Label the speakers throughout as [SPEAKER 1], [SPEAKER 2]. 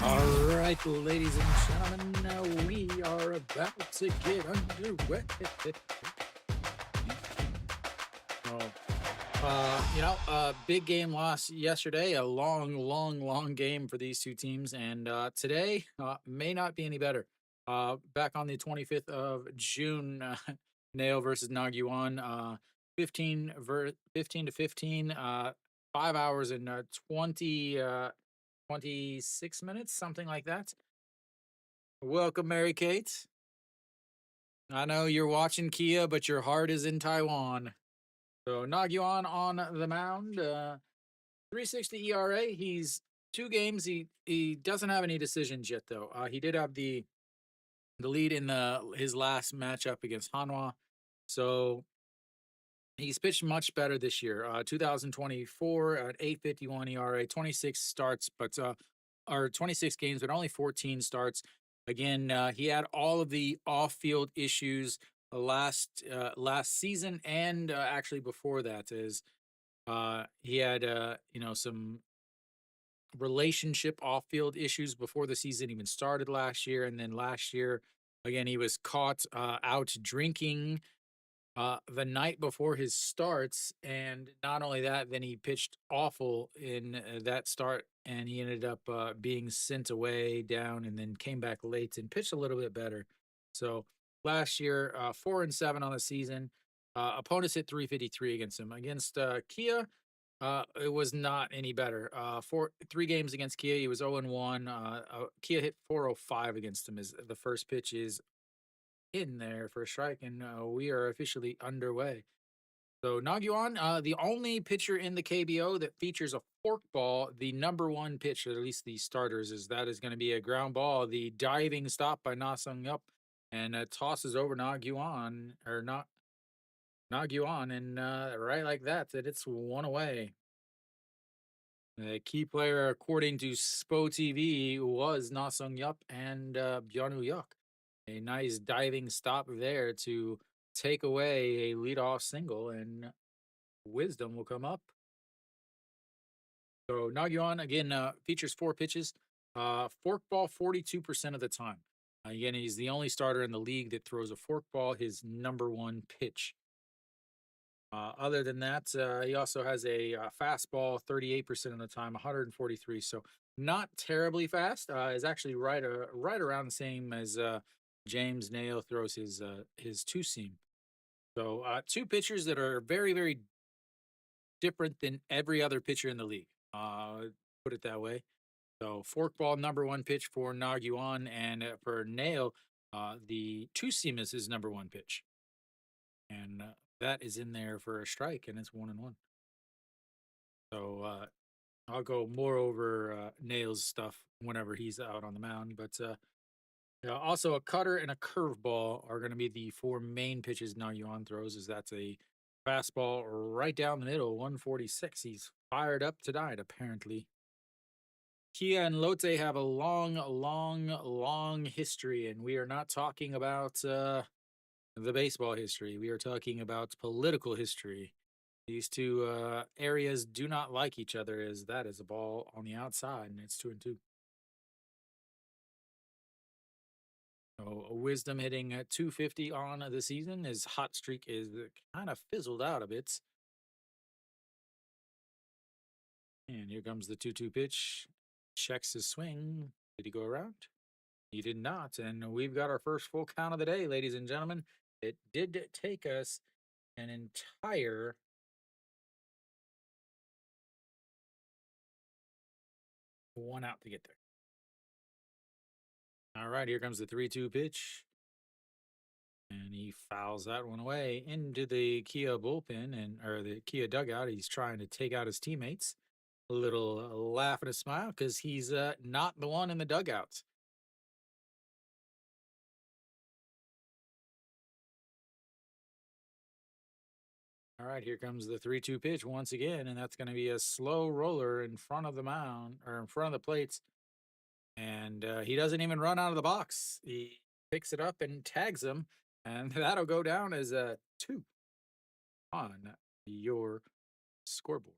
[SPEAKER 1] All right, ladies and gentlemen, we are about to get underway. Oh, big game loss yesterday. A long, long, long game for these two teams, and today may not be any better. Back on the 25th of June, Nail versus Nagyuan, 15 to 15, 5 hours and 26 minutes, something like that. Welcome, Mary Kate. I know you're watching Kia, but your heart is in Taiwan. So Nagyuan on the mound, 360 ERA. He's two games. He doesn't have any decisions yet, though. He did have the lead in his last matchup against Hanwha, so he's pitched much better this year. 2024 at 8.51 ERA, 26 starts, but or 26 games, but only 14 starts. Again, he had all of the off-field issues last season, and actually before that, is he had some relationship off-field issues before the season even started last year, and then last year again he was caught out drinking the night before his starts, and not only that, then he pitched awful in that start, and he ended up being sent away down, and then came back late and pitched a little bit better. So last year, 4-7 on the season. Opponents hit 353 against him. Against Kia, it was not any better. 3 games against Kia, he was 0-1. Kia hit 405 against him. As the first pitch is in there for a strike, and we are officially underway. So Nagyuan, the only pitcher in the KBO that features a forkball, the number one pitch, or at least the starters, is going to be a ground ball. The diving stop by Na Sung Yup, and tosses over Nagyuan, or not Nagyuan, and right like that, it's one away. The key player, according to Spo TV, was Na Sung Yup and Byonu Yuk. A nice diving stop there to take away a leadoff single, and Wisdom will come up. So Nagyuan again features 4 pitches, forkball 42% of the time. Again, he's the only starter in the league that throws a forkball, his number one pitch. Other than that, he also has a fastball 38% of the time, 143. So not terribly fast. Is actually right around the same as James Nail throws his two seam. So two pitchers that are very, very different than every other pitcher in the league. Put it that way. So forkball number one pitch for Nagyuan, and for Nail, the two seam is his number one pitch, and that is in there for a strike, and it's 1-1. So I'll go more over Nail's stuff whenever he's out on the mound, but yeah, also a cutter and a curveball are going to be the four main pitches Nagyuan throws. Is that's a fastball right down the middle, 146. He's fired up tonight, apparently. Kia and Lotte have a long, long, long history, and we are not talking about the baseball history. We are talking about political history. These two areas do not like each other, as that is a ball on the outside, and it's 2-2. So Wisdom hitting at 250 on the season. His hot streak is kind of fizzled out a bit. And here comes the 2-2 pitch. Checks his swing. Did he go around? He did not. And we've got our first full count of the day, ladies and gentlemen. It did take us an entire 1 out to get there. All right, here comes the 3-2 pitch. And he fouls that one away into the Kia bullpen, or the Kia dugout. He's trying to take out his teammates. A little laugh and a smile, because he's not the one in the dugout. All right, here comes the 3-2 pitch once again, and that's going to be a slow roller in front of the mound, or in front of the plates. And he doesn't even run out of the box. He picks it up and tags him, and that'll go down as a 2 on your scoreboard.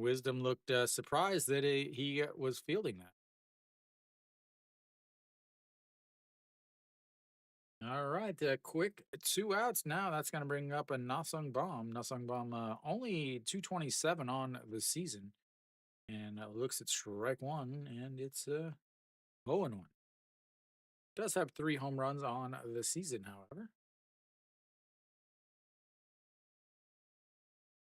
[SPEAKER 1] Wisdom looked surprised that he was fielding that. All right, quick 2 outs now. That's going to bring up a Nasung Bomb. Nasung Bomb only 227 on the season. And looks at strike one, and it's 0-1. Does have 3 home runs on the season, however.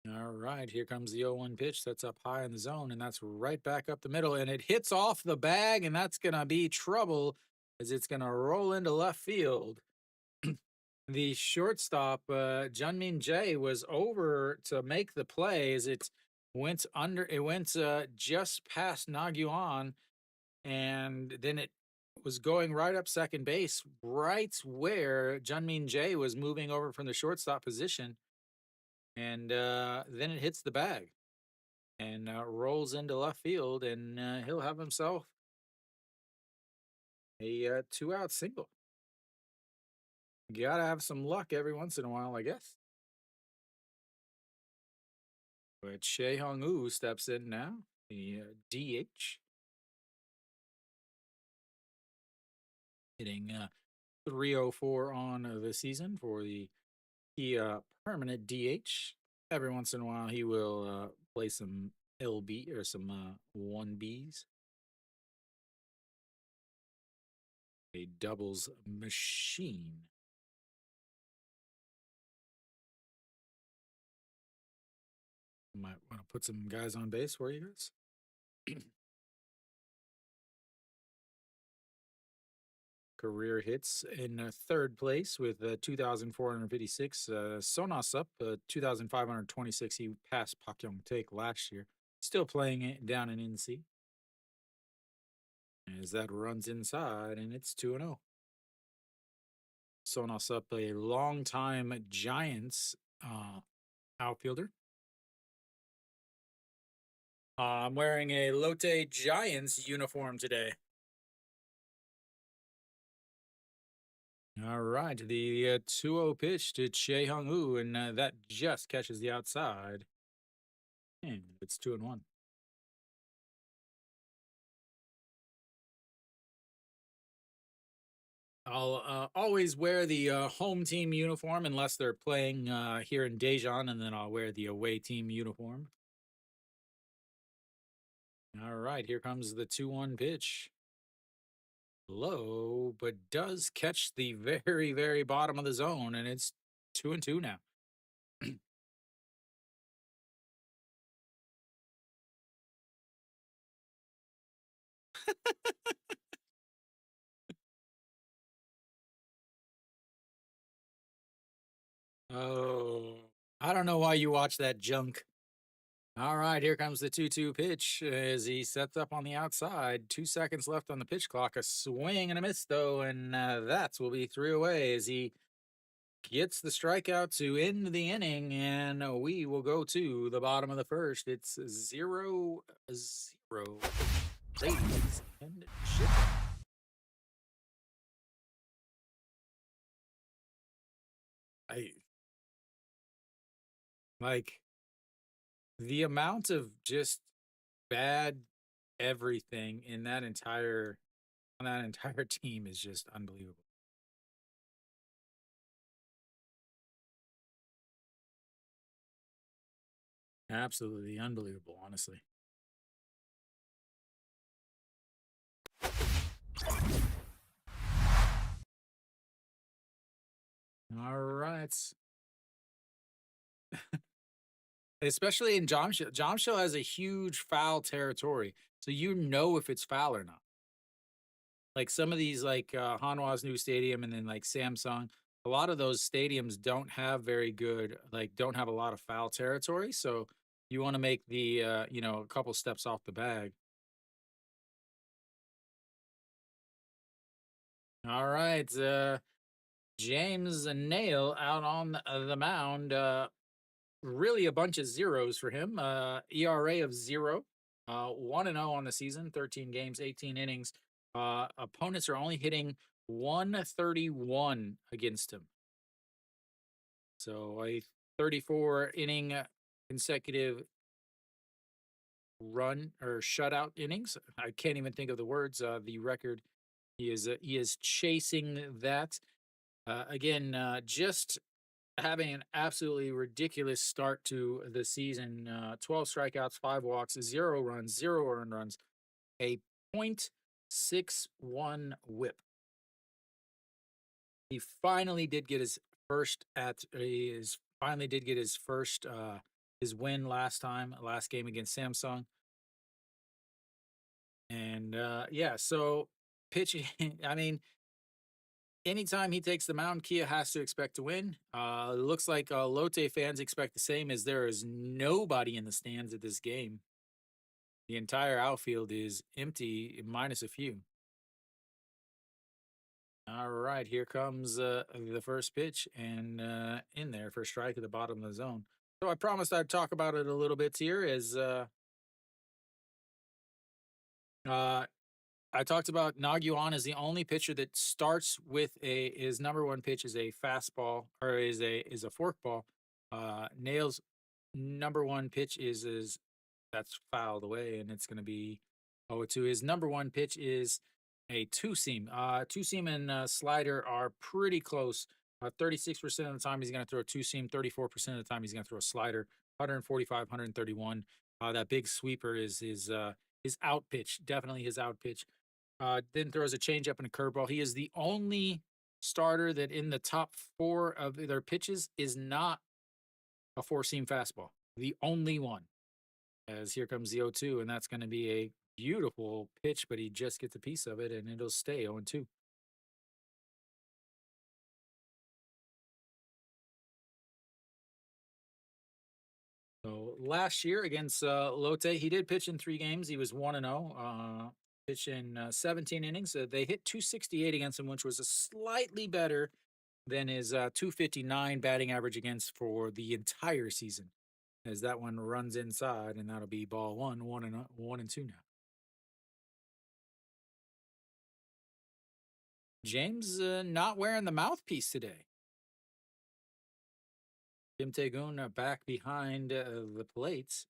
[SPEAKER 1] All right, here comes the 0-1 pitch. That's up high in the zone, and that's right back up the middle, and it hits off the bag, and that's going to be trouble as it's going to roll into left field. The shortstop, Junmin Jae, was over to make the play as it went under. It went just past Nagyuan, and then it was going right up second base, right where Junmin Jae was moving over from the shortstop position, and then it hits the bag and rolls into left field, and he'll have himself a 2-out single. You gotta have some luck every once in a while, I guess. But Shea Hung Woo steps in now, the DH, hitting 304 on the season for the permanent DH. Every once in a while, he will play some LB or some 1Bs. A doubles machine. Might want to put some guys on base for you guys. Career hits in third place with 2,456. Sonos up 2,526. He passed Pak Young Taek last year. Still playing it down in NC. As that runs inside, and it's 2-0. Sonos up, a longtime Giants outfielder. I'm wearing a Lotte Giants uniform today. All right, the 2-0 pitch to Shea Hung Woo, and that just catches the outside. And it's 2-1. I'll always wear the home team uniform unless they're playing here in Daejeon, and then I'll wear the away team uniform. All right, here comes the 2-1 pitch. Low, but does catch the very, very bottom of the zone, and it's 2-2 now. Oh, I don't know why you watch that junk. All right, here comes the 2-2 pitch as he sets up on the outside. 2 seconds left on the pitch clock. A swing and a miss, though, and that will be 3 away as he gets the strikeout to end the inning, and we will go to the bottom of the first. It's 0-0, ladies and gentlemen. I like the amount of just bad everything in that entire team is just unbelievable. Absolutely unbelievable, honestly. All right. Especially in Jamshil. Jamshil has a huge foul territory, so you know if it's foul or not. Like some of these, like Hanwha's new stadium, and then like Samsung, a lot of those stadiums don't have very good, like don't have a lot of foul territory. So you want to make the, a couple steps off the bag. All right, James Nail out on the mound. Really a bunch of zeros for him. ERA of 0, 1-0 on the season, 13 games, 18 innings. Opponents are only hitting 131 against him. So a 34 inning consecutive run or shutout innings. I can't even think of the words. The record he is chasing that. Again, just having an absolutely ridiculous start to the season. 12 strikeouts, 5 walks, 0 runs, 0 earned runs, a .61 WHIP. He finally did get his first at his finally did get his first his win last game against Samsung. And yeah, so pitching I mean, anytime he takes the mound, Kia has to expect to win. It looks like Lotte fans expect the same, as there is nobody in the stands at this game. The entire outfield is empty, minus a few. All right, here comes the first pitch, and in there for a strike at the bottom of the zone. So I promised I'd talk about it a little bit here, as uh, I talked about Naguan is the only pitcher that starts with his number one pitch is a fastball, or is a forkball. Nails number one pitch is that's fouled away, and it's going to be 0-2. His number one pitch is a two seam. Two seam and slider are pretty close. 36% of the time he's going to throw a two seam. 34% of the time he's going to throw a slider. 145, 131. That big sweeper is his out pitch. Definitely his out pitch. Then throws a changeup and a curveball. He is the only starter that in the top four of their pitches is not a four seam fastball. The only one. As here comes the 0-2, and that's going to be a beautiful pitch, but he just gets a piece of it, and it'll stay 0-2. So last year against Lotte, he did pitch in 3 games. He was 1-0. Pitched in 17 innings. They hit 268 against him, which was a slightly better than his 259 batting average against for the entire season. As that one runs inside, and that'll be ball one, 1-2 now. James not wearing the mouthpiece today. Kim Tae-gun back behind the plates.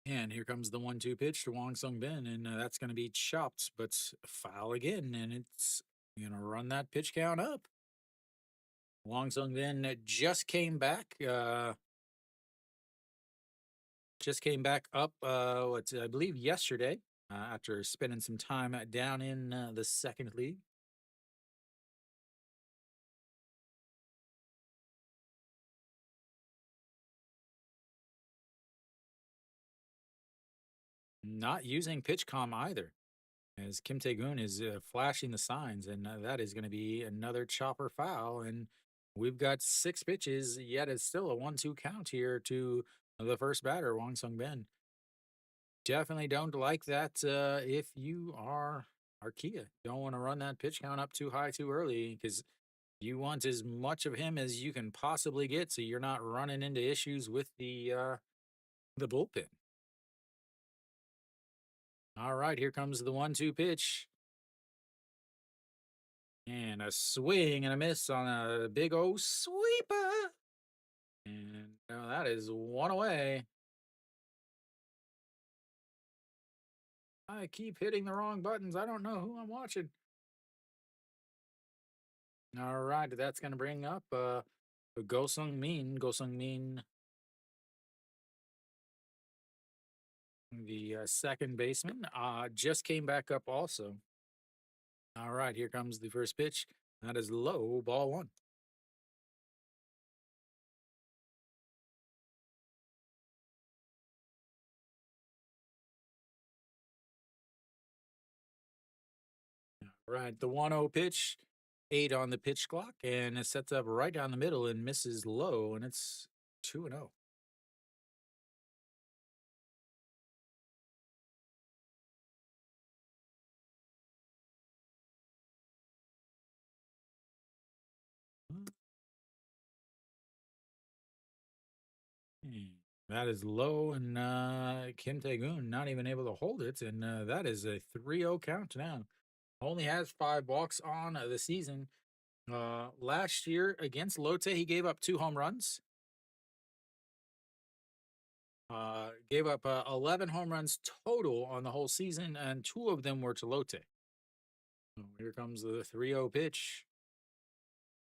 [SPEAKER 1] And here comes the 1-2 pitch to Wong Sung Bin, and that's going to be chopped, but foul again, and it's going to run that pitch count up. Wong Sung Bin just came back. Just came back up, I believe yesterday, after spending some time down in the second league. Not using PitchCom either, as Kim Tae-gun is flashing the signs, and that is going to be another chopper foul. And we've got 6 pitches, yet it's still a 1-2 count here to the first batter, Wong Sung Bin. Definitely don't like that if you are Arkia. Don't want to run that pitch count up too high too early, because you want as much of him as you can possibly get, so you're not running into issues with the bullpen. All right, here comes the 1-2 pitch. And a swing and a miss on a big old sweeper. And that is one away. I keep hitting the wrong buttons. I don't know who I'm watching. All right, that's going to bring up Go Sung Min. Go Sung Min, the second baseman, just came back up also. All right, here comes the first pitch. That is low, ball one. All right, the 1-0 pitch, 8 on the pitch clock, and it sets up right down the middle and misses low, and it's 2-0. That is low, and Kim Tae-gun not even able to hold it, and that is a 3-0 count now. Only has 5 walks on the season. Last year against Lotte, he gave up 2 home runs. Gave up 11 home runs total on the whole season, and 2 of them were to Lotte. Here comes the 3-0 pitch.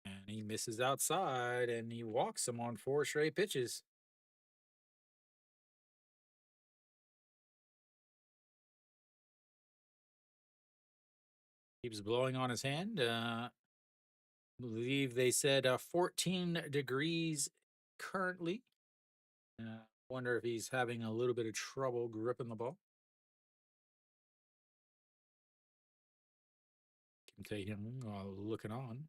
[SPEAKER 1] And he misses outside, and he walks him on 4 straight pitches. Keeps blowing on his hand. Believe they said 14 degrees currently. Wonder if he's having a little bit of trouble gripping the ball. Can take him looking on.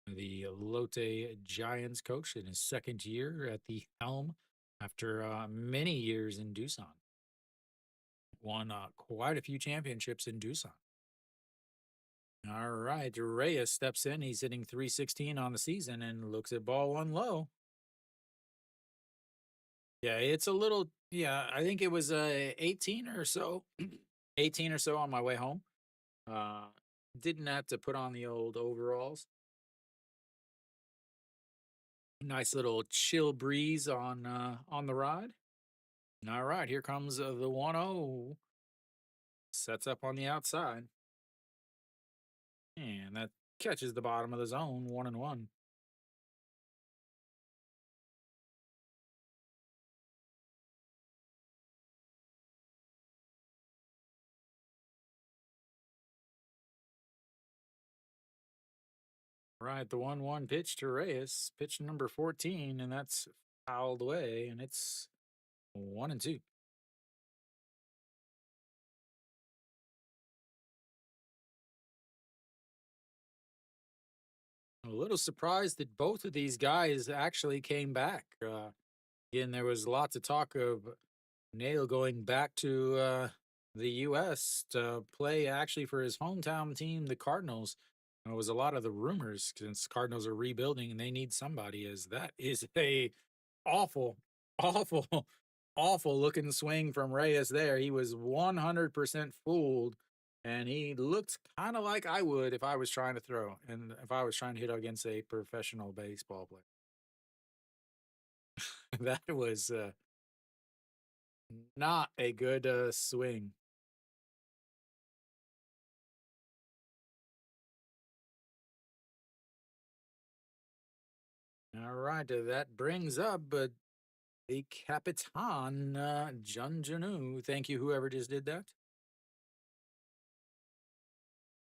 [SPEAKER 1] The Lotte Giants coach in his second year at the helm after many years in Doosan. Won quite a few championships in Doosan. All right, Reyes steps in. He's hitting 316 on the season and looks at ball one low. Yeah, it's a little. Yeah, I think it was 18 or so, 18 or so on my way home. Uh, didn't have to put on the old overalls. Nice little chill breeze on the ride. All right, here comes the 1-0. Sets up on the outside, and that catches the bottom of the zone. 1-1. Right, the 1-1 pitch to Reyes, pitch number 14, and that's fouled away, and it's 1-2. A little surprised that both of these guys actually came back. Again, there was lots of talk of Nail going back to the U.S. to play actually for his hometown team, the Cardinals. It was a lot of the rumors since Cardinals are rebuilding and they need somebody, as that is a awful, awful, awful looking swing from Reyes there. He was 100% fooled, and he looked kind of like I would if I was trying to throw and if I was trying to hit against a professional baseball player. That was not a good swing. All right, that brings up the Capitan Junjunu. Thank you, whoever just did that.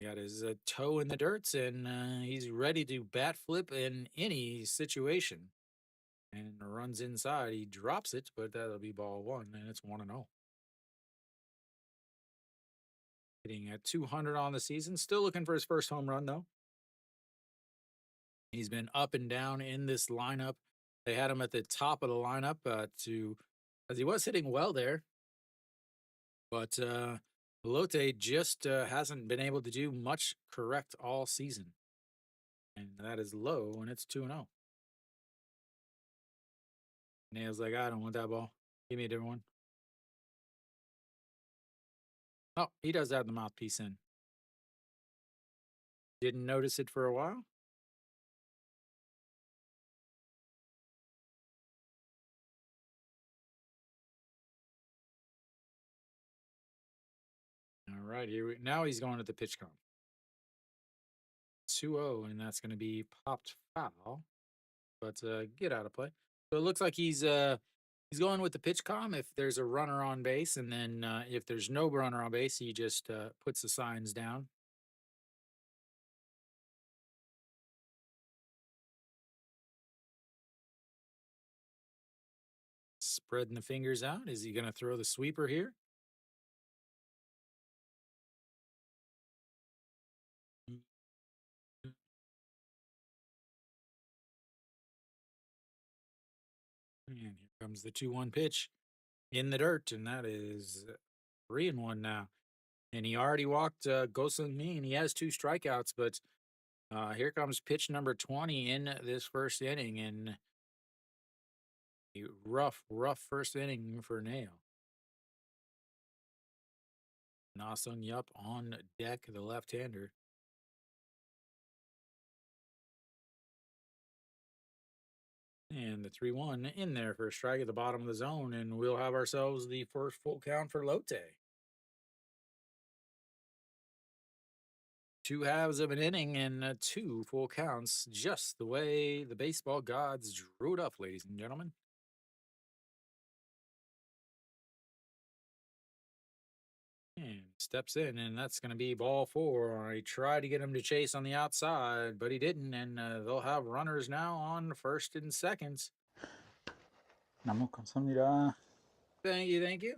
[SPEAKER 1] Got his toe in the dirt, and he's ready to bat flip in any situation. And runs inside. He drops it, but that'll be ball one, and it's 1-0. Hitting at 200 on the season. Still looking for his first home run, though. He's been up and down in this lineup. They had him at the top of the lineup as he was hitting well there. But Lotte just hasn't been able to do much correct all season. And that is low, and it's 2-0. Nail's like, I don't want that ball. Give me a different one. Oh, he does have the mouthpiece in. Didn't notice it for a while. All right, now he's going to the pitch count. 2-0, and that's going to be popped foul, but get out of play. So it looks like he's going with the pitch com if there's a runner on base, and then if there's no runner on base, he just puts the signs down. Spreading the fingers out. Is he going to throw the sweeper here? And here comes the 2-1 pitch in the dirt, and that is 3-1 now. And he already walked Gosling Me, and he has 2 strikeouts, but here comes pitch number 20 in this first inning, and a rough first inning for Nail. Na-Sung Yup on deck, the left-hander. And the 3-1 in there for a strike at the bottom of the zone, and we'll have ourselves the first full count for Lotte. Two halves of an inning and two full counts, just the way the baseball gods drew it up, ladies and gentlemen. And steps in, and that's going to be ball four. I tried to get him to chase on the outside, but he didn't, and they'll have runners now on first and seconds.
[SPEAKER 2] 나무 감사합니다.
[SPEAKER 1] Thank you, thank you.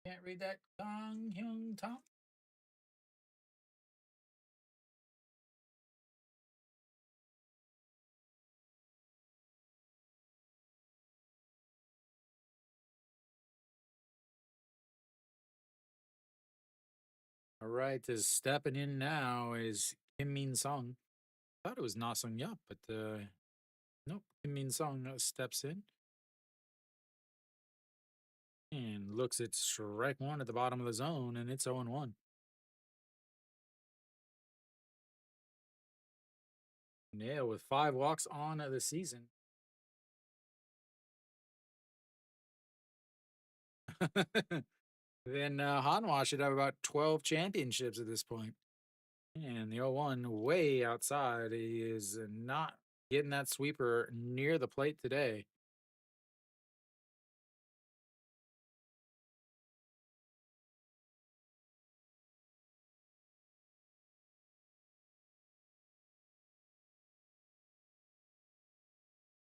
[SPEAKER 1] Can't read that. Dong Hyung Tom. All right, is stepping in now is Kim Min Sung. Thought it was Na Sung Yup, but nope. Kim Min Sung steps in and looks at strike one at the bottom of the zone, and it's 0-1. Nail with 5 walks on the season. Then Hanwha should have about 12 championships at this point. And the 0-1 way outside. He is not getting that sweeper near the plate today.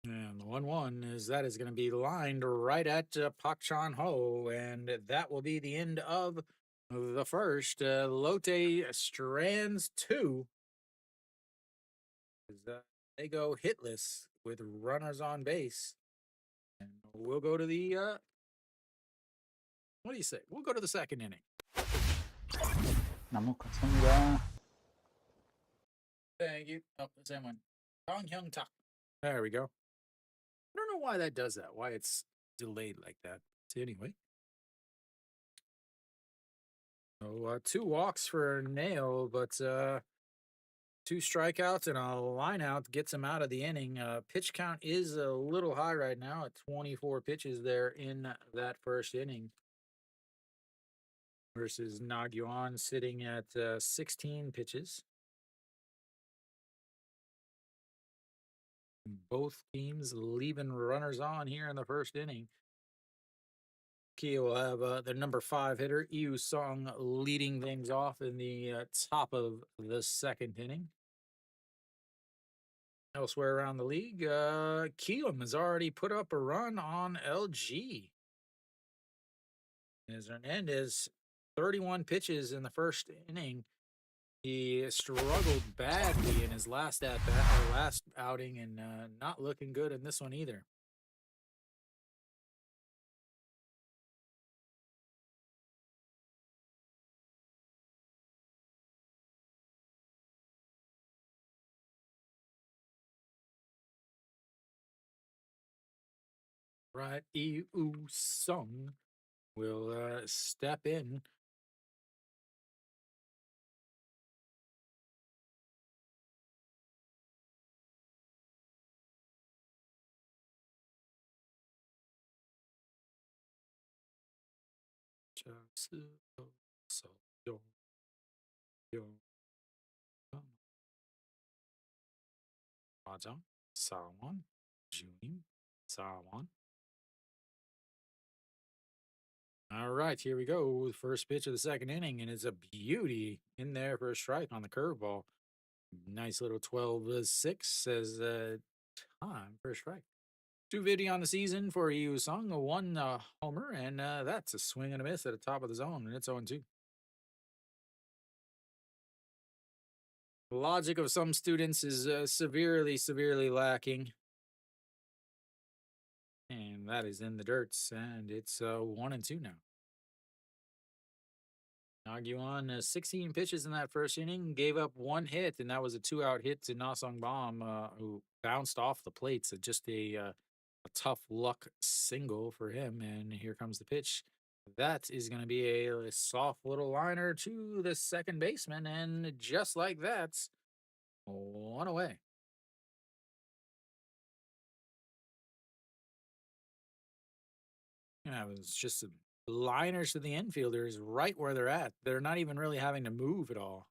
[SPEAKER 1] And the 1-1 is going to be lined right at Pak Chan Ho. And that will be the end of the first. Lotte strands 2. They go hitless with runners on base. And we'll go to the, what do you say? We'll go to the second inning.
[SPEAKER 2] 나무 감사합니다.
[SPEAKER 1] Thank you. Oh, the same one. Dong Hyung Tak. There we go. I don't know why that does that, why it's delayed like that. So anyway. So 2 walks for Nail, but 2 strikeouts and a line out gets him out of the inning. Pitch count is a little high right now at 24 pitches there in that first inning. Versus Nagyuan sitting at 16 pitches. Both teams leaving runners on here in the first inning. Kia will have their number 5 hitter, Yu Sung, leading things off in the top of the second inning. Elsewhere around the league, Kilam has already put up a run on LG. As Hernandez, 31 pitches in the first inning. He struggled badly in his last last outing, and not looking good in this one either. Right, Yu Sung will step in. 맞아. Sawan, Junim, Sawan. All right, here we go. First pitch of the second inning, and it's a beauty in there for a strike on the curveball. Nice little 12-6 says time for a strike. 2 video on the season for Yu Sung, 1 homer, and that's a swing and a miss at the top of the zone, and it's 0-2. The logic of some students is severely lacking. And that is in the dirts, and it's 1-2 now. Nagyuan, 16 pitches in that first inning, gave up 1 hit, and that was a 2-out hit to Nasong Bom, who bounced off the plate. So just a tough luck single for him. And here comes the pitch. That is going to be a soft little liner to the second baseman, and just like that, 1 away. Yeah, it's just liners to the infielders right where they're at. They're not even really having to move at all.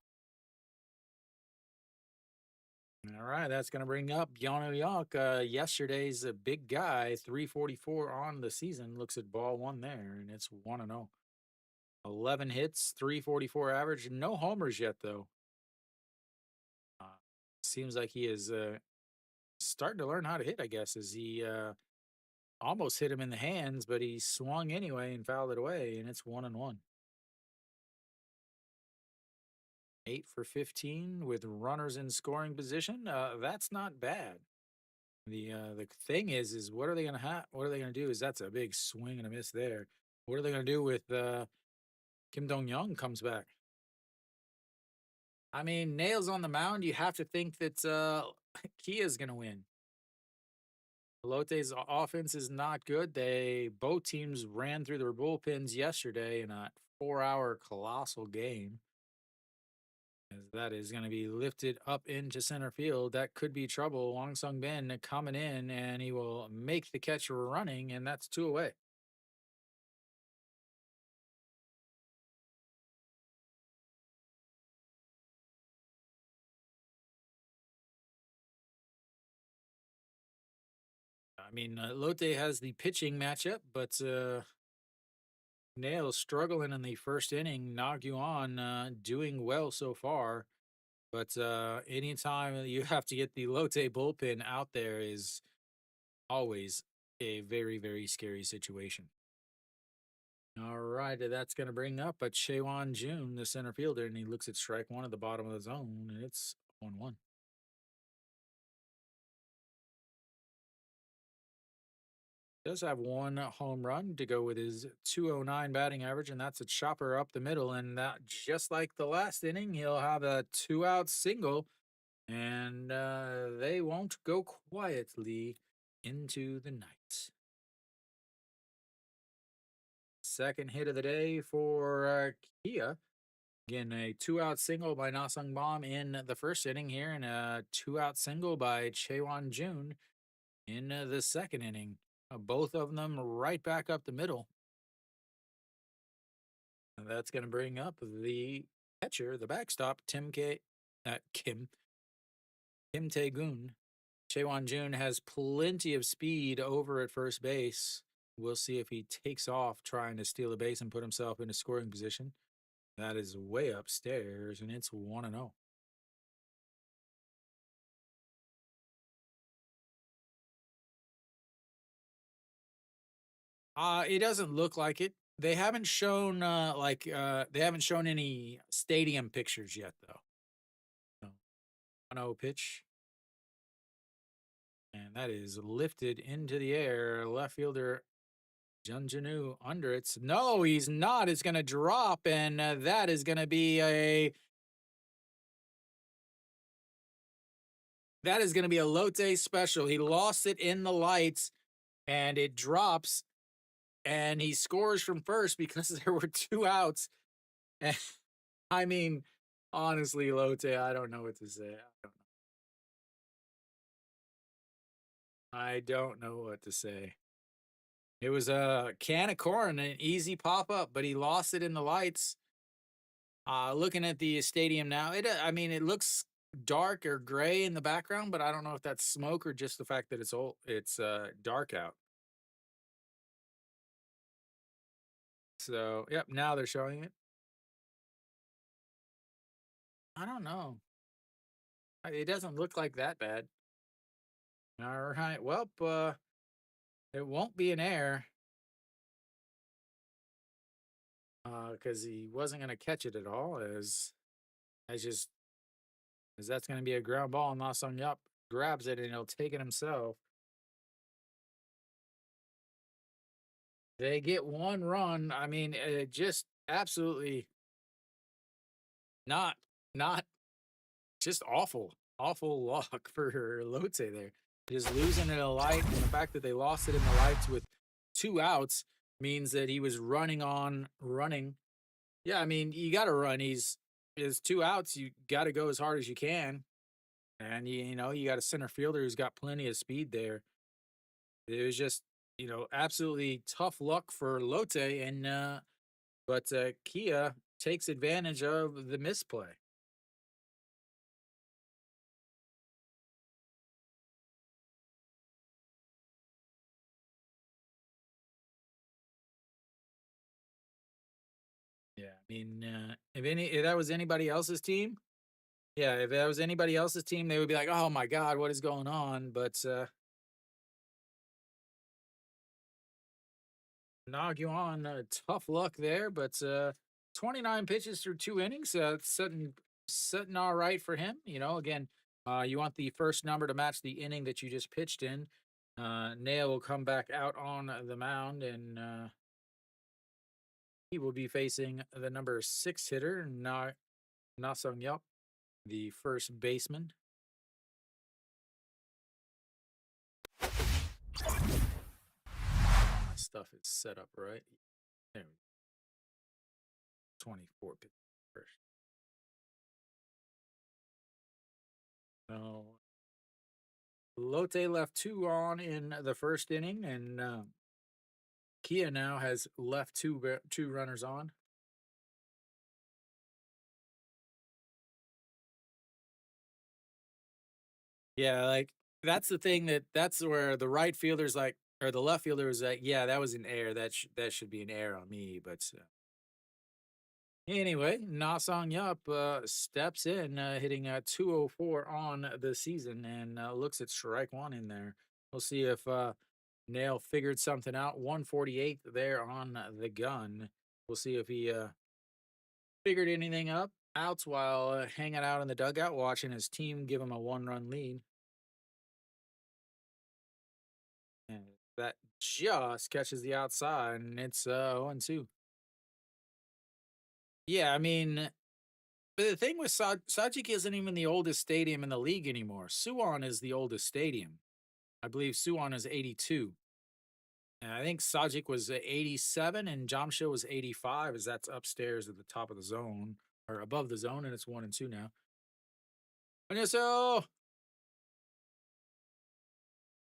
[SPEAKER 1] All right, that's going to bring up Yano Yak. Yesterday's a big guy, 344 on the season. Looks at ball one there, and it's 1 0. 11 hits, 344 average. No homers yet, though. Uh, Seems like he is starting to learn how to hit, I guess, as he almost hit him in the hands, but he swung anyway and fouled it away, and it's 1 1. 8 for 15 with runners in scoring position. That's not bad. The thing is what are they gonna have? What are they gonna do? Is that's a big swing and a miss there. What are they gonna do with Kim Dong Young comes back? I mean, nails on the mound. You have to think that Kia's gonna win. Lotte's offense is not good. They both teams ran through their bullpens yesterday in a 4-hour colossal game. As that is going to be lifted up into center field. That could be trouble. Wang Sung Bin coming in, and he will make the catch running, and that's 2 away. I mean, Lotte has the pitching matchup, but Nails struggling in the first inning. Nagyuan doing well so far, but anytime you have to get the Lotte bullpen out there is always a very, very scary situation. All right, that's going to bring up a Chewan Jun, the center fielder, and he looks at strike one at the bottom of the zone, and it's 1-1. Does have one home run to go with his 209 batting average, and that's a chopper up the middle. And that, just like the last inning, he'll have a 2-out single, and they won't go quietly into the night. Second hit of the day for Kia. Again, a 2-out single by Nasung Bom in the first inning here, and a 2-out single by Chewan Jun in the second inning. Both of them right back up the middle. And that's going to bring up the catcher, the backstop, Kim Tae-gun. Chewan Jun has plenty of speed over at first base. We'll see if he takes off trying to steal a base and put himself in a scoring position. That is way upstairs, and it's 1-0. It doesn't look like it. They haven't shown they haven't shown any stadium pictures yet though. So, 1-0 pitch. And that is lifted into the air. Left fielder Jun Janu under it. No, he's not. It's going to drop, and that is going to be a Lotte special. He lost it in the lights, and it drops, and he scores from first because there were 2 outs. And I mean, honestly, Lotte, I don't know what to say. I don't know what to say. It was a can of corn, an easy pop up, but he lost it in the lights. Looking at the stadium now, it looks dark or gray in the background, but I don't know if that's smoke or just the fact that it's dark out. So, yep, now they're showing it. I don't know. It doesn't look like that bad. All right. Well, it won't be an error because he wasn't going to catch it at all. As that's going to be a ground ball, and Na Sung Yup grabs it and he'll take it himself. They get 1 run. I mean, just absolutely not not just awful luck for Lotte there. Just losing it in a light, and the fact that they lost it in the lights with 2 outs means that he was running. Yeah, I mean, you got to run. Is 2 outs. You got to go as hard as you can, and you got a center fielder who's got plenty of speed there. It was just absolutely tough luck for Lotte, and but Kia takes advantage of the misplay. Yeah, I mean, if that was anybody else's team, yeah, if that was anybody else's team, they would be like, "Oh my God, what is going on?" But Naguan, tough luck there, but 29 pitches through 2 innings, it's setting all right for him. Again, you want the first number to match the inning that you just pitched in. Nail will come back out on the mound, and he will be facing the number 6 hitter, Na Sung Yup, the first baseman. My stuff is set up right. There we go. 24 pitches first. So Lotte left 2 on in the first inning, and Kia now has left two runners on. Yeah, like that's the thing that's where the right fielder's like, or the left fielder was like, yeah, that was an error. That should be an error on me. But anyway, Nasong Yup steps in, hitting 204 on the season, and looks at strike one in there. We'll see if Nail figured something out. 148 there on the gun. We'll see if he figured anything up outs while hanging out in the dugout, watching his team give him a 1-run lead. And that just catches the outside, and it's 0-2. Yeah, I mean, but the thing with Sajik isn't even the oldest stadium in the league anymore. Suwon is the oldest stadium. I believe Suwon is 82. And I think Sajik was 87 and Jamshil was 85, as that's upstairs at the top of the zone or above the zone, and it's 1-2 now. 안녕하세요.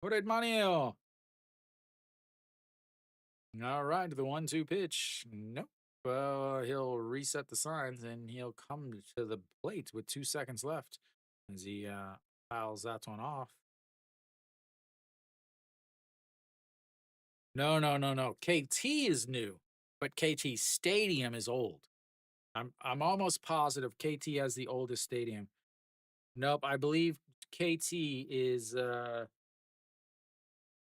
[SPEAKER 1] 오랜만이에요. All right, the 1-2 pitch. Nope. He'll reset the signs and he'll come to the plate with 2 seconds left as he fouls that one off. No, no, no, no. KT is new, but KT Stadium is old. I'm almost positive KT has the oldest stadium. Nope, I believe KT is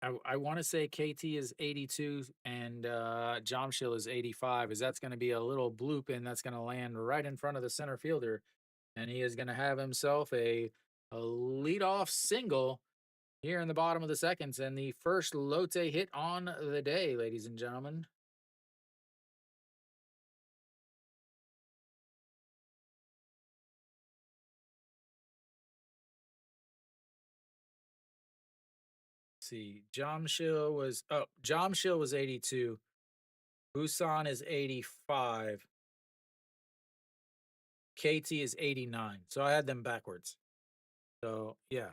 [SPEAKER 1] I want to say KT is 82 and Jamshil is 85. Is that's going to be a little bloop and that's going to land right in front of the center fielder, and he is going to have himself a leadoff single here in the bottom of the seconds and the first Lotte hit on the day, ladies and gentlemen. Let's see, Jamshil was 82. Busan is 85. KT is 89. So I had them backwards. So yeah,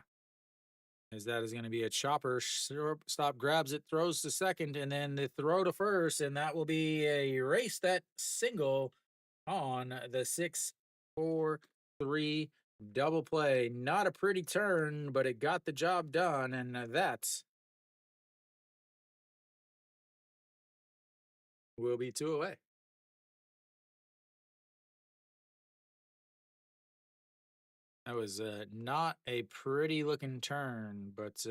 [SPEAKER 1] as that is going to be a chopper. Stop grabs it, throws to second, and then the throw to first, and that will be a erase that single on the 6-4-3 double play. Not a pretty turn, but it got the job done, and that will be 2 away. That was not a pretty looking turn, but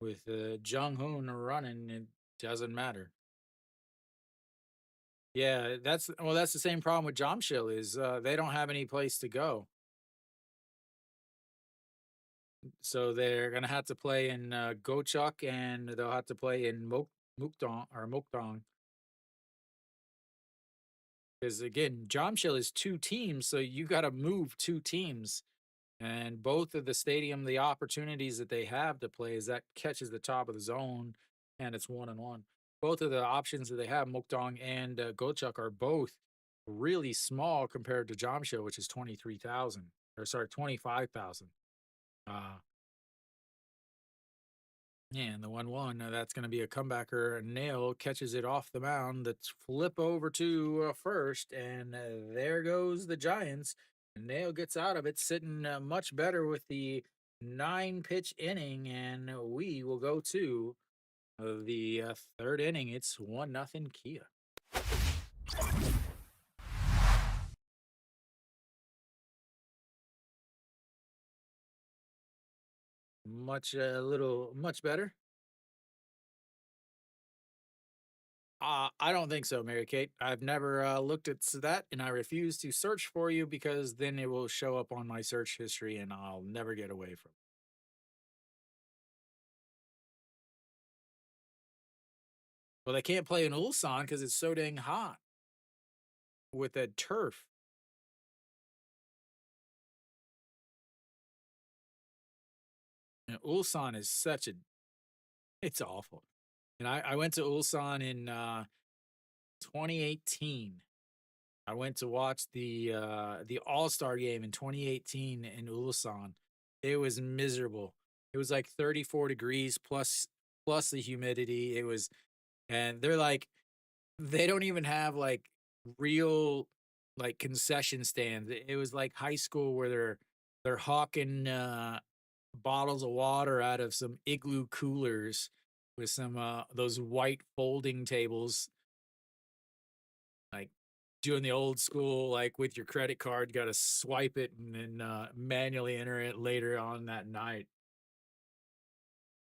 [SPEAKER 1] with Jung Hoon running, it doesn't matter. Yeah, that's the same problem with Jamshil is they don't have any place to go, so they're gonna have to play in Gochuk and they'll have to play in Mukdong because again Jamshil is 2 teams, so you got to move 2 teams. And both of the stadium, the opportunities that they have to play is that catches the top of the zone, and it's 1-1. Both of the options that they have, Mukdong and Gochuk, are both really small compared to Jamshil, which is 23,000 or sorry 25,000. Uh, Yeah, and the 1-1, that's going to be a comebacker. Nail catches it off the mound. That's flip over to first, and there goes the Giants. Nail gets out of it, sitting much better with the 9 pitch inning, and we will go to the third inning. It's 1-0 Kia. Much a little much better. I don't think so, Mary Kate. I've never looked at that, and I refuse to search for you because then it will show up on my search history, and I'll never get away from it. Well, they can't play in Ulsan because it's so dang hot with that turf. And Ulsan is such a it's awful. And I went to Ulsan in 2018. I went to watch the All-Star game in 2018 in Ulsan. It was miserable. It was like 34 degrees plus the humidity. It was and they're like they don't even have like real like concession stands. It was like high school where they're hawking bottles of water out of some igloo coolers with some those white folding tables, like doing the old school, like with your credit card, got to swipe it and then manually enter it later on that night.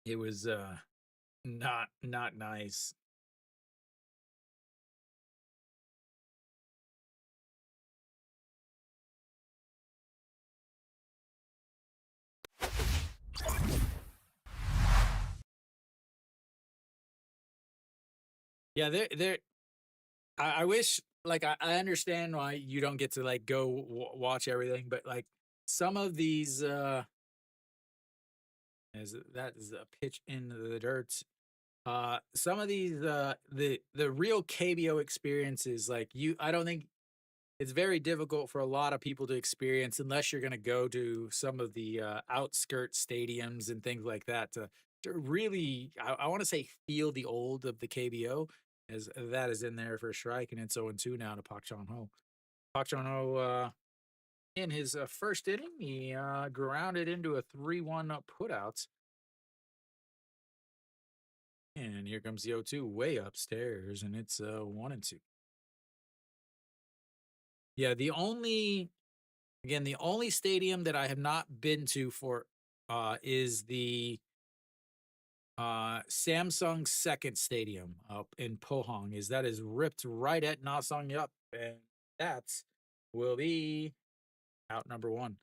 [SPEAKER 1] It was not nice. Yeah, they're I wish like I understand why you don't get to like go watch everything, but like some of these as that is a pitch into the dirt. Some of these the real KBO experiences, like I don't think it's very difficult for a lot of people to experience unless you're going to go to some of the outskirt stadiums and things like that to really I want to say feel the old of the KBO, as that is in there for a strike, and it's 0-2 now to Pak Chon Ho. Pak Chon Ho in his first inning he grounded into a 3-1 putout, and here comes the 0-2 way upstairs, and it's 1-2. Yeah, the only stadium that I have not been to for is the Samsung second stadium up in Pohang. Is that is ripped right at Nasong Yup, and that will be out number one.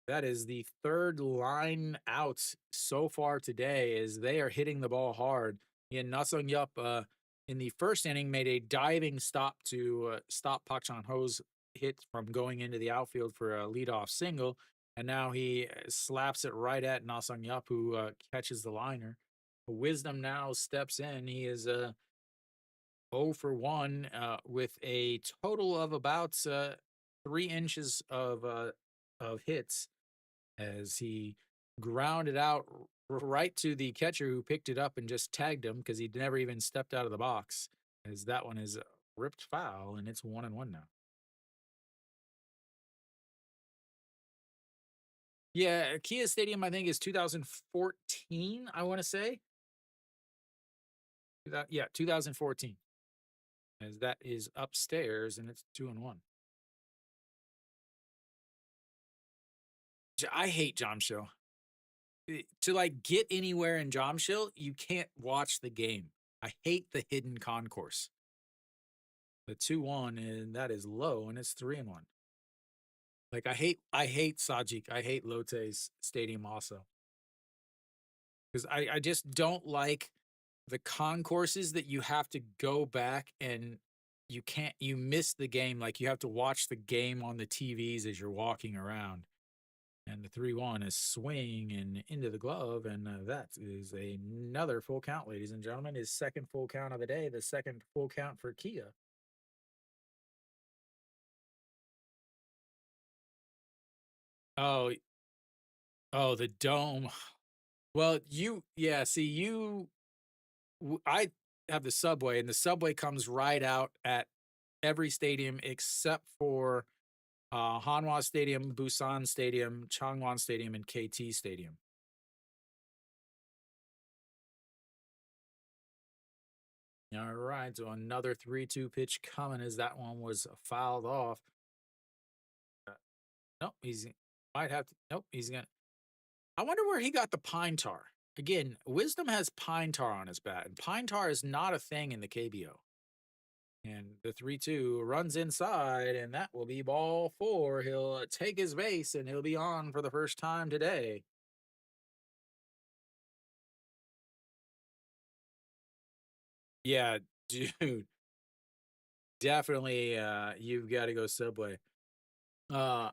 [SPEAKER 1] That is the third line out so far today, as they are hitting the ball hard. And Nasong Yup in the first inning made a diving stop to stop Pak Chan Ho's hit from going into the outfield for a leadoff single. And now he slaps it right at Nasong Yup, who catches the liner. Wisdom now steps in. He is 0 for 1 with a total of about 3 inches of hits, as he grounded out right to the catcher who picked it up and just tagged him because he'd never even stepped out of the box. As that one is ripped foul, and it's 1-1 now. Yeah, Kia Stadium, I think, is 2014. I want to say, yeah, 2014. As that is upstairs, and it's 2-1. I hate Jamshil. To like get anywhere in Jamshil, you can't watch the game. I hate the hidden concourse. The 2-1, and that is low, and it's 3-1. Like I hate Sajik. I hate Lotte's stadium also. Because I just don't like the concourses that you have to go back and you miss the game. Like you have to watch the game on the TVs as you're walking around. And the 3-1 is swing and into the glove, and that is another full count, ladies and gentlemen. His second full count of the day, the second full count for Kia. Oh, oh, the dome. Well, I have the subway, and the subway comes right out at every stadium except for Hanwha Stadium, Busan Stadium, Changwon Stadium, and KT Stadium. All right, so another 3-2 pitch coming as that one was fouled off. Nope, he's might have to. Nope, he's gonna. I wonder where he got the pine tar. Again, Wisdom has pine tar on his bat, and pine tar is not a thing in the KBO. And the 3-2 runs inside, and that will be ball four. He'll take his base, and he'll be on for the first time today. Yeah, dude, definitely. You've got to go Subway. Uh,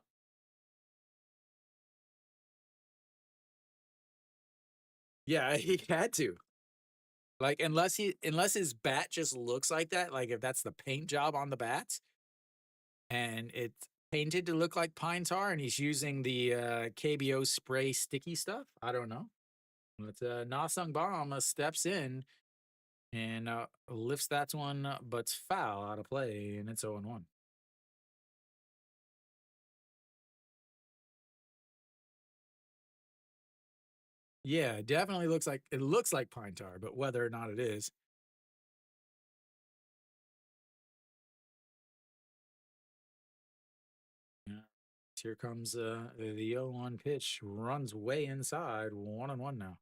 [SPEAKER 1] yeah, he had to. Like, unless his bat just looks like that, like if that's the paint job on the bats, and it's painted to look like pine tar, and he's using the KBO spray sticky stuff. I don't know. But Nasung Bomb steps in and lifts that one, but foul out of play, and it's 0-1. Yeah, it definitely looks like pine tar, but whether or not it is. Yeah. Here comes the 0-1 pitch, runs way inside, 1-1 now.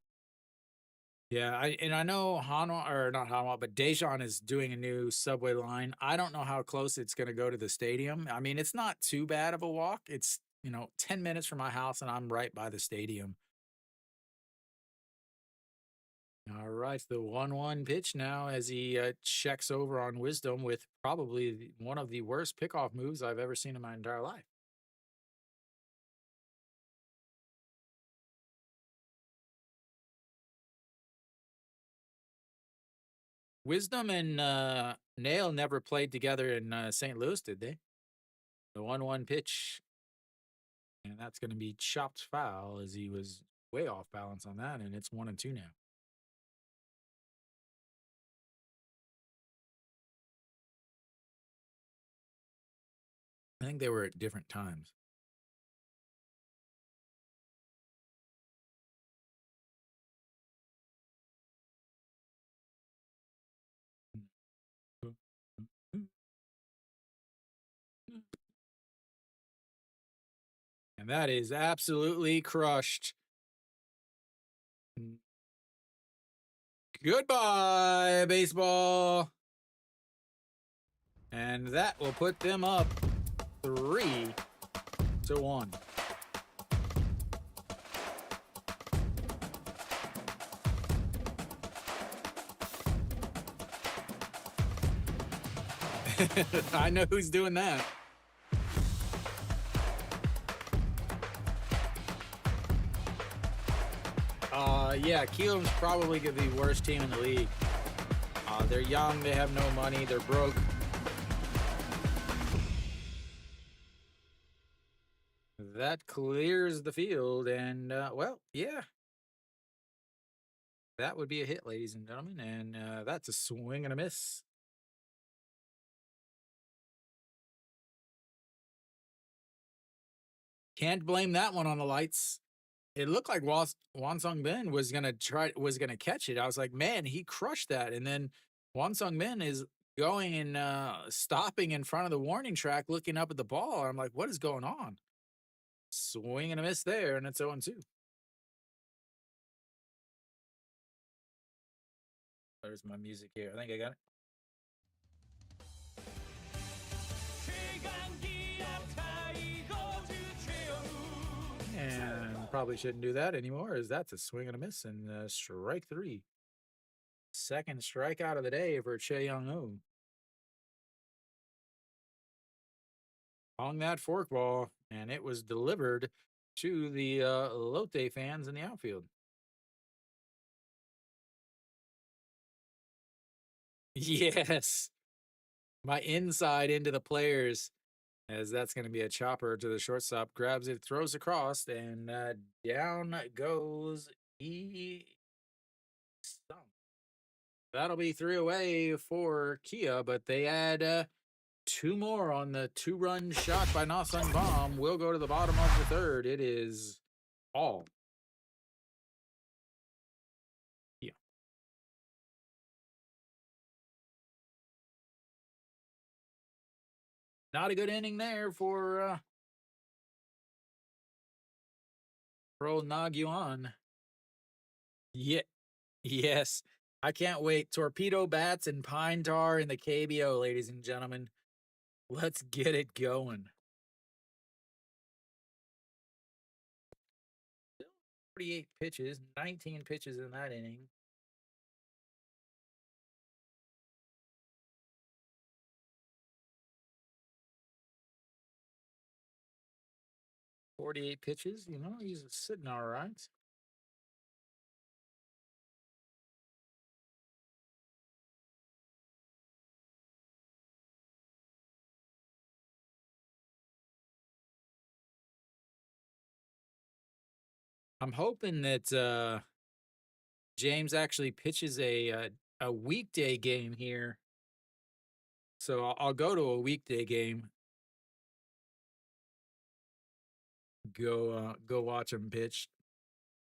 [SPEAKER 1] Yeah, I know Hanwha, or not Hanwha, but Daejeon is doing a new subway line. I don't know how close it's going to go to the stadium. I mean, it's not too bad of a walk. It's 10 minutes from my house, and I'm right by the stadium. All right, the 1-1 pitch now as he checks over on Wisdom with probably one of the worst pickoff moves I've ever seen in my entire life. Wisdom and Nail never played together in St. Louis, did they? The 1-1 pitch, and that's going to be chopped foul as he was way off balance on that, and it's 1-2 now. I think they were at different times. And that is absolutely crushed. Goodbye, baseball. And that will put them up 3-1. I know who's doing that. Yeah, Keelam's probably the worst team in the league. They're young, they have no money, they're broke. That clears the field, and well, yeah, that would be a hit, ladies and gentlemen, and that's a swing and a miss. Can't blame that one on the lights. It looked like Wan Sung Bin was gonna catch it. I was like, man, he crushed that. And then Wan Sung Bin is going and stopping in front of the warning track, looking up at the ball. I'm like, what is going on? Swing and a miss there, and it's 0-2. There's my music here. I think I got it. And probably shouldn't do that anymore, as that's a swing and a miss, and strike 3. Second strikeout of the day for Che Young-ho. On that forkball, and it was delivered to the Lotte fans in the outfield. Yes. My inside into the players, as that's going to be a chopper to the shortstop. Grabs it, throws across, and down goes That'll be 3 away for Kia, but they add 2 more on the 2-run shot by Nasung Bomb. We'll go to the bottom of the third. It is all Kia. Not a good inning there for old Nagyuan. Yeah, yes. I can't wait. Torpedo bats and pine tar in the KBO, ladies and gentlemen. Let's get it going. 48 pitches, 19 pitches in that inning. "48 pitches, he's sitting all right." I'm hoping that James actually pitches a weekday game here. So I'll go to a weekday game. Go watch him pitch.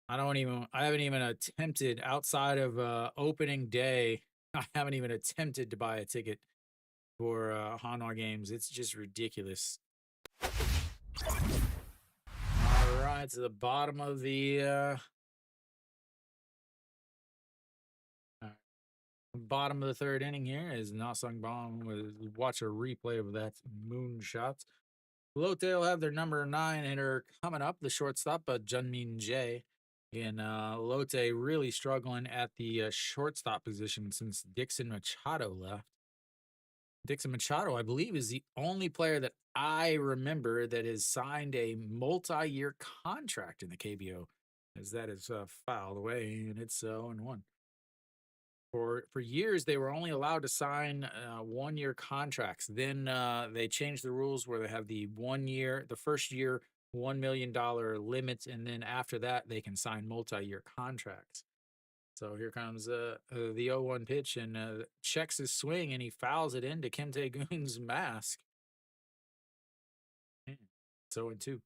[SPEAKER 1] I haven't even attempted outside of opening day. I haven't even attempted to buy a ticket for Hanwha games. It's just ridiculous. All right, to the bottom of the bottom of the third inning here is Nasung Bomb. Watch a replay of that moonshot. Lotte will have their number 9 hitter coming up, the shortstop, Junmin Jae. And Lotte really struggling at the shortstop position since Dixon Machado left. Dixon Machado, I believe, is the only player that I remember that has signed a multi-year contract in the KBO, as that is fouled away, and it's 0-1. For years, they were only allowed to sign 1-year contracts. Then they changed the rules where they have the first year, $1 million limits, and then after that, they can sign multi-year contracts. So here comes the 0-1 pitch, and checks his swing, and he fouls it into Kim Tae-goon's mask. Man, it's 0-2.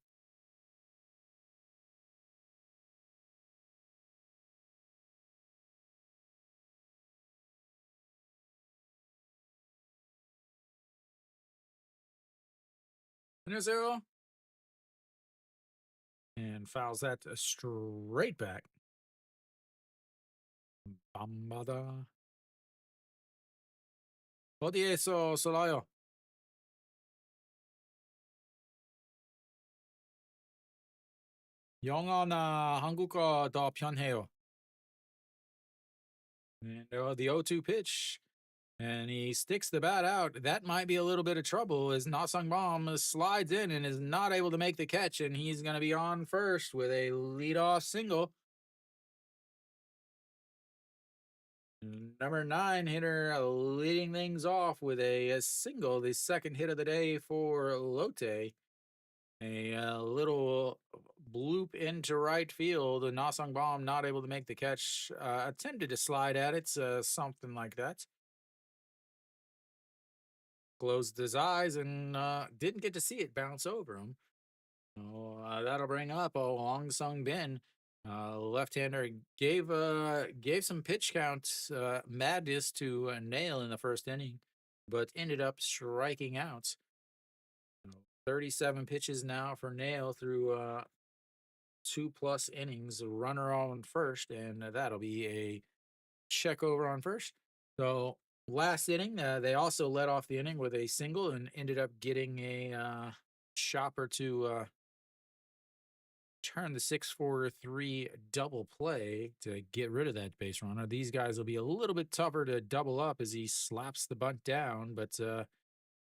[SPEAKER 1] And 0. And fouls that straight back. Bambada. 어디에서 쏘나요? 영어나 한국어 더 편해요. And the 0-2 pitch. And he sticks the bat out. That might be a little bit of trouble as Nasung Bomb slides in and is not able to make the catch. And he's going to be on first with a leadoff single. Number 9 hitter leading things off with a single, the second hit of the day for Lotte. A little bloop into right field. Nasung Bomb not able to make the catch. Attempted to slide at it, something like that. Closed his eyes and didn't get to see it bounce over him. So, that'll bring up Ong Sung Bin. Left-hander gave some pitch count madness to Nail in the first inning, but ended up striking out. 37 pitches now for Nail through 2+ innings. Runner on first, and that'll be a check over on first. So last inning, they also led off the inning with a single and ended up getting a chopper to turn the 6-4-3 double play to get rid of that base runner. These guys will be a little bit tougher to double up as he slaps the bunt down, but I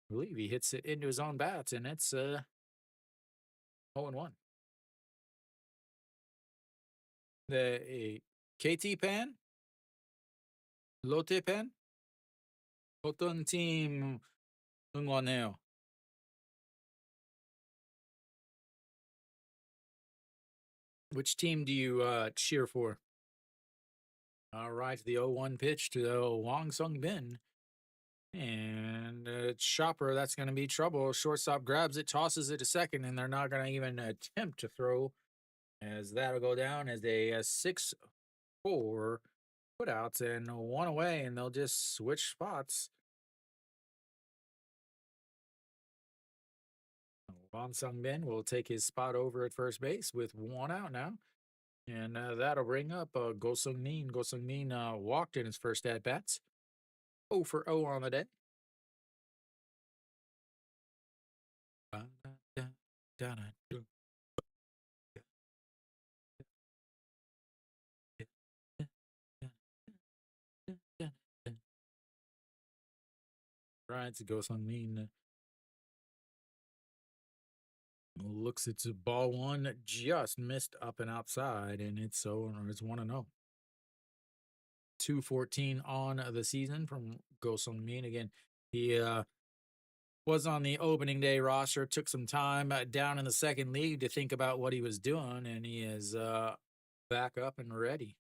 [SPEAKER 1] believe he hits it into his own bats, and it's 0-1. The KT Pan, Lotte Pan, 어떤 팀 응원해요? Which team do you cheer for? All right, the 0-1 pitch to Wang Sung Bin. And Chopper, that's going to be trouble. Shortstop grabs it, tosses it to second, and they're not going to even attempt to throw, as that'll go down as a 6-4 putouts and one away, and they'll just switch spots. Wang Sung Bin will take his spot over at first base with one out now. And that'll bring up Go Sung Min. Go Sung Min walked in his first at bats. 0 for 0 on the day. Right, Go Sung Min looks at ball one, just missed up and outside, and it's 1-0. 214 on the season from Go Sung Min. Again, he was on the opening day roster, took some time down in the second league to think about what he was doing, and he is back up and ready.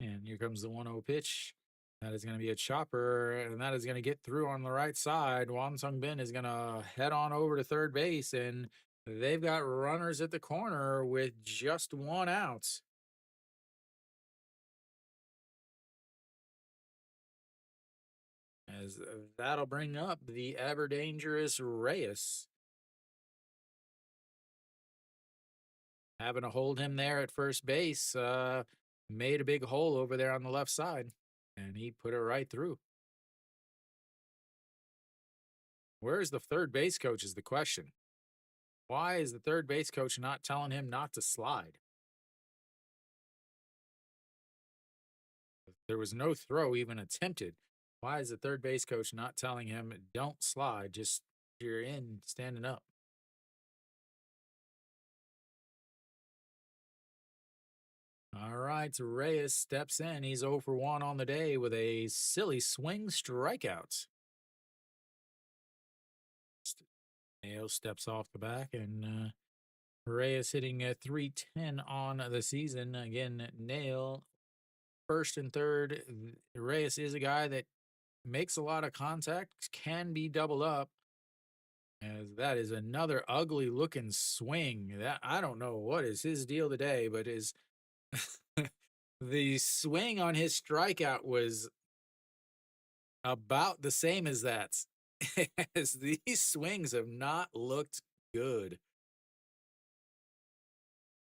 [SPEAKER 1] And here comes the 1-0 pitch. That is going to be a chopper, and that is going to get through on the right side. Wang Sung Bin is going to head on over to third base, and they've got runners at the corner with just one out. As that'll bring up the ever dangerous Reyes. Having to hold him there at first base, made a big hole over there on the left side, and he put it right through. Where's the third base coach is the question. Why is the third base coach not telling him not to slide? There was no throw even attempted. Why is the third base coach not telling him, don't slide, just you're in standing up? All right, Reyes steps in. He's 0 for 1 on the day with a silly swing strikeout. Nail steps off the back, and Reyes hitting a 310 on the season. Again, Nail first and third. Reyes is a guy that makes a lot of contact, can be doubled up. As that is another ugly looking swing. That I don't know what is his deal today, but is the swing on his strikeout was about the same as that. As these swings have not looked good.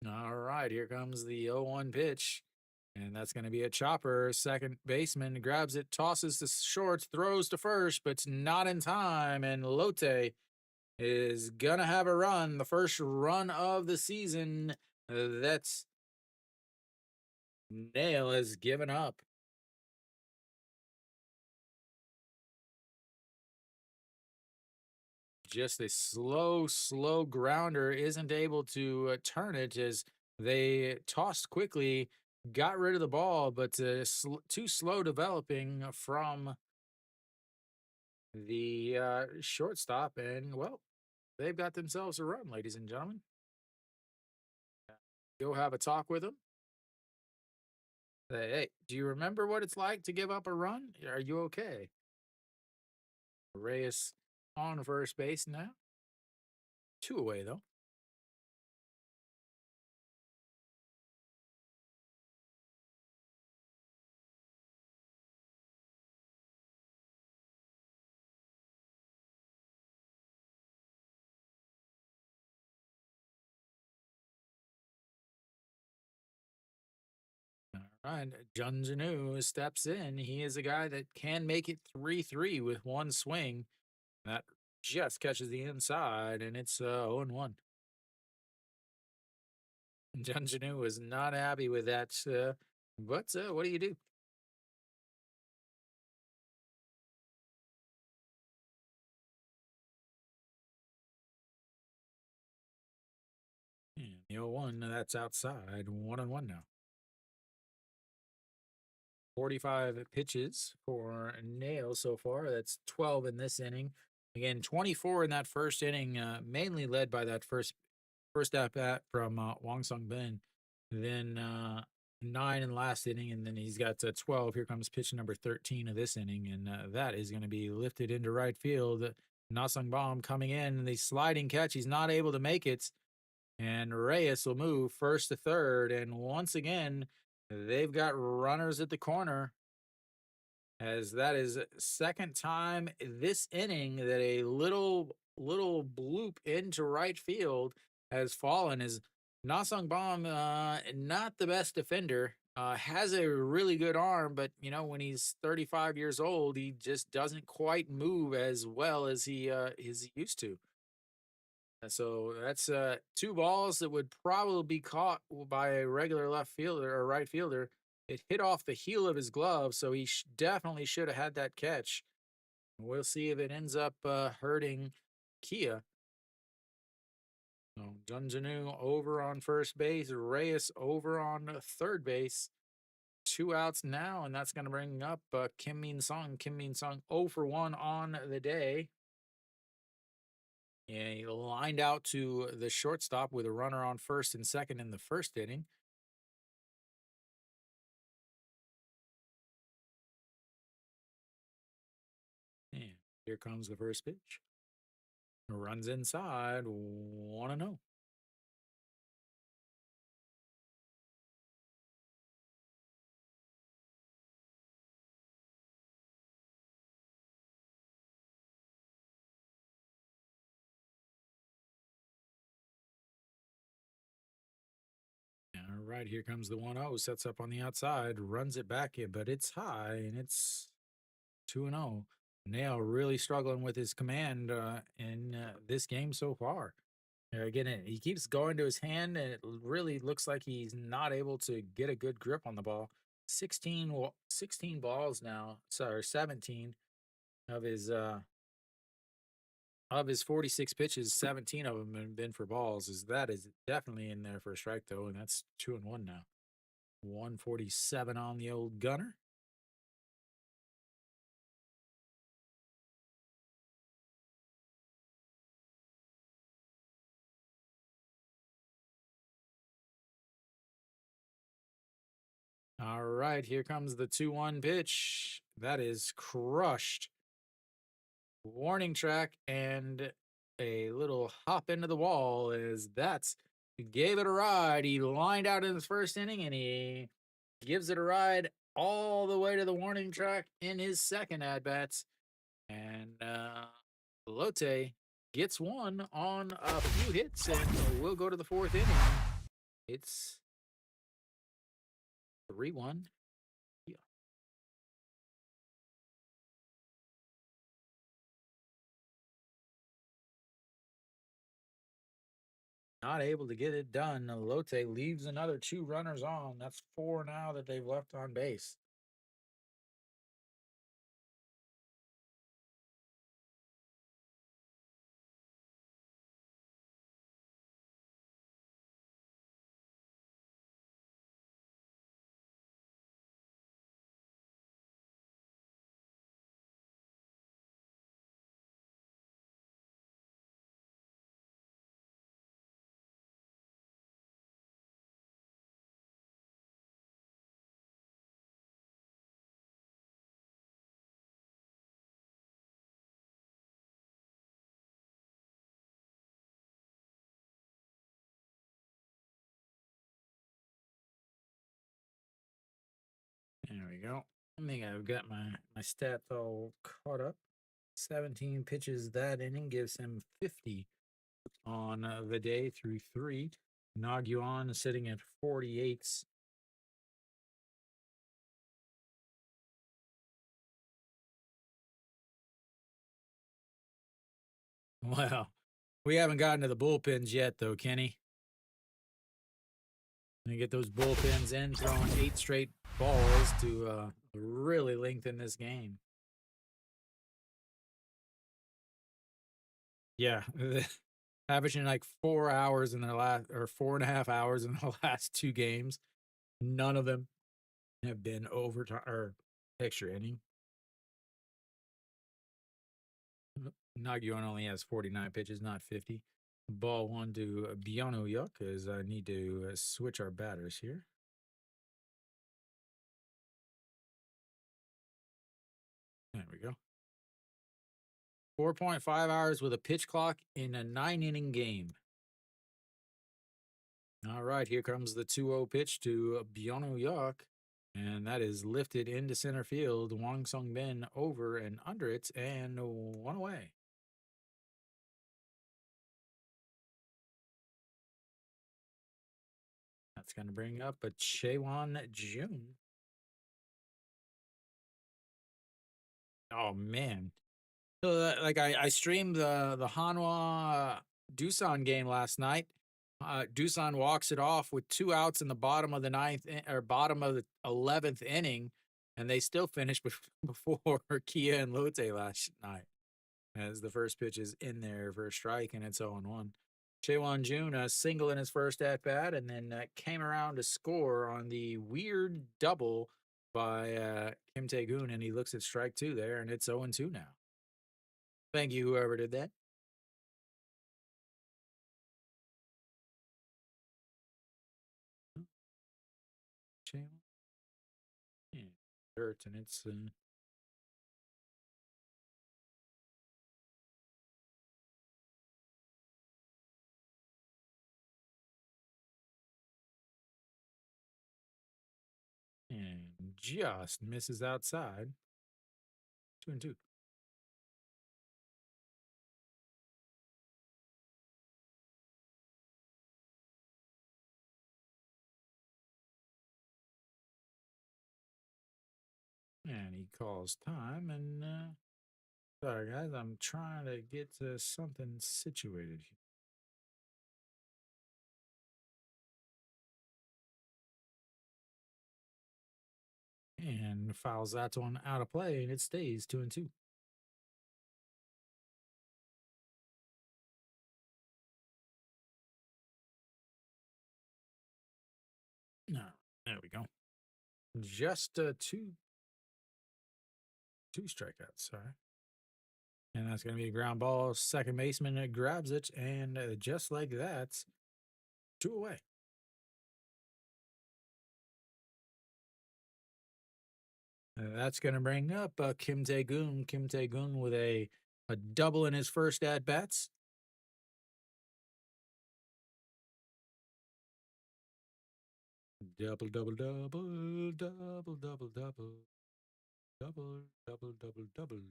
[SPEAKER 1] All right, here comes the 0-1 pitch. And that's going to be a chopper. Second baseman grabs it, tosses to short, throws to first, but not in time. And Lotte is going to have a run, the first run of the season. That's Nail has given up. Just a slow grounder, isn't able to turn it as they tossed quickly, got rid of the ball, but too slow developing from the shortstop. And, well, they've got themselves a run, ladies and gentlemen. Go have a talk with them. Say, hey, do you remember what it's like to give up a run? Are you okay? Reyes on first base now. 2 away, though. All right, Junjanu steps in. He is a guy that can make it 3-3 with one swing. That just catches the inside, and it's 0-1. Junjanu was not happy with that, but what do you do? And the 0-1, that's outside. 1-1 now. 45 pitches for Nail so far. That's 12 in this inning. Again, 24 in that first inning, mainly led by that first at bat from Wang Sung Bin. Then 9 in the last inning, and then he's got 12. Here comes pitch number 13 of this inning, and that is going to be lifted into right field. Nasung Bomb coming in, and the sliding catch. He's not able to make it, and Reyes will move first to third. And once again, they've got runners at the corner, as that is second time this inning that a little bloop into right field has fallen. As Nasung Bomb, not the best defender, has a really good arm, but when he's 35 years old, he just doesn't quite move as well as he used to. So that's two balls that would probably be caught by a regular left fielder or right fielder. It hit off the heel of his glove, so he definitely should have had that catch. We'll see if it ends up hurting Kia. So Junjanu over on first base, Reyes over on third base. 2 outs now, and that's going to bring up Kim Min Sung. Kim Min Sung 0 for 1 on the day. And he lined out to the shortstop with a runner on first and second in the first inning. And here comes the first pitch. Runs inside, 1-0. All right, here comes the 1-0. Sets up on the outside, runs it back, but it's high, and it's 2-0. Nail really struggling with his command in this game so far. Again, he keeps going to his hand, and it really looks like he's not able to get a good grip on the ball. 16 balls now, sorry, 17 of his 46 pitches, 17 of them have been for balls. That is definitely in there for a strike though, and that's 2-1 now. 147 on the old gunner. All right, here comes the 2-1 pitch. That is crushed. Warning track and a little hop into the wall as that's gave it a ride. He lined out in his first inning and he gives it a ride all the way to the warning track in his second at bats. And Lotte gets one on a few hits and we'll go to the fourth inning. It's 3-1. Not able to get it done. Lotte leaves another 2 runners on. That's 4 now that they've left on base. There we go. I think I've got my stats all caught up. 17 pitches that inning gives him 50 on the day through 3. Nagyuan sitting at 48. Well, we haven't gotten to the bullpens yet, though, Kenny. And get those bullpens in, throwing 8 straight balls to really lengthen this game. Yeah, averaging like 4 hours in their last, or 4.5 hours in the last 2 games. None of them have been overtime or extra inning. Nagyuan only has 49 pitches, not 50. Ball 1 to Biono Yuk as I need to switch our batters here. 4.5 hours with a pitch clock in a 9-inning game. All right, here comes the 2-0 pitch to Byono Yak. And that is lifted into center field. Wang Sung Bin over and under it, and one away. That's going to bring up a Chaewon Jun. Oh, man. So, like, I streamed the Hanwha Doosan game last night. Doosan walks it off with 2 outs in the bottom of the or bottom of the 11th inning, and they still finished before Kia and Lotte last night. As the first pitch is in there for a strike, and it's 0-1. Chaewon Jun a single in his first at bat, and then came around to score on the weird double by Kim Tae-gun, and he looks at strike 2 there, and it's 0-2 now. Thank you, whoever did that. Chaewon. Yeah, dirt, and it's and just misses outside. 2-2. And he calls time, and sorry guys, I'm trying to get something situated here. And fouls that one out of play, and it stays 2-2. No, there we go. Just two strikeouts. Sorry. And that's going to be a ground ball. Second baseman grabs it, and just like that, 2 away. That's going to bring up Kim Tae-gun. Kim Tae-gun with a double in his first at bats. Double, double, double, double, double, double, double, double, double.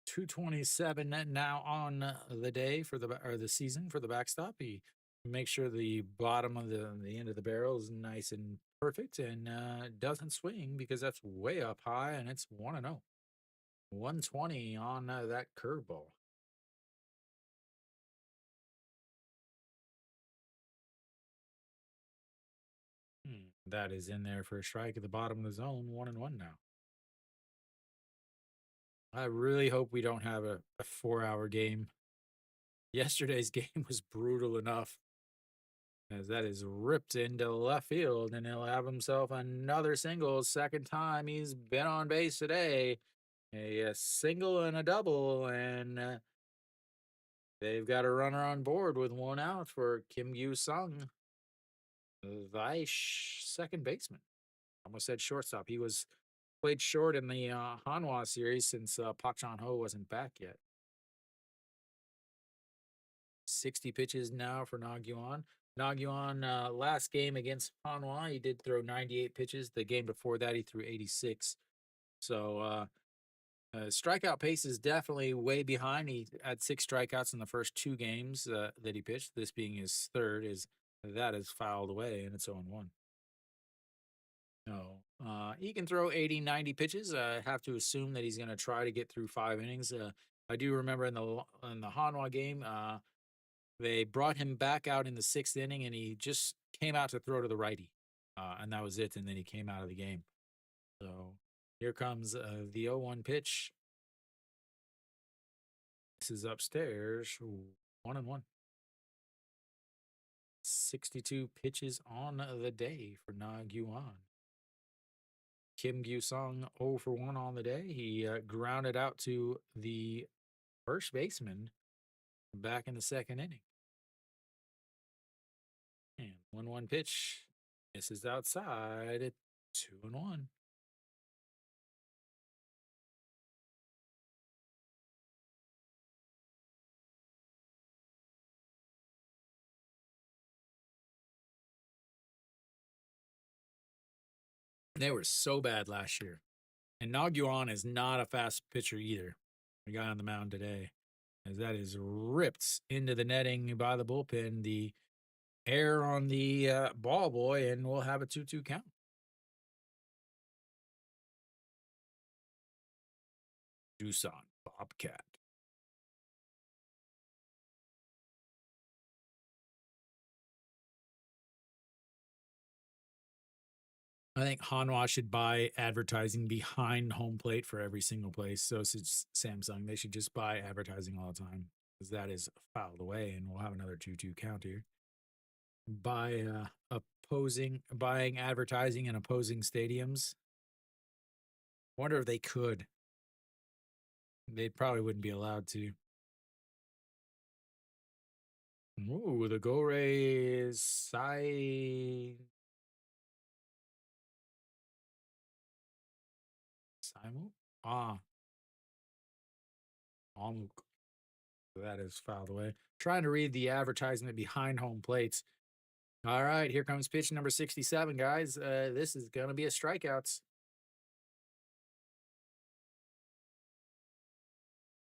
[SPEAKER 1] 227 now on the day for the season for the backstop. He makes sure the bottom of the end of the barrel is nice and perfect, and doesn't swing because that's way up high, and it's 1-0. 120 on that curveball. That is in there for a strike at the bottom of the zone. 1-1 now. I really hope we don't have a 4-hour game. Yesterday's game was brutal enough, as that is ripped into left field, and he'll have himself another single. Second time he's been on base today. A single and a double, and they've got a runner on board with 1 out for Kim Gyu-sung, the second baseman. Almost said shortstop. He was played short in the Hanwha series since Park Chan-ho wasn't back yet. 60 pitches now for Nagyuan. Nagyuan, last game against Hanwha, he did throw 98 pitches. The game before that, he threw 86. So, strikeout pace is definitely way behind. He had 6 strikeouts in the first 2 games that he pitched. This being his third, that is fouled away, and it's 0-1. No, he can throw 80, 90 pitches. I have to assume that he's going to try to get through 5 innings. I do remember in the Hanwha game, they brought him back out in the 6th inning, and he just came out to throw to the righty, and that was it. And then he came out of the game. So here comes the 0-1 pitch. This is upstairs. 1-1. 62 pitches on the day for Nagyuan. Kim Gyu-sung 0 for 1 on the day. He grounded out to the first baseman back in the 2nd inning. And 1-1 pitch. This is outside at 2-1. They were so bad last year. And Naguan is not a fast pitcher either. The guy on the mound today, as that is ripped into the netting by the bullpen. The air on the ball boy, and we'll have a 2-2 count. Doosan Bobcat. I think Hanwha should buy advertising behind home plate for every single place. So since Samsung, they should just buy advertising all the time because that is fouled away, and we'll have another 2-2 count here. Buy buying advertising in opposing stadiums. Wonder if they could. They probably wouldn't be allowed to. Ooh, the Gore Sai Simul? Ah, Amuk. That is fouled away. Trying to read the advertisement behind home plates. All right, here comes pitch number 67, guys. This is going to be a strikeouts.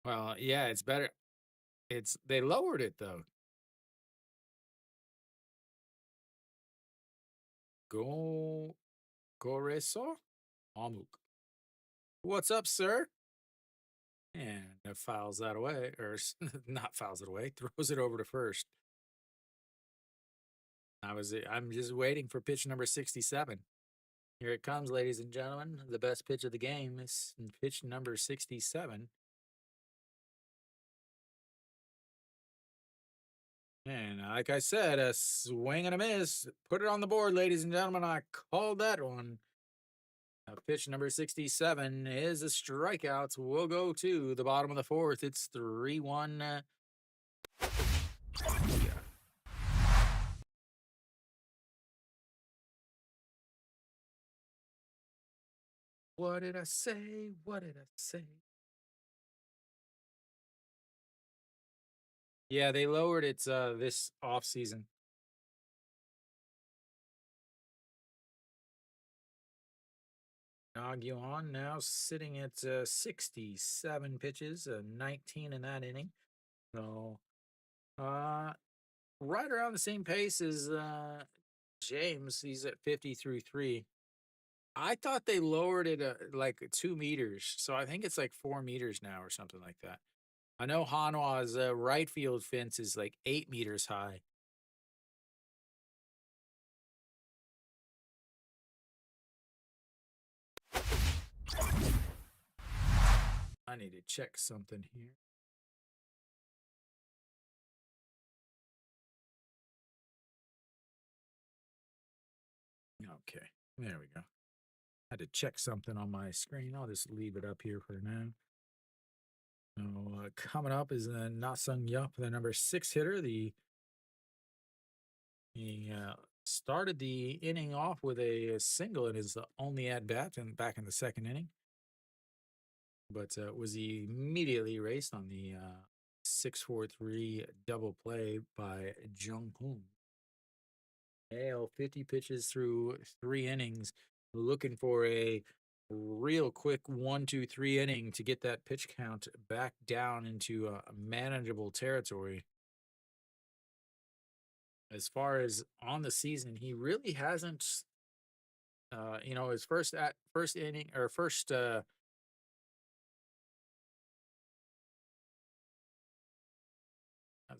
[SPEAKER 1] Well, yeah, it's better. They lowered it though. Go Goreso Amuk. What's up, sir? And it fouls that away, or not fouls it away, throws it over to first. I'm just waiting for pitch number 67. Here it comes, ladies and gentlemen. The best pitch of the game is pitch number 67. And like I said, a swing and a miss. Put it on the board, ladies and gentlemen. I called that one. Pitch number 67 is a strikeout. We'll go to the bottom of the fourth. It's 3-1. What did I say? What did I say? Yeah, they lowered it this off season. Naguan now sitting at 67 pitches, 19 in that inning. So, right around the same pace as James. He's at 50 through 3. I thought they lowered it like 2 meters. So I think it's like 4 meters now or something like that. I know Hanwha's right field fence is like 8 meters high. I need to check something here. Okay, there we go. I had to check something on my screen. I'll just leave it up here for now. So, coming up is Na Sung Yup, the number 6 hitter. He started the inning off with a single in his only at bat and back in the second inning, but was immediately erased on the 6-4-3 double play by Jung Hoon. AL 50 pitches through 3 innings, looking for a real quick 1-2-3 inning to get that pitch count back down into manageable territory. As far as on the season, he really hasn't. His first inning or first. That's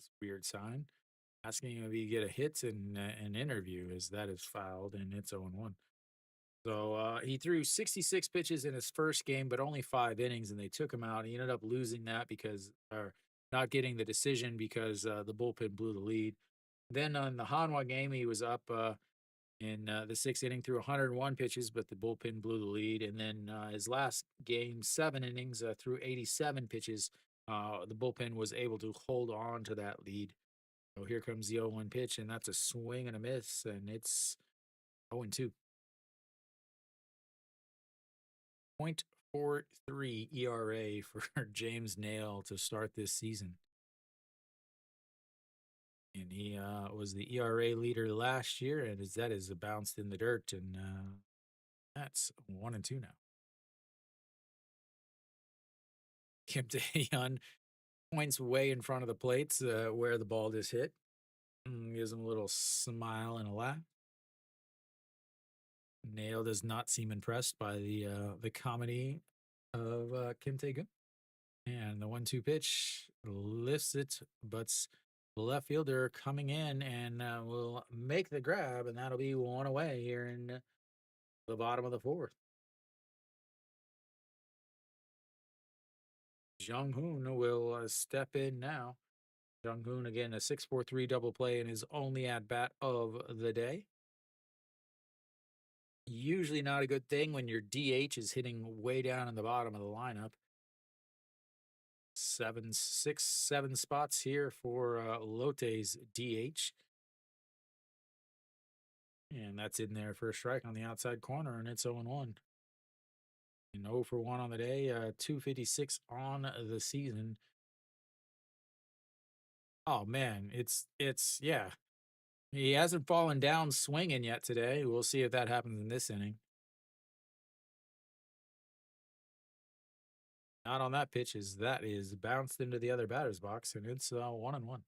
[SPEAKER 1] a weird sign. Asking him if he get a hit in an interview is that is fouled and it's 0-1. So he threw 66 pitches in his first game, but only 5 innings, and they took him out. He ended up losing that or not getting the decision because the bullpen blew the lead. Then on the Hanwha game, he was up in the 6th inning threw 101 pitches, but the bullpen blew the lead. And then his last game, 7 innings, threw 87 pitches. The bullpen was able to hold on to that lead. So here comes the 0-1 pitch, and that's a swing and a miss, and it's 0-2. 0.43 ERA for James Nail to start this season. And he was the ERA leader last year, and that is bounced in the dirt. And That's 1-2 now. Kim Tae-hyun points way in front of the plates where the ball just hit. Gives him a little smile and a laugh. Nail does not seem impressed by the comedy of Kim Tae-gun. And the 1-2 pitch lifts it, but the left fielder coming in and will make the grab, and that'll be one away here in the bottom of the fourth. Jung Hoon will step in now. Jung Hoon again, a 6-4-3 double play in his only at bat of the day. Usually not a good thing when your DH is hitting way down in the bottom of the lineup. 7 spots here for Lotte's DH. And that's in there for a strike on the outside corner, and it's 0-1. And 0 for 1 on the day, 256 on the season. Oh man, it's yeah. He hasn't fallen down swinging yet today. We'll see if that happens in this inning. Not on that pitch, as that is bounced into the other batter's box, and it's 1-1.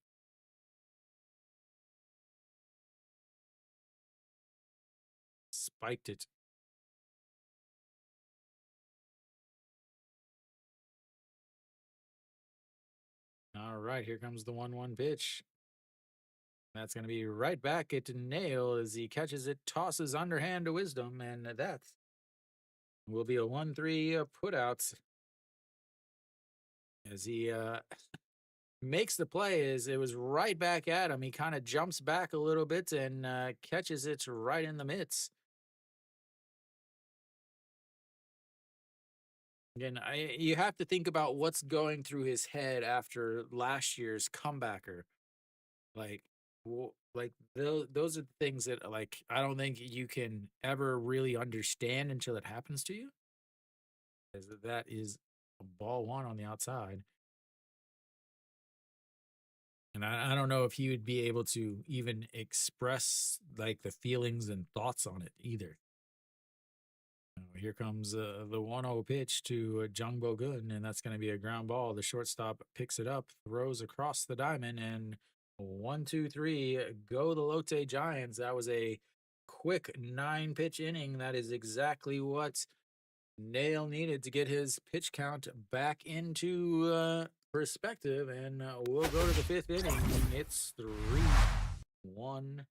[SPEAKER 1] Spiked it. All right, here comes the 1-1 pitch. That's going to be right back at Nail as he catches it, tosses underhand to Wisdom, and that will be a 1-3 putout. As he makes the play, as it was right back at him. He kind of jumps back a little bit and catches it right in the mitts. Again, you have to think about what's going through his head after last year's comebacker. Like, those are the things that like I don't think you can ever really understand until it happens to you. As that is ball one on the outside. And I don't know if he would be able to even express like the feelings and thoughts on it either. Here comes the 1-0 pitch to Jung Bo-gun, and that's going to be a ground ball. The shortstop picks it up, throws across the diamond, and 1-2-3, go the Lotte Giants. That was a quick 9-pitch inning. That is exactly what Nail needed to get his pitch count back into perspective, and we'll go to the 5th inning. It's 3-1.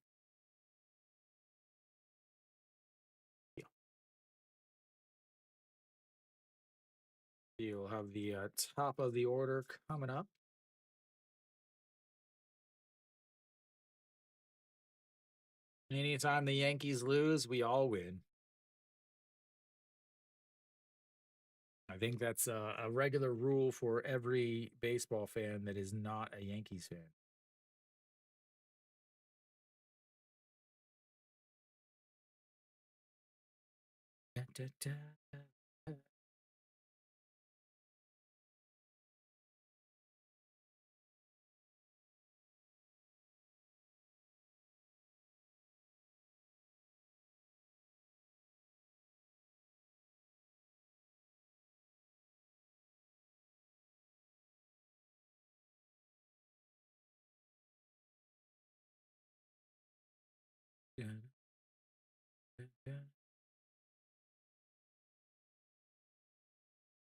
[SPEAKER 1] You'll have the top of the order coming up. Anytime the Yankees lose, we all win. I think that's a regular rule for every baseball fan that is not a Yankees fan. Da, da, da, da. Da, da, da.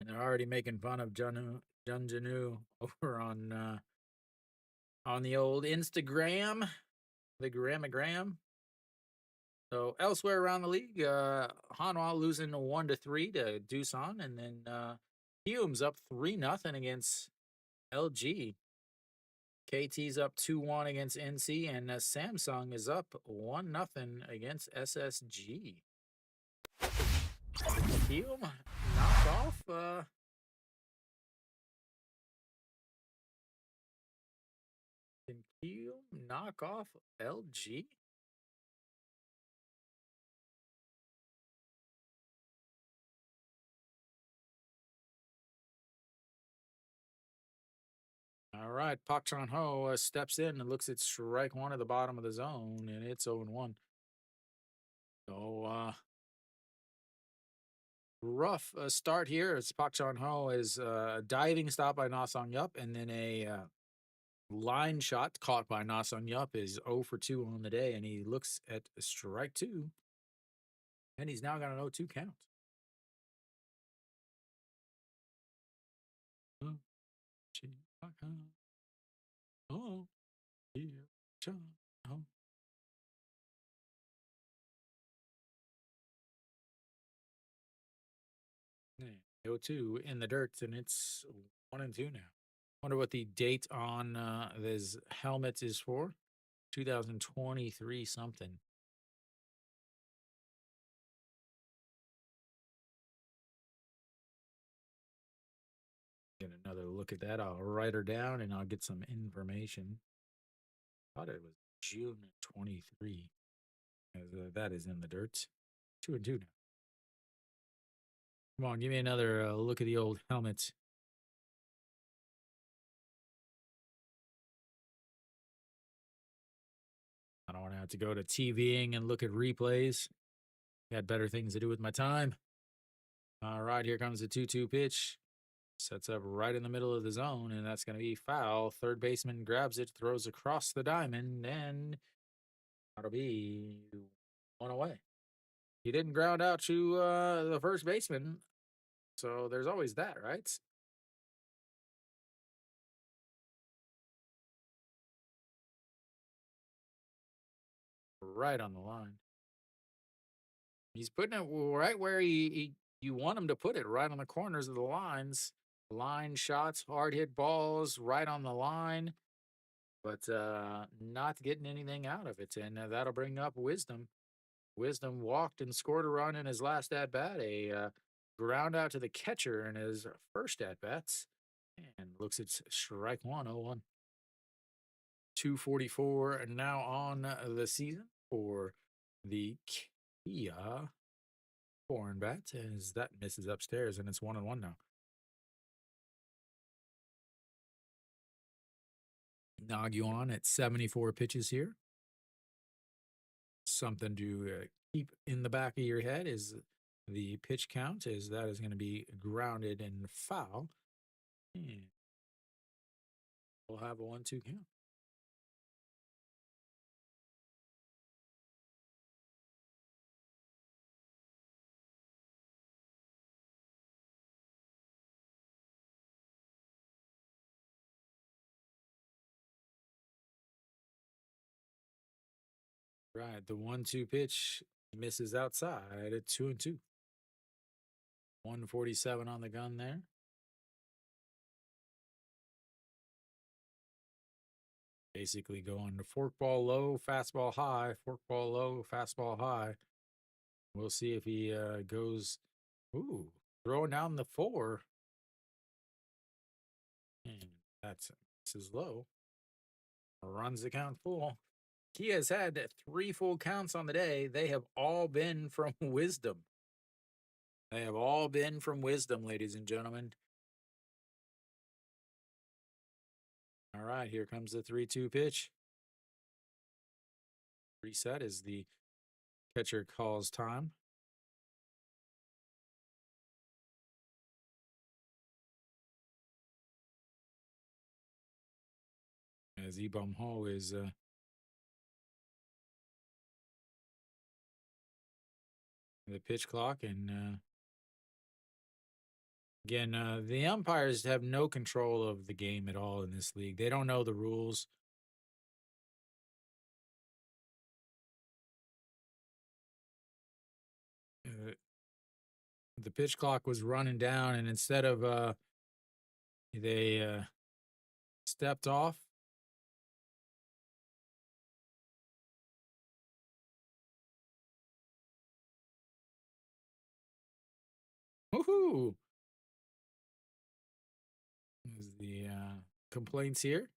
[SPEAKER 1] And they're already making fun of Jun Janu over on the old Instagram, the Gramagram. So elsewhere around the league, Hanwha losing 1-3 to Doosan, and then Hume's up 3-0 against LG. KT's up 2-1 against NC, and Samsung is up 1-0 against SSG. Hume knock off. Can Hume knock off LG? All right, Pak Chan Ho steps in and looks at strike one at the bottom of the zone, and it's 0-1. So rough start here. It's Pak Chan Ho is a diving stop by Na Sung Yup, and then a line shot caught by Na Sung Yup is 0 for 2 on the day, and he looks at strike 2, and he's now got an 0-2 count. Oh, gee, Pak Chan Ho, yeah, Chan Ho. Yeah, 0-2 in the dirt, and it's 1-2 now. Wonder what the date on this helmet is for. 2023 something. Get another look at that. I'll write her down and I'll get some information. Thought it was June 23. As, that is in the dirt. 2-2 now. Come on, give me another look at the old helmet. I don't want to have to go to TVing and look at replays. Got better things to do with my time. All right, here comes the 2-2 pitch. Sets up right in the middle of the zone, and that's going to be foul. Third baseman grabs it, throws across the diamond, and that'll be 1 away. He didn't ground out to the first baseman, so there's always that, right? Right on the line. He's putting it right where you want him to put it, right on the corners of the lines. Line shots, hard hit balls, right on the line, but not getting anything out of it, and that'll bring up Wisdom. Wisdom walked and scored a run in his last at bat, a ground out to the catcher in his first at bats, and looks at strike 1, 0-1. 244 and now on the season for the Kia foreign bat as that misses upstairs, and it's 1-1 now. Nagyuan at 74 pitches here. Something to keep in the back of your head is the pitch count, as that is going to be grounded and foul. And we'll have a 1-2 count. Right, the 1-2 pitch misses outside at 2-2. 147 on the gun there. Basically going to forkball low, fastball high, forkball low, fastball high. We'll see if he goes, throwing down the 4. And that's misses low. Runs the count full. He has had 3 full counts on the day. They have all been from Wisdom. They have all been from Wisdom, ladies and gentlemen. All right, here comes the 3-2 pitch. Reset as the catcher calls time. As Ibom Ho is the pitch clock, and again, the umpires have no control of the game at all in this league. They don't know the rules. The pitch clock was running down, and instead of they stepped off. Woohoo! Is the complaints here.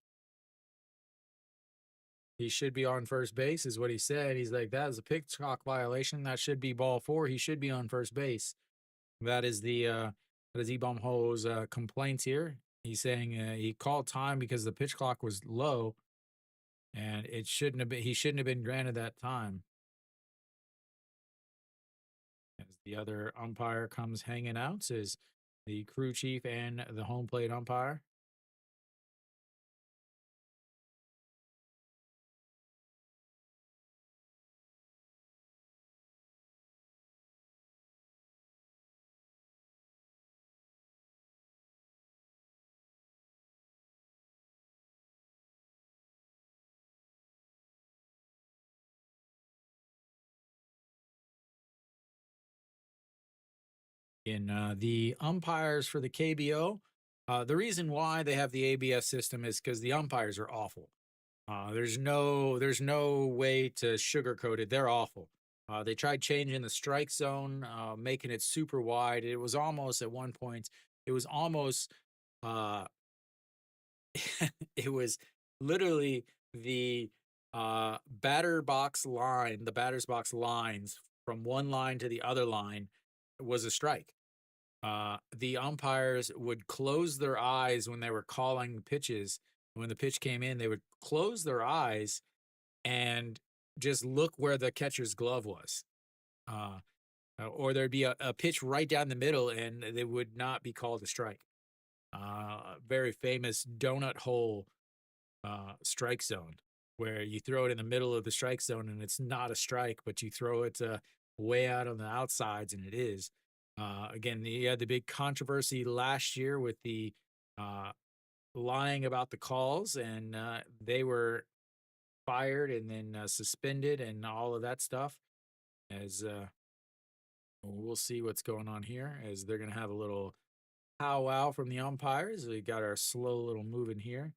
[SPEAKER 1] He should be on first base, is what he said. He's like, that is a pitch clock violation. That should be ball 4. He should be on first base. That is the that is Ibom Ho's complaints here. He's saying he called time because the pitch clock was low, and it shouldn't have been. He shouldn't have been granted that time. As The other umpire comes hanging out, is the crew chief and the home plate umpire. In the umpires for the KBO, the reason why they have the ABS system is because the umpires are awful. There's no way to sugarcoat it. They're awful. They tried changing the strike zone, making it super wide. It was almost at one point. It was almost. Uh, it was literally the the batter's box lines from one line to the other line was a strike. The umpires would close their eyes when they were calling pitches. When the pitch came in, they would close their eyes and just look where the catcher's glove was. Uh, or there'd be a pitch right down the middle and they would not be called a strike. Very famous donut hole strike zone where you throw it in the middle of the strike zone and it's not a strike, but you throw it way out on the outsides and it is. Again, you had the big controversy last year with the uh, lying about the calls, and they were fired and then suspended and all of that stuff. As we'll see what's going on here, as they're going to have a little powwow from the umpires. We got our slow little moving here.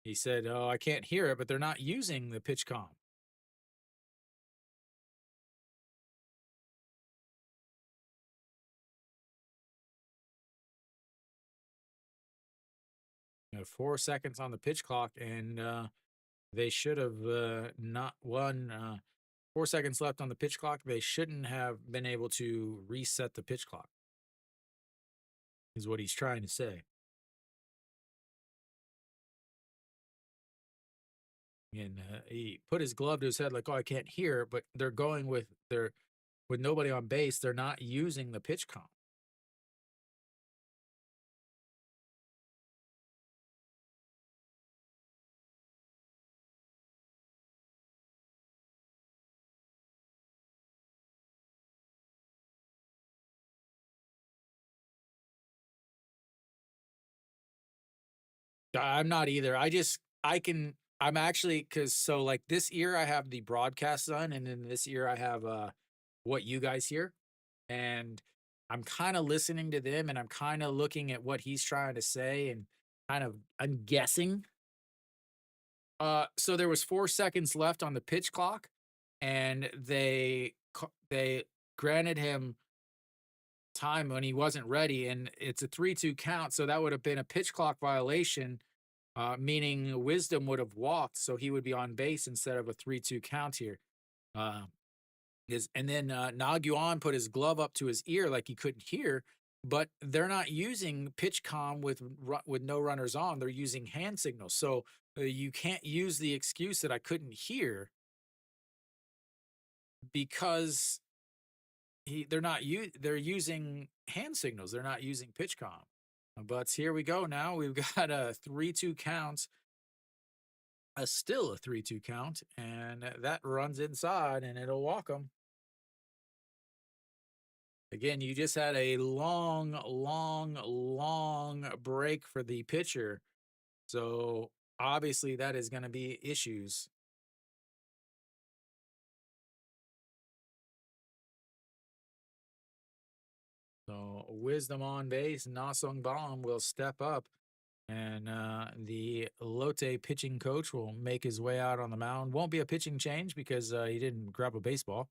[SPEAKER 1] He said, "Oh, I can't hear it, but they're not using the pitch comp." 4 seconds on the pitch clock, and they should have not won. 4 seconds left on the pitch clock. They shouldn't have been able to reset the pitch clock, is what he's trying to say. And he put his glove to his head, like, "Oh, I can't hear," but they're going with nobody on base. They're not using the pitch comp. 'I'm not either. I'm actually, because so like this ear I have the broadcast on, and then this ear I have what you guys hear, and I'm kind of listening to them, and I'm kind of looking at what he's trying to say, and I'm guessing. So there was 4 seconds left on the pitch clock, and they granted him time when he wasn't ready, and it's a 3-2 count, so that would have been a pitch clock violation, meaning Wisdom would have walked, so he would be on base instead of a 3-2 count here. Uh, and then Naguan put his glove up to his ear like he couldn't hear, but they're not using pitch com with no runners on. They're using hand signals, so you can't use the excuse that I couldn't hear because they're using hand signals. They're not using pitch com. But here we go. Now we've got a 3-2 count, still a 3-2 count, and that runs inside, and it'll walk them. Again, you just had a long, long, long break for the pitcher. So obviously that is going to be issues. So Wisdom on base, Nasung Bomb will step up, and the Lotte pitching coach will make his way out on the mound. Won't be a pitching change because he didn't grab a baseball.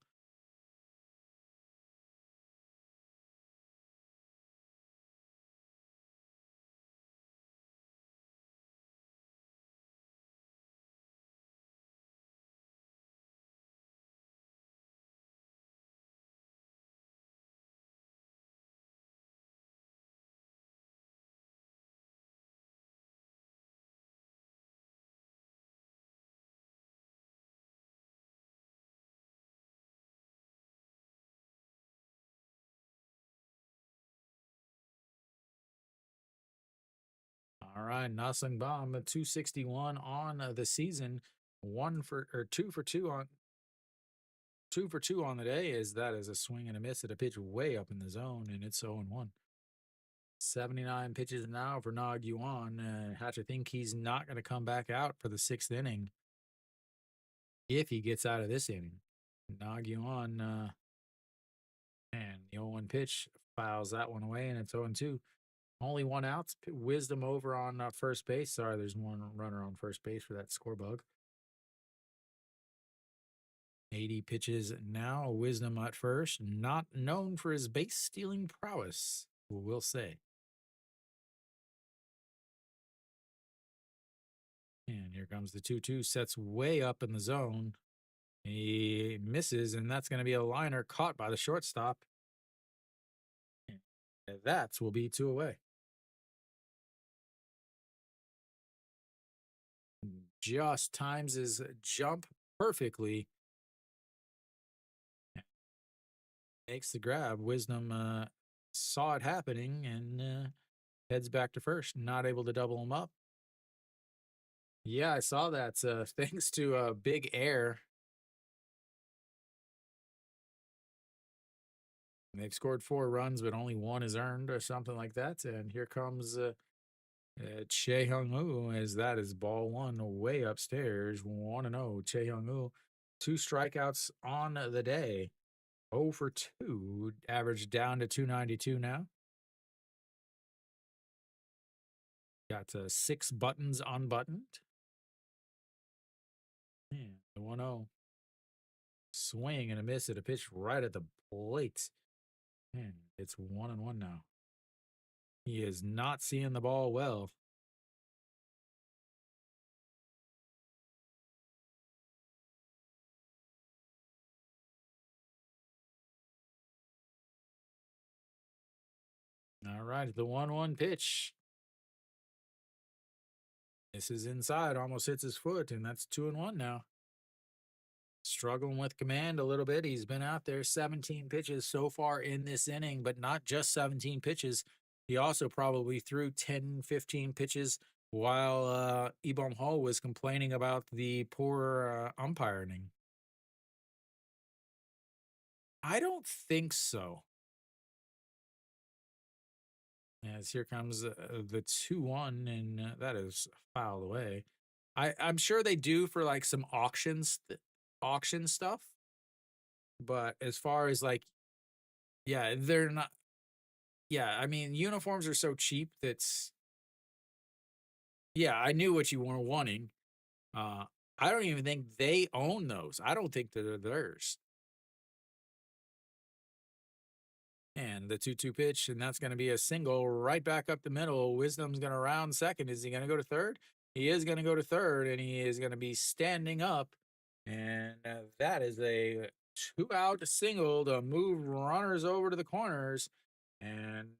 [SPEAKER 1] All right, Nasung Bomb, 261 on the season, 2 for 2 on the day. Is that is a swing and a miss at a pitch way up in the zone, and it's 0-1. 79 pitches now for Nog Yuan. Hatch, I think he's not going to come back out for the 6th inning if he gets out of this inning. Nog Yuan, and the 0-1 pitch files that one away, and it's 0-2. Only one out. Wisdom over on first base. Sorry, there's one runner on first base for that score bug. 80 pitches now. Wisdom at first. Not known for his base stealing prowess, we'll say. And here comes the 2-2. Sets way up in the zone. He misses, and that's going to be a liner caught by the shortstop. And that will be 2 away. Just times his jump perfectly. Makes the grab. Wisdom saw it happening and heads back to first. Not able to double him up. Yeah, I saw that. Thanks to Big Air. They've scored 4 runs, but only 1 is earned or something like that. And here comes Che Hyung-woo, as that is ball 1 way upstairs. 1-0. Che Hyung-woo, 2 strikeouts on the day. 0 for 2. Average down to 292 now. Got 6 buttons unbuttoned. Man, the 1-0. Swing and a miss at a pitch right at the plate. Man, it's 1-1 now. He is not seeing the ball well. All right, the 1-1 pitch. This is inside, almost hits his foot, and that's 2-1 now. Struggling with command a little bit. He's been out there 17 pitches so far in this inning, but not just 17 pitches. He also probably threw 10, 15 pitches while Ibom Hall was complaining about the poor umpiring. I don't think so. As here comes the 2-1, and that is fouled away. I'm sure they do for like some auction stuff, but as far as like, yeah, they're not. Yeah, I mean, uniforms are so cheap that's. Yeah, I knew what you were wanting. I don't even think they own those. I don't think they're theirs. And the 2-2 pitch, and that's going to be a single right back up the middle. Wisdom's going to round second. Is he going to go to third? He is going to go to third, and he is going to be standing up. And that is a 2-out single to move runners over to the corners. And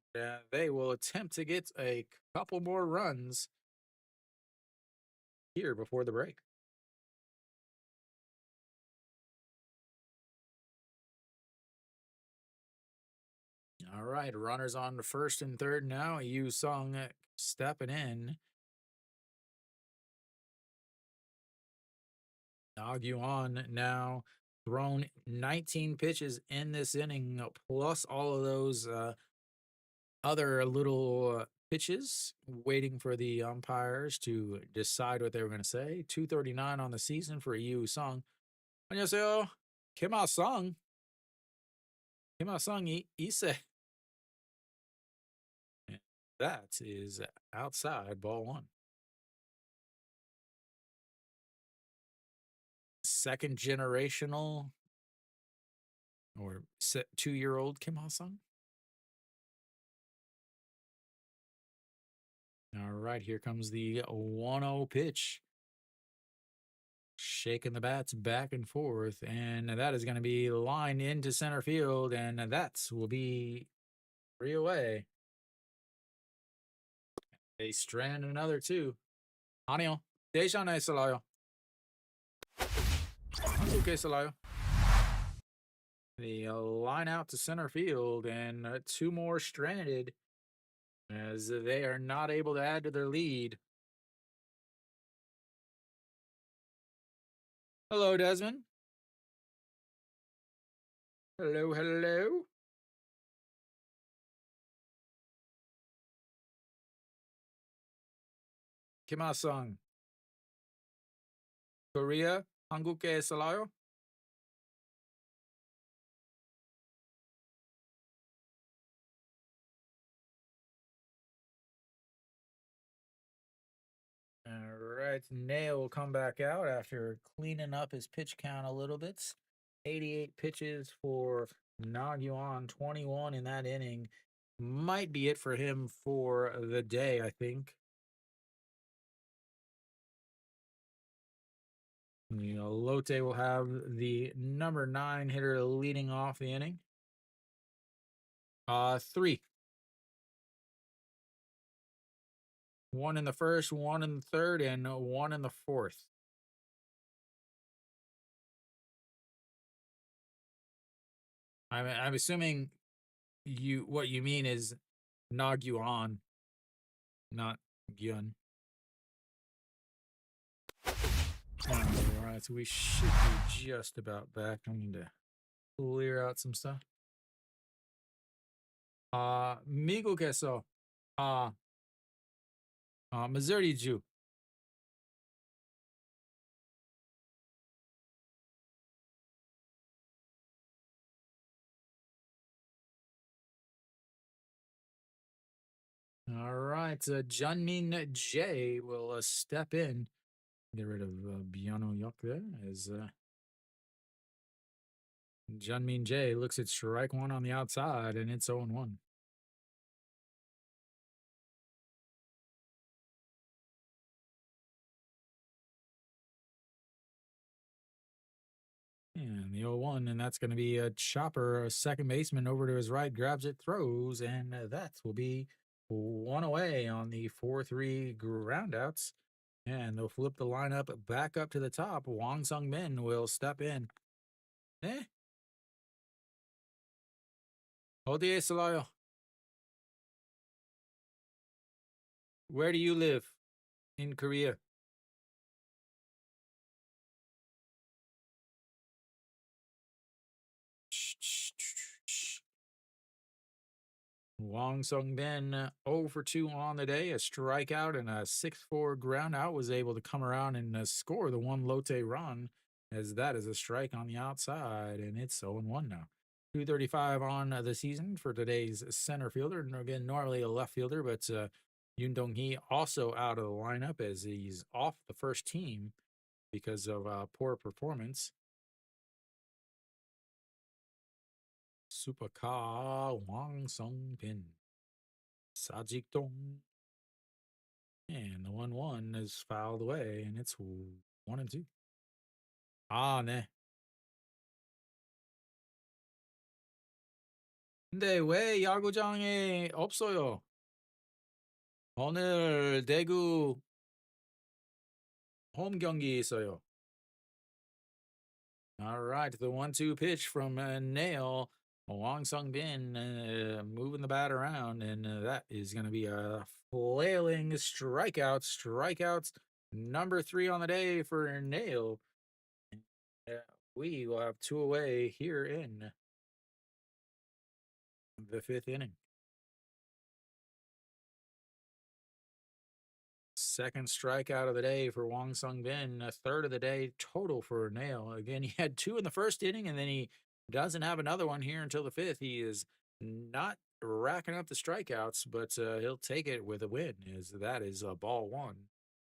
[SPEAKER 1] they will attempt to get a couple more runs here before the break. All right, runners on the first and third now. Yu Sung stepping in. Nog Yuan now thrown 19 pitches in this inning, plus all of those other little pitches, waiting for the umpires to decide what they were going to say. 239 on the season for Yu Sung. 안녕하세요. 김하성. 김하성 Ise. That is outside, ball 1. Second generational or 2-year-old Kim Ha-sung. All right, here comes the 1-0 pitch. Shaking the bats back and forth, and that is going to be lined into center field, and that will be 3 away. They strand another 2. 아니요, 대전에 있어요. 한국에 있어요. The line out to center field, and 2 more stranded. as they are not able to add to their lead. Hello, Desmond. Hello, hello. Kima-san. Korea, 한국에 살아요? All right, Nail will come back out after cleaning up his pitch count a little bit. 88 pitches for Nagyuan, 21 in that inning. Might be it for him for the day, I think. Lotte will have the number 9 hitter leading off the inning. 3. 1 in the first, 1 in the third, and 1 in the fourth. I'm assuming what you mean is Nagyuan, not Gyun. All right, so we should be just about back. I need to clear out some stuff. 미국에서 미즈리주. All right, Junmin J will step in. Get rid of Biano Yok there as Junmin J looks at strike one on the outside, and it's 0-1. And the 0-1, and that's going to be a chopper, a second baseman over to his right, grabs it, throws, and that will be one away on the 4-3 groundouts. And they'll flip the lineup back up to the top. Wang Sung Min will step in. 어디에 있어요? Where do you live in Korea? Wang Sung Bin 0 for 2 on the day, a strikeout and a 6-4 ground out, was able to come around and score the one Lotte run, as that is a strike on the outside, and it's 0-1 now. 235 on the season for today's center fielder. And again, normally a left fielder, but Yoon Dong-hee also out of the lineup as he's off the first team because of poor performance. Supaka Wang Sung Bin. Sajik Dong. And the 1-1 is fouled away, and it's 1-2. 네. 근데 왜 야구장에 없어요? 오늘 대구 홈 경기 있어요. All right, the 1-2 pitch from Nail. Wang Sung Bin moving the bat around, and that is going to be a flailing strikeout. Strikeouts number 3 on the day for Nail. We will have 2 away here in the 5th inning. Second strikeout of the day for Wang Sung Bin, a third of the day total for Nail. Again, he had 2 in the first inning, and then he doesn't have another one here until the 5th. He is not racking up the strikeouts, but he'll take it with a win, as that is a ball 1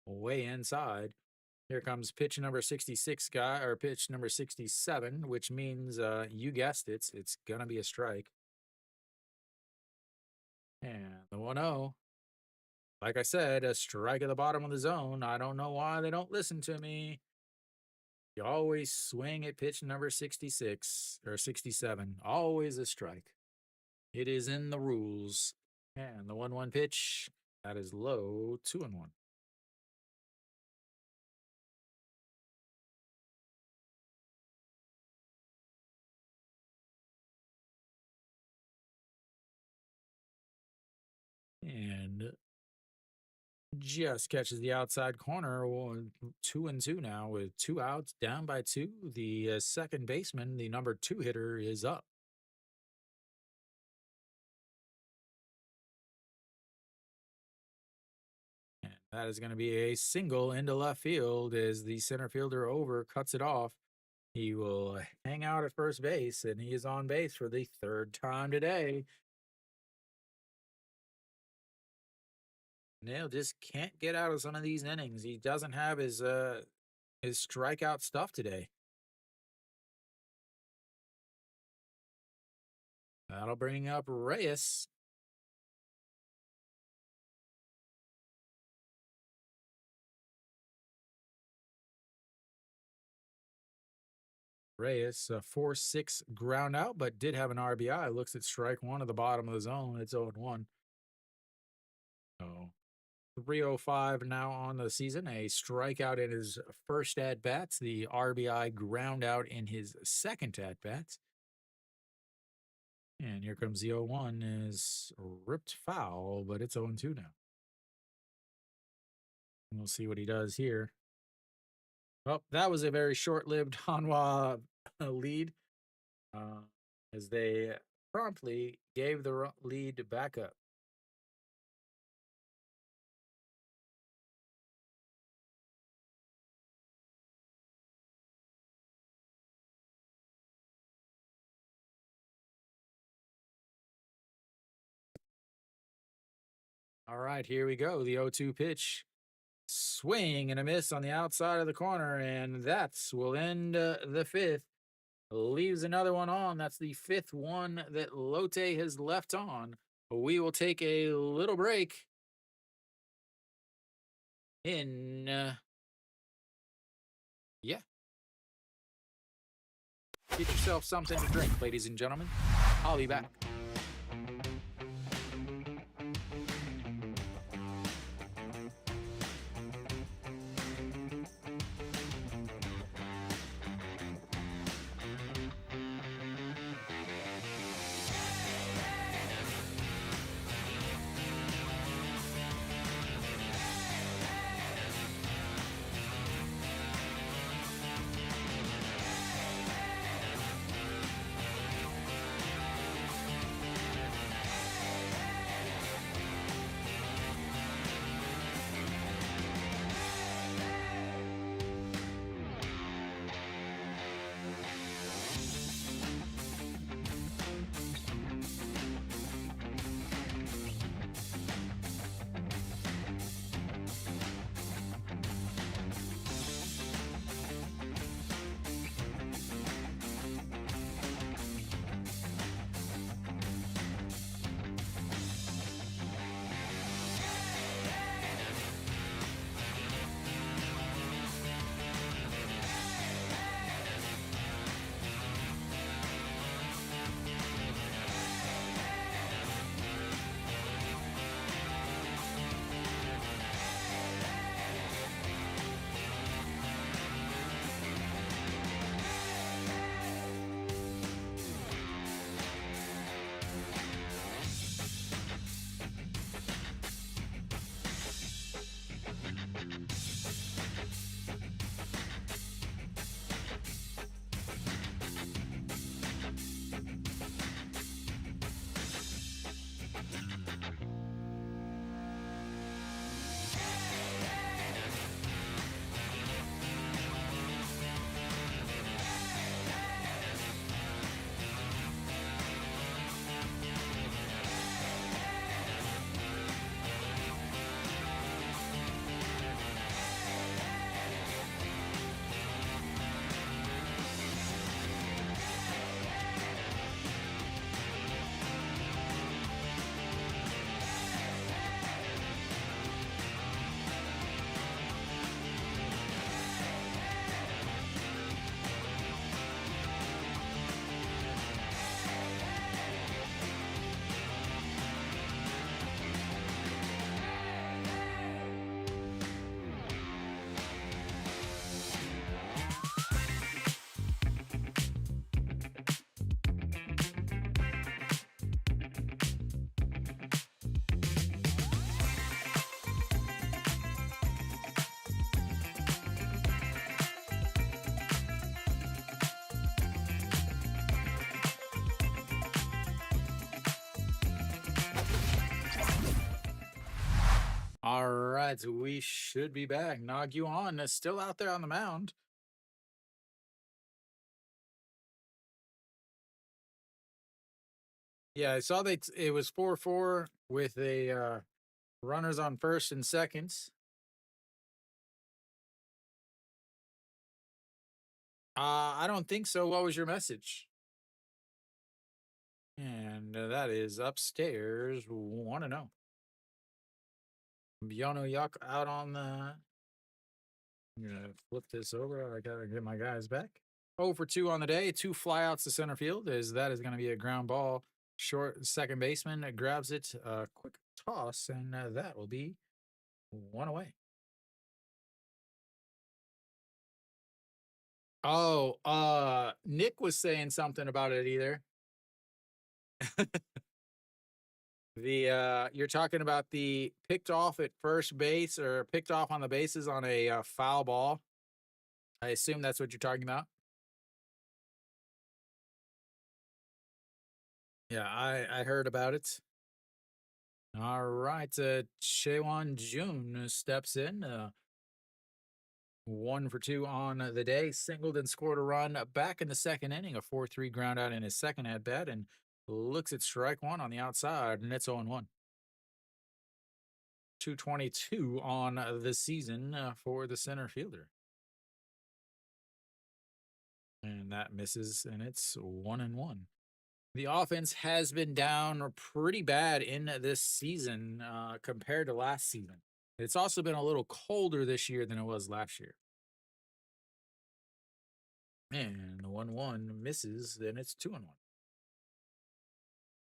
[SPEAKER 1] way inside. Here comes pitch number 66 or pitch number 67, which means you guessed it, it's gonna be a strike. And the 1-0. Like I said, a strike at the bottom of the zone. I don't know why they don't listen to me. You always swing at pitch number 66 or 67. Always a strike. It is in the rules. And the 1-1 pitch, that is low, 2-1. just catches the outside corner. 2-2 now with 2 outs, down by 2. The second baseman, the number 2 hitter, is up. And that is going to be a single into left field as the center fielder over cuts it off. He will hang out at first base, and he is on base for the third time today. Nail just can't get out of some of these innings. He doesn't have his strikeout stuff today. That'll bring up Reyes. Reyes, a 4-6 ground out, but did have an RBI. Looks at strike one at the bottom of the zone. It's 0-1. So 305 now on the season. A strikeout in his first at bats. The RBI ground out in his second at bats. And here comes the 0-1 is ripped foul, but it's 0-2 now. We'll see what he does here. Well, that was a very short-lived Hanwha lead as they promptly gave the lead back up. All right, here we go. The 0-2 pitch. Swing and a miss on the outside of the corner, and that's will end the fifth. Leaves another one on. That's the fifth one that Lotte has left on. We will take a little break in, yeah. Get yourself something to drink, ladies and gentlemen. I'll be back. All right, so we should be back. Nog Yuan is still out there on the mound. Yeah, I saw that it was 4-4 with a runners on first and seconds. I don't think so. What was your message? And that is upstairs 1-0. Biono Yuck out on the. I'm gonna flip this over. I gotta get my guys back. 0 for 2 on the day. 2 flyouts to center field. That is going to be a ground ball. Short second baseman grabs it. Quick toss, and that will be 1 away. Oh, Nick was saying something about it either. You're talking about the picked off at first base or picked off on the bases on a foul ball. I assume that's what you're talking about. Yeah, I heard about it. All right, Chewan June steps in. 1 for 2 on the day, singled and scored a run back in the second inning, a 4-3 ground out in his second at bat, and looks at strike one on the outside, and it's 0-1. 222 on the season for the center fielder. And that misses, and it's 1-1. The offense has been down pretty bad in this season compared to last season. It's also been a little colder this year than it was last year. And the 1-1 misses, then it's 2-1.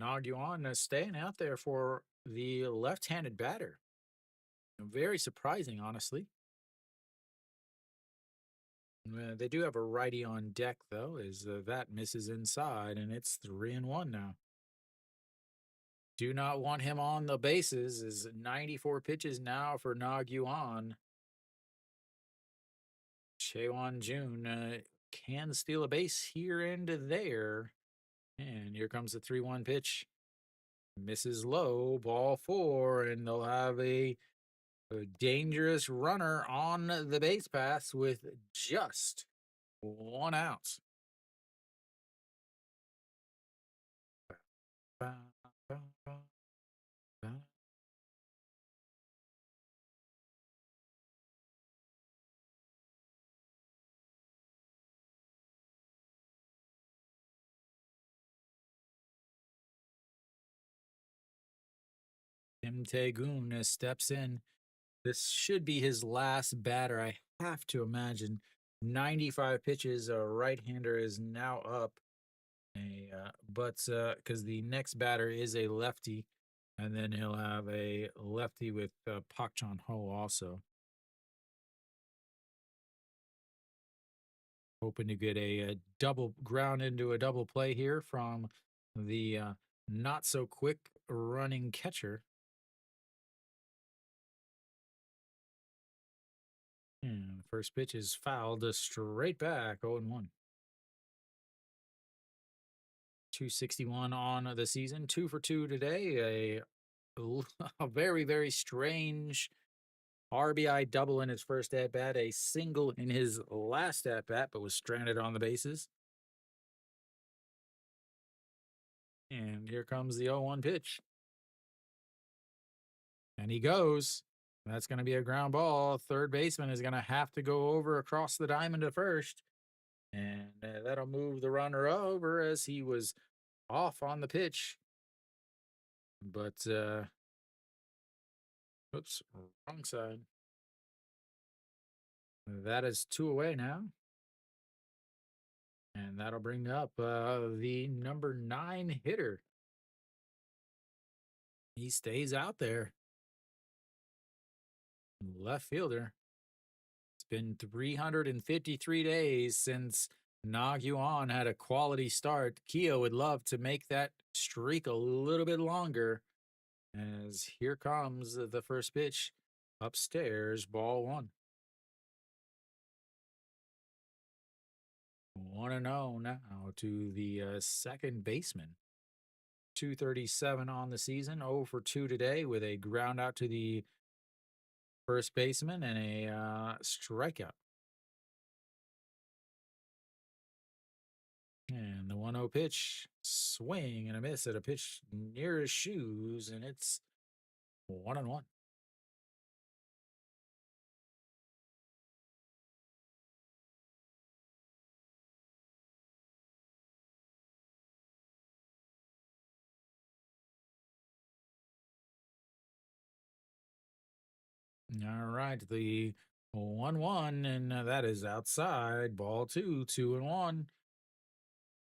[SPEAKER 1] Nog Yuan staying out there for the left-handed batter. Very surprising, honestly. They do have a righty on deck, though, as that misses inside, and it's 3-1 now. Do not want him on the bases. Is 94 pitches now for Nog Yuan. Chewan June can steal a base here and there. And here comes the 3-1 pitch. Misses low, ball 4, and they'll have a dangerous runner on the base pass with just 1 out. Tim Taegoon steps in. This should be his last batter, I have to imagine. 95 pitches, a right-hander is now up. But because the next batter is a lefty, and then he'll have a lefty with Pak Chon Ho also. Hoping to get a double ground into a double play here from the not so quick running catcher. And first pitch is fouled straight back, 0-1. 261 on the season, 2 for 2 today. A very, very strange RBI double in his first at bat, a single in his last at bat, but was stranded on the bases. And here comes the 0-1 pitch. And he goes. That's going to be a ground ball. Third baseman is going to have to go over across the diamond to first. And that'll move the runner over as he was off on the pitch. But, oops, wrong side. That is 2 away now. And that'll bring up the number 9 hitter. He stays out there. Left fielder. It's been 353 days since Nog Yuan had a quality start. Kia would love to make that streak a little bit longer. As here comes the first pitch upstairs, ball 1. 1-0 now to the second baseman. 237 on the season, 0 for 2 today with a ground out to the first baseman, and a strikeout. And the 1-0 pitch, swing and a miss at a pitch near his shoes, and it's 1-1. All right, the 1-1, and that is outside. Ball two, 2-1.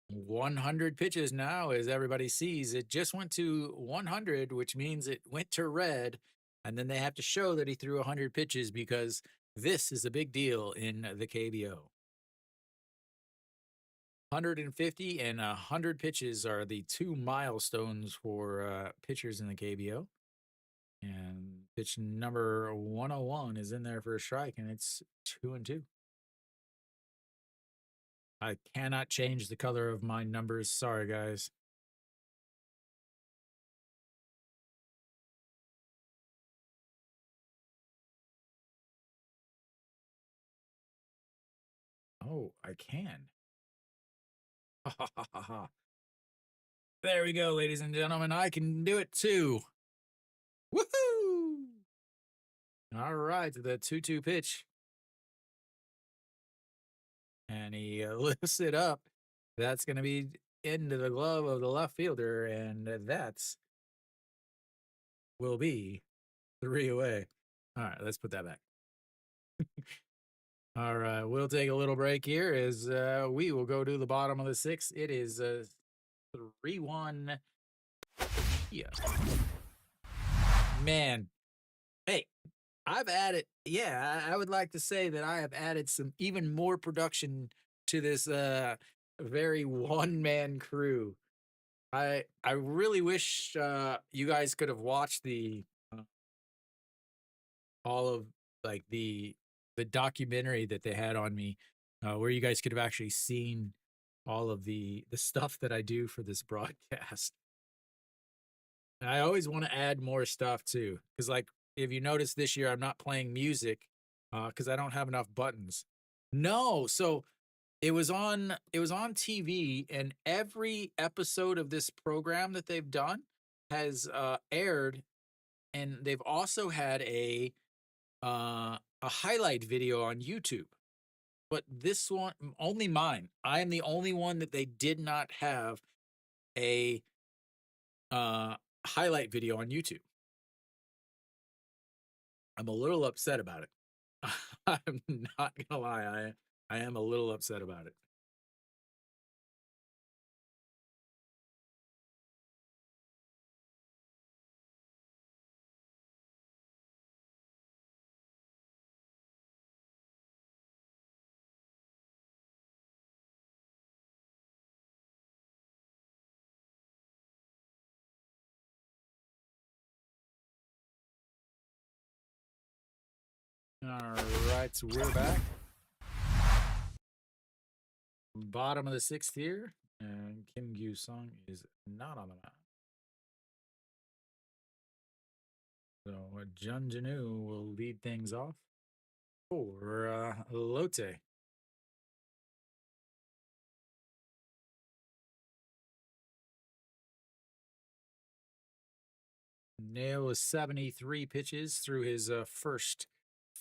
[SPEAKER 1] 100 pitches now, as everybody sees. It just went to 100, which means it went to red. And then they have to show that he threw 100 pitches because this is a big deal in the KBO. 150 and 100 pitches are the two milestones for pitchers in the KBO. And pitch number 101 is in there for a strike, and it's 2-2. I cannot change the color of my numbers. Sorry, guys. Oh, I can. There we go, ladies and gentlemen. I can do it too. Woohoo! All right, the 2-2 pitch. And he lifts it up. That's going to be into the glove of the left fielder, and that's will be 3 away. All right, let's put that back. All right, we'll take a little break here as we will go to the bottom of the sixth. It is 3-1. Yeah. Man, hey, I've added, yeah, I would like to say that I have added some even more production to this very one man crew. I really wish you guys could have watched the uh, all of like the documentary that they had on me, where you guys could have actually seen all of the stuff that I do for this broadcast. I always want to add more stuff too, because like if you notice this year, I'm not playing music because I don't have enough buttons. No, so it was on TV, and every episode of this program that they've done has aired, and they've also had a highlight video on YouTube. But this one, only mine. I am the only one that they did not have a uh highlight video on YouTube. I'm a little upset about it. I'm not gonna lie, I am a little upset about it. All right, so we're back. Bottom of the sixth here, and Kim Gyu Sung is not on the mound. So Jun Janu will lead things off for Lotte. Nail was 73 pitches through his first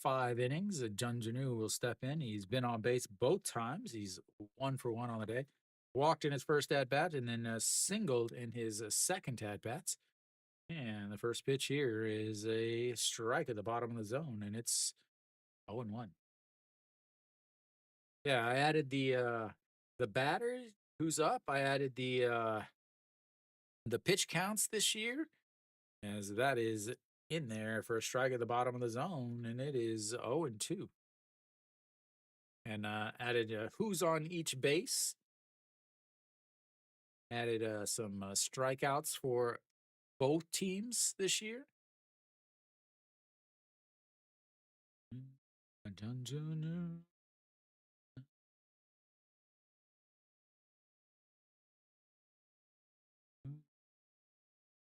[SPEAKER 1] 5 innings. Jun Janu will step in. He's been on base both times. He's 1 for 1 on the day. Walked in his first at bat and then singled in his second at bats. And the first pitch here is a strike at the bottom of the zone, and it's 0-1. Yeah, I added the batter who's up. I added the pitch counts this year, as that is in there for a strike at the bottom of the zone, and it is 0-2. And added who's on each base. Added some strikeouts for both teams this year.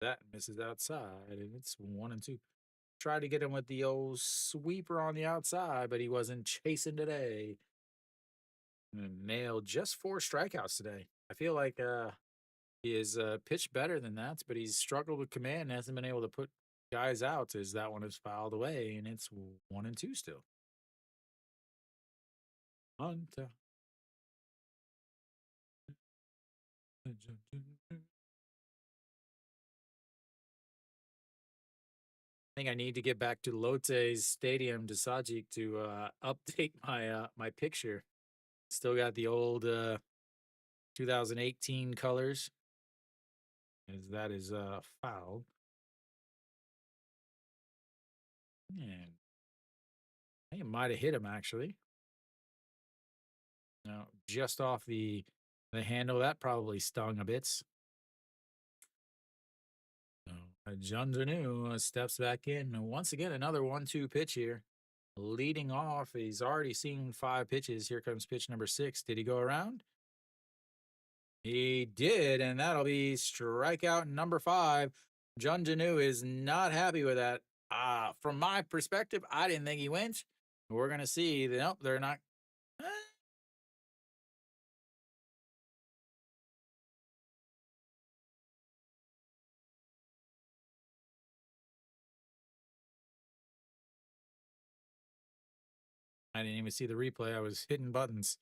[SPEAKER 1] That misses outside, and it's 1-2. Tried to get him with the old sweeper on the outside, but he wasn't chasing today. And nailed just 4 strikeouts today. I feel like he has pitched better than that, but he's struggled with command and hasn't been able to put guys out as that one is fouled away, and it's 1-2 still. Hunter. I think I need to get back to Lotte's Stadium to Sajik to update my picture. Still got the old 2018 colors, as that is foul. And I think it might have hit him actually. No, just off the handle. That probably stung a bit. So, Junjanu steps back in. Once again, another 1-2 pitch here. Leading off, he's already seen 5 pitches. Here comes pitch number 6. Did he go around? He did, and that'll be strikeout number 5. Junjanu is not happy with that. From my perspective, I didn't think he went. We're going to see. Nope, they're not. I didn't even see the replay. I was hitting buttons.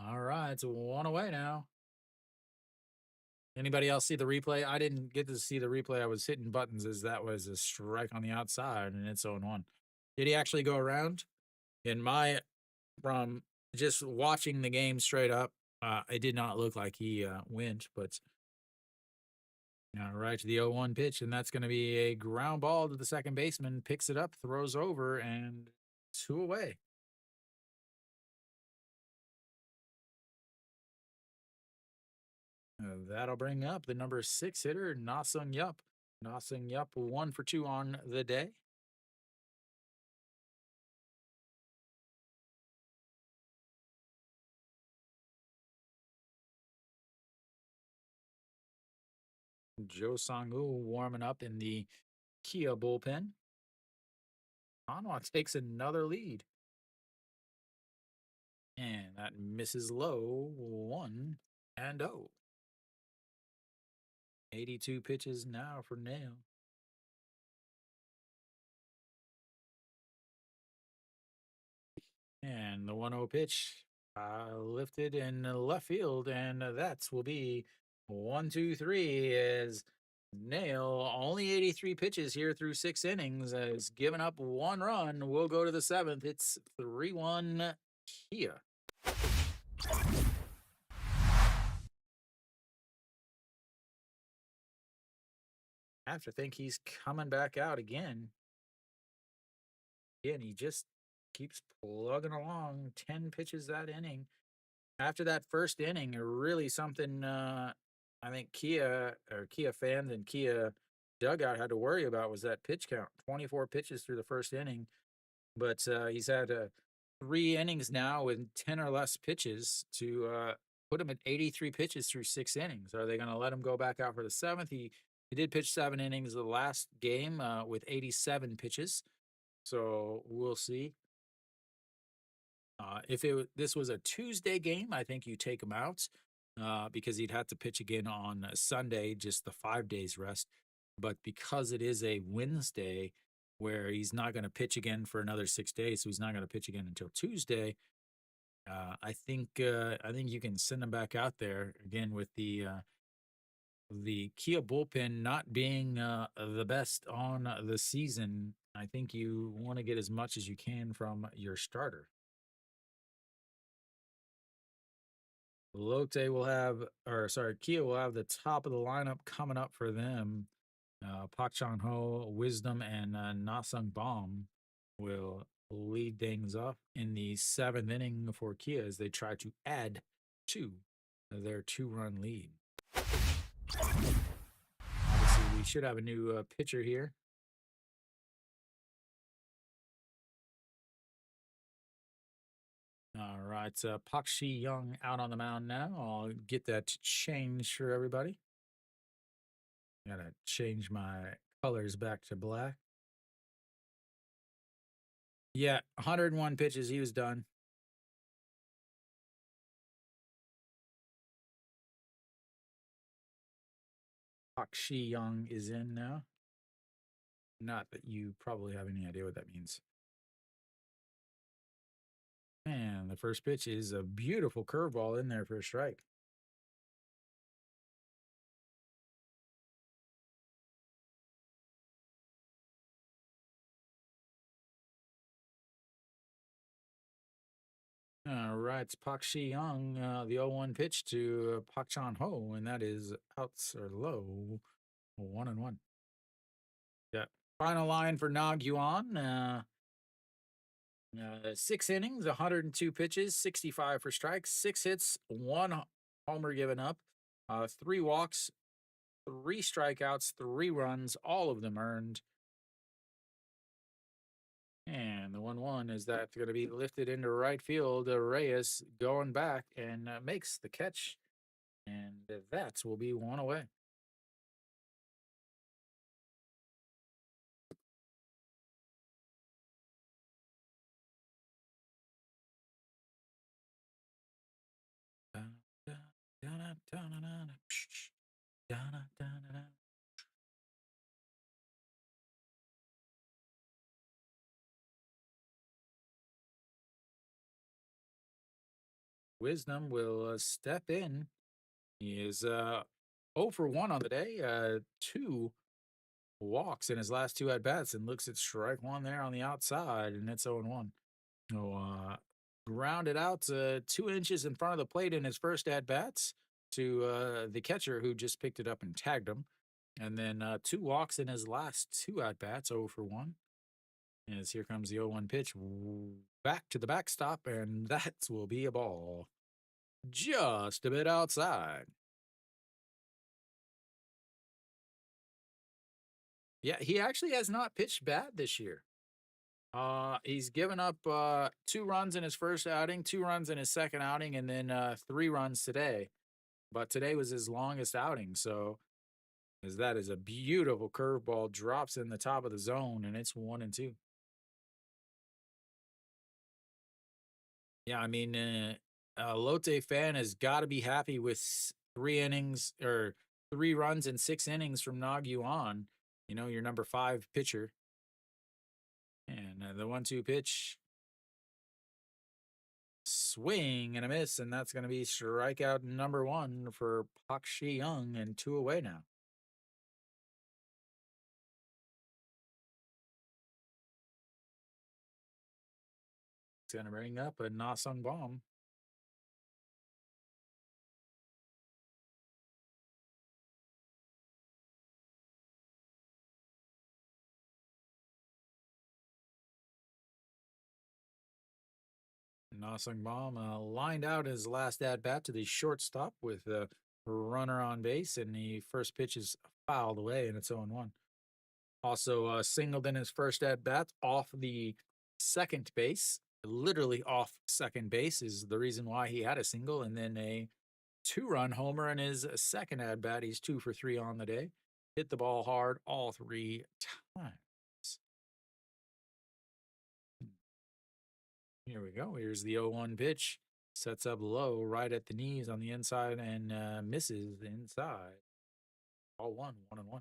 [SPEAKER 1] All right, it's 1 away now. Anybody else see the replay? I didn't get to see the replay. I was hitting buttons as that was a strike on the outside, and it's 0-1. Did he actually go around? From just watching the game straight up, it did not look like he went, but right to the 0-1 pitch, and that's going to be a ground ball to the second baseman. Picks it up, throws over, and 2 away. That'll bring up the number 6 hitter, Nasung Yup. Nasung Yup, 1 for 2 on the day. Joe Sangu warming up in the Kia bullpen. Hanwha takes another lead. And that misses low, 1-0. 82 pitches now for Nail. And the 1-0 pitch lifted in left field, and that will be 1-2-3 as Nail, only 83 pitches here through 6 innings, has given up 1 run. We'll go to the 7th. It's 3-1 Kia. I have to think he's coming back out again. Yeah, and he just keeps plugging along. 10 pitches that inning. After that first inning, really something I think Kia fans and Kia dugout had to worry about was that pitch count. 24 pitches through the first inning, but he's had 3 innings now with 10 or less pitches to put him at 83 pitches through 6 innings. Are they going to let him go back out for the 7th? He did pitch 7 innings the last game with 87 pitches, so we'll see. If this was a Tuesday game, I think you take him out because he'd have to pitch again on Sunday, just the 5 days rest. But because it is a Wednesday where he's not going to pitch again for another 6 days, so he's not going to pitch again until Tuesday. I think you can send him back out there again with the Kia bullpen not being the best on the season. I think you want to get as much as you can from your starter. Kia will have the top of the lineup coming up for them. Pak Chan Ho, Wisdom, and Nasung Bomb will lead things up in the 7th inning for Kia as they try to add to their 2-run lead. Obviously, we should have a new pitcher here. All right, Pak Shi Young out on the mound now. I'll get that changed for everybody. Gotta change my colors back to black. Yeah, 101 pitches. He was done. Pak Shi Young is in now. Not that you probably have any idea what that means. And the first pitch is a beautiful curveball in there for a strike. All right, it's Pak Shi Young, the 0-1 pitch to Pak Chan Ho, and that is outs or low, 1-1. Yeah. Final line for Nag Yuan. 6 innings, 102 pitches, 65 for strikes, 6 hits, 1 homer given up, 3 walks, 3 strikeouts, 3 runs, all of them earned. And the 1-1 is that going to be lifted into right field. Reyes going back and makes the catch. And that will be 1 away. Wisdom will step in. He is 0 for 1 on the day, 2 walks in his last 2 at bats, and looks at strike 1 there on the outside, and it's 0-1. So, grounded out 2 inches in front of the plate in his first at bats to the catcher who just picked it up and tagged him. And then 2 walks in his last 2 at bats, 0 for 1. As here comes the 0-1 pitch back to the backstop, and that will be a ball just a bit outside. Yeah, he actually has not pitched bad this year. He's given up 2 runs in his first outing, 2 runs in his second outing, and then 3 runs today. But today was his longest outing, so as that is a beautiful curveball, drops in the top of the zone, and it's 1-2. Yeah, I mean, a Lotte fan has got to be happy with 3 innings or 3 runs in 6 innings from Nag Yuan. You know, your number 5 pitcher. And the 1-2 pitch, swing and a miss, and that's going to be strikeout number 1 for Pak Shi Young, and 2 away now. It's going to bring up a Nasung bomb. Nasung bomb lined out his last at bat to the shortstop with a runner on base, and the first pitch is fouled away, and it's 0-1. Also, singled in his first at bat off the second base. Literally off second base is the reason why he had a single, and then a 2-run homer in his second at bat. He's 2 for 3 on the day. Hit the ball hard all 3 times. Here we go. Here's the 0-1 pitch. Sets up low right at the knees on the inside and misses the inside. All 1-1.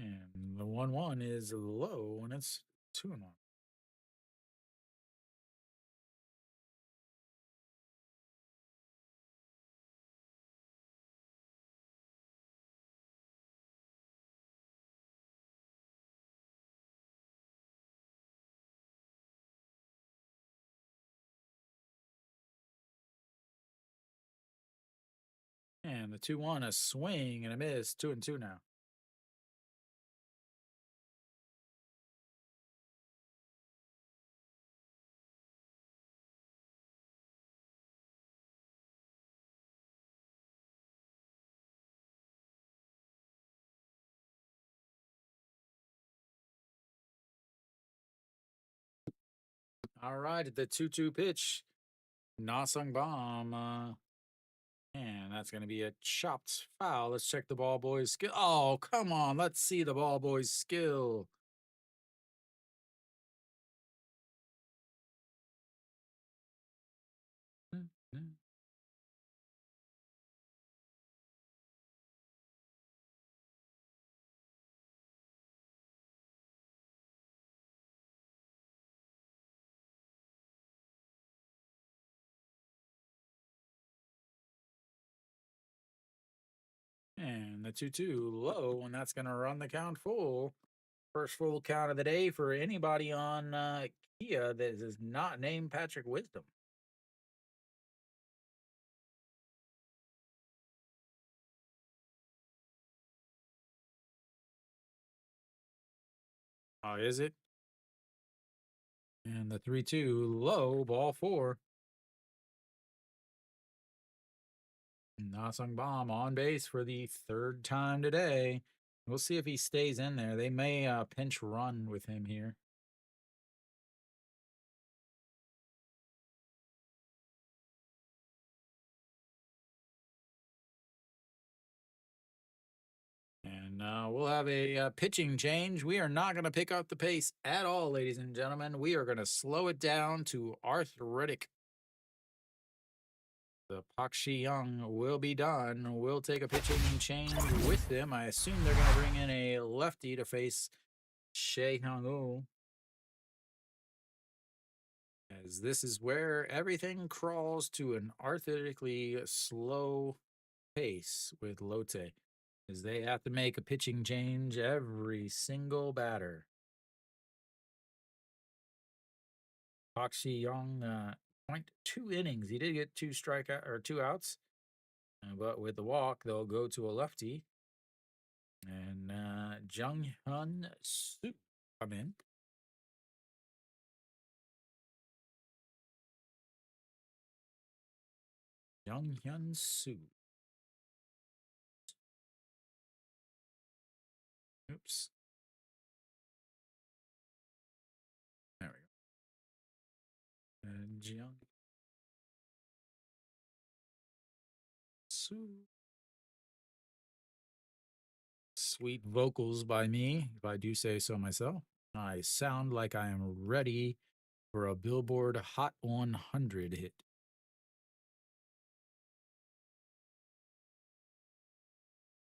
[SPEAKER 1] And the 1-1 is low, and it's 2-1. And the 2-1, a swing and a miss, 2-2 now. All right, the 2-2 pitch. Nasung Bomb. And that's going to be a chopped foul. Let's check the ball boy's skill. Oh, come on. Let's see the ball boy's skill. And the 2-2 low, and that's going to run the count full. First full count of the day for anybody on Kia that is not named Patrick Wisdom. Oh, is it? And the 3-2 low, ball four. Nasung Bomb on base for the third time today. We'll see if he stays in there. They may pinch run with him here. And we'll have a pitching change. We are not going to pick up the pace at all, ladies and gentlemen. We are going to slow it down to arthritic. The Pak Shi Young will be done. We'll take a pitching change with them. I assume they're going to bring in a lefty to face Shea Hyung-woo, as this is where everything crawls to an arthritically slow pace with Lotte, as they have to make a pitching change every single batter. Pak Shi Young, 0.2 innings. He did get 2 outs, but with the walk, they'll go to a lefty. And Jung Hyun Soo come in. Jung Hyun Soo. Oops. There we go. And Jung Soo. Sweet vocals by me, if I do say so myself. I sound like I am ready for a Billboard Hot 100 hit.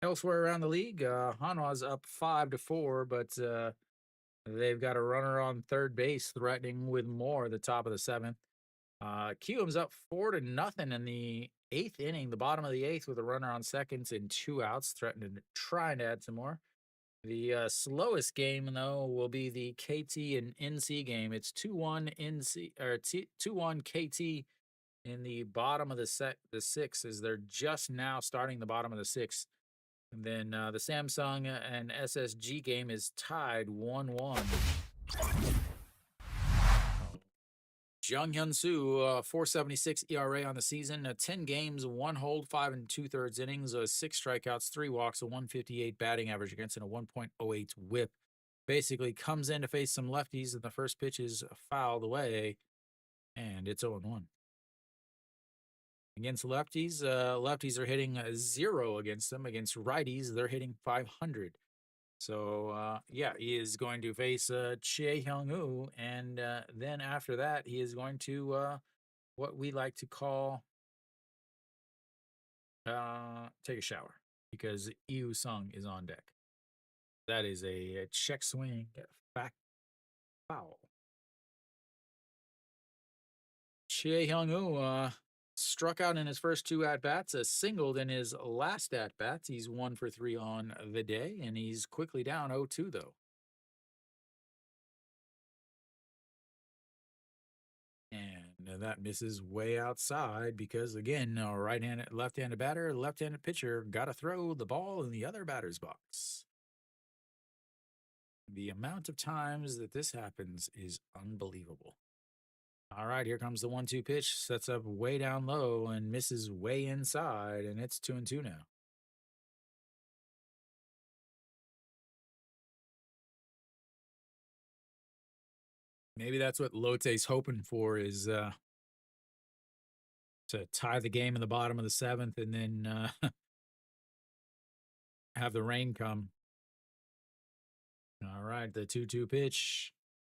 [SPEAKER 1] Elsewhere around the league, Hanwha's up 5-4, but they've got a runner on third base threatening with more at the top of the seventh. Kiwoom's up 4-0 in the eighth inning, the bottom of the eighth, with a runner on seconds and 2 outs, trying to add some more. The slowest game, though, will be the KT and NC game. It's 2-1 NC or 2-1 KT in the bottom of the sixth, as they're just now starting the bottom of the sixth. And then the Samsung and SSG game is tied 1-1. Jung Hyun Soo, 4.76 ERA on the season, 10 games, 1 hold, 5 2/3 innings, 6 strikeouts, 3 walks, a 158 batting average against, and a 1.08 whip. Basically comes in to face some lefties, and the first pitch is fouled away, and it's 0-1. Against lefties, lefties are hitting 0 against them. Against righties, they're hitting 500. So, yeah, he is going to face Chie Hyung-woo, and then after that, he is going to what we like to call take a shower, because Yu Sung is on deck. That is a check swing foul. Chie Hyung-woo struck out in his first 2 at-bats, singled in his last at-bats. He's 1 for 3 on the day, and he's quickly down 0-2, though. And that misses way outside because, again, left-handed batter, left-handed pitcher got to throw the ball in the other batter's box. The amount of times that this happens is unbelievable. All right, here comes the 1-2 pitch. Sets up way down low and misses way inside, and it's 2-2 now. Maybe that's what Lotte's hoping for is to tie the game in the bottom of the seventh and then have the rain come. All right, the 2-2 pitch.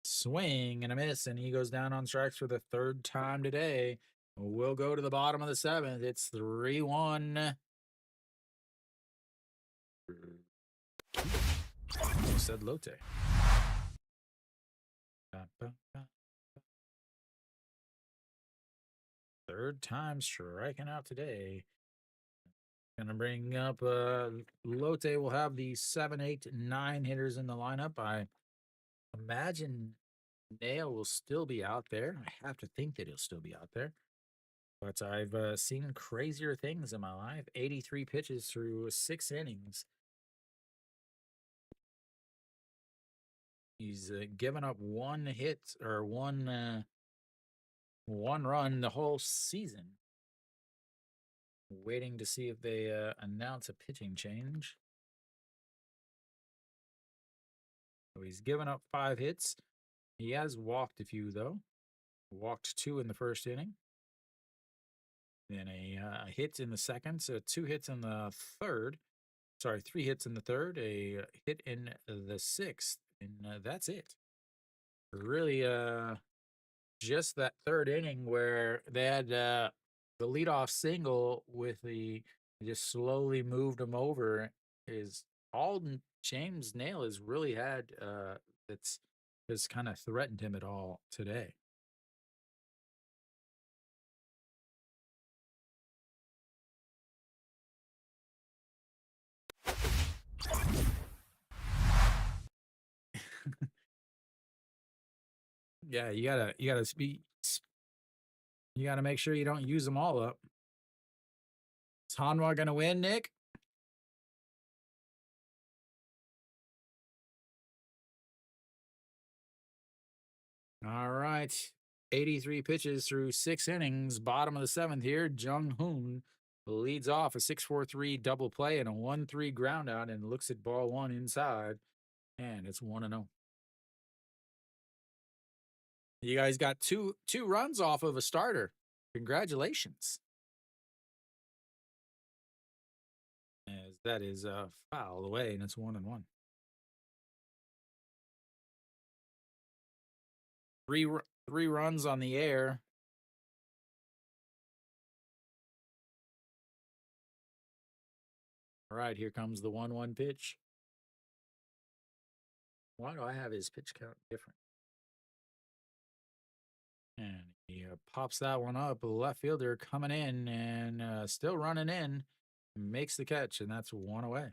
[SPEAKER 1] Swing and a miss, and he goes down on strikes for the third time today. We'll go to the bottom of the seventh. It's 3-1. Said Lotte. Third time striking out today. Gonna bring up Lotte will have the 7, 8, 9 hitters in the lineup. I imagine Nail will still be out there. I have to think that he'll still be out there. But I've seen crazier things in my life. 83 pitches through 6 innings. He's given up one hit or one run the whole season. Waiting to see if they announce a pitching change. So he's given up 5 hits. He has walked a few, though. Walked 2 in the first inning. Then a hit in the second, so 2 hits in the third. Sorry, 3 hits in the third, a hit in the sixth, and that's it. Really, just that third inning where they had the leadoff single with just slowly moved him over is all James Nail has really had that's has kind of threatened him at all today. Yeah, you gotta you gotta make sure you don't use them all up. Is Hanwha gonna win, Nick? All right. 83 pitches through 6 innings. Bottom of the seventh here. Jung Hoon leads off a 6-4-3 double play and a 1-3 ground out and looks at ball 1 inside. And it's 1-0. You guys got two runs off of a starter. Congratulations. As that is foul away, and it's 1-1. Three runs on the air. All right, here comes the 1-1 pitch. Why do I have his pitch count different? And he pops that one up. The left fielder coming in and still running in. Makes the catch, and that's 1 away.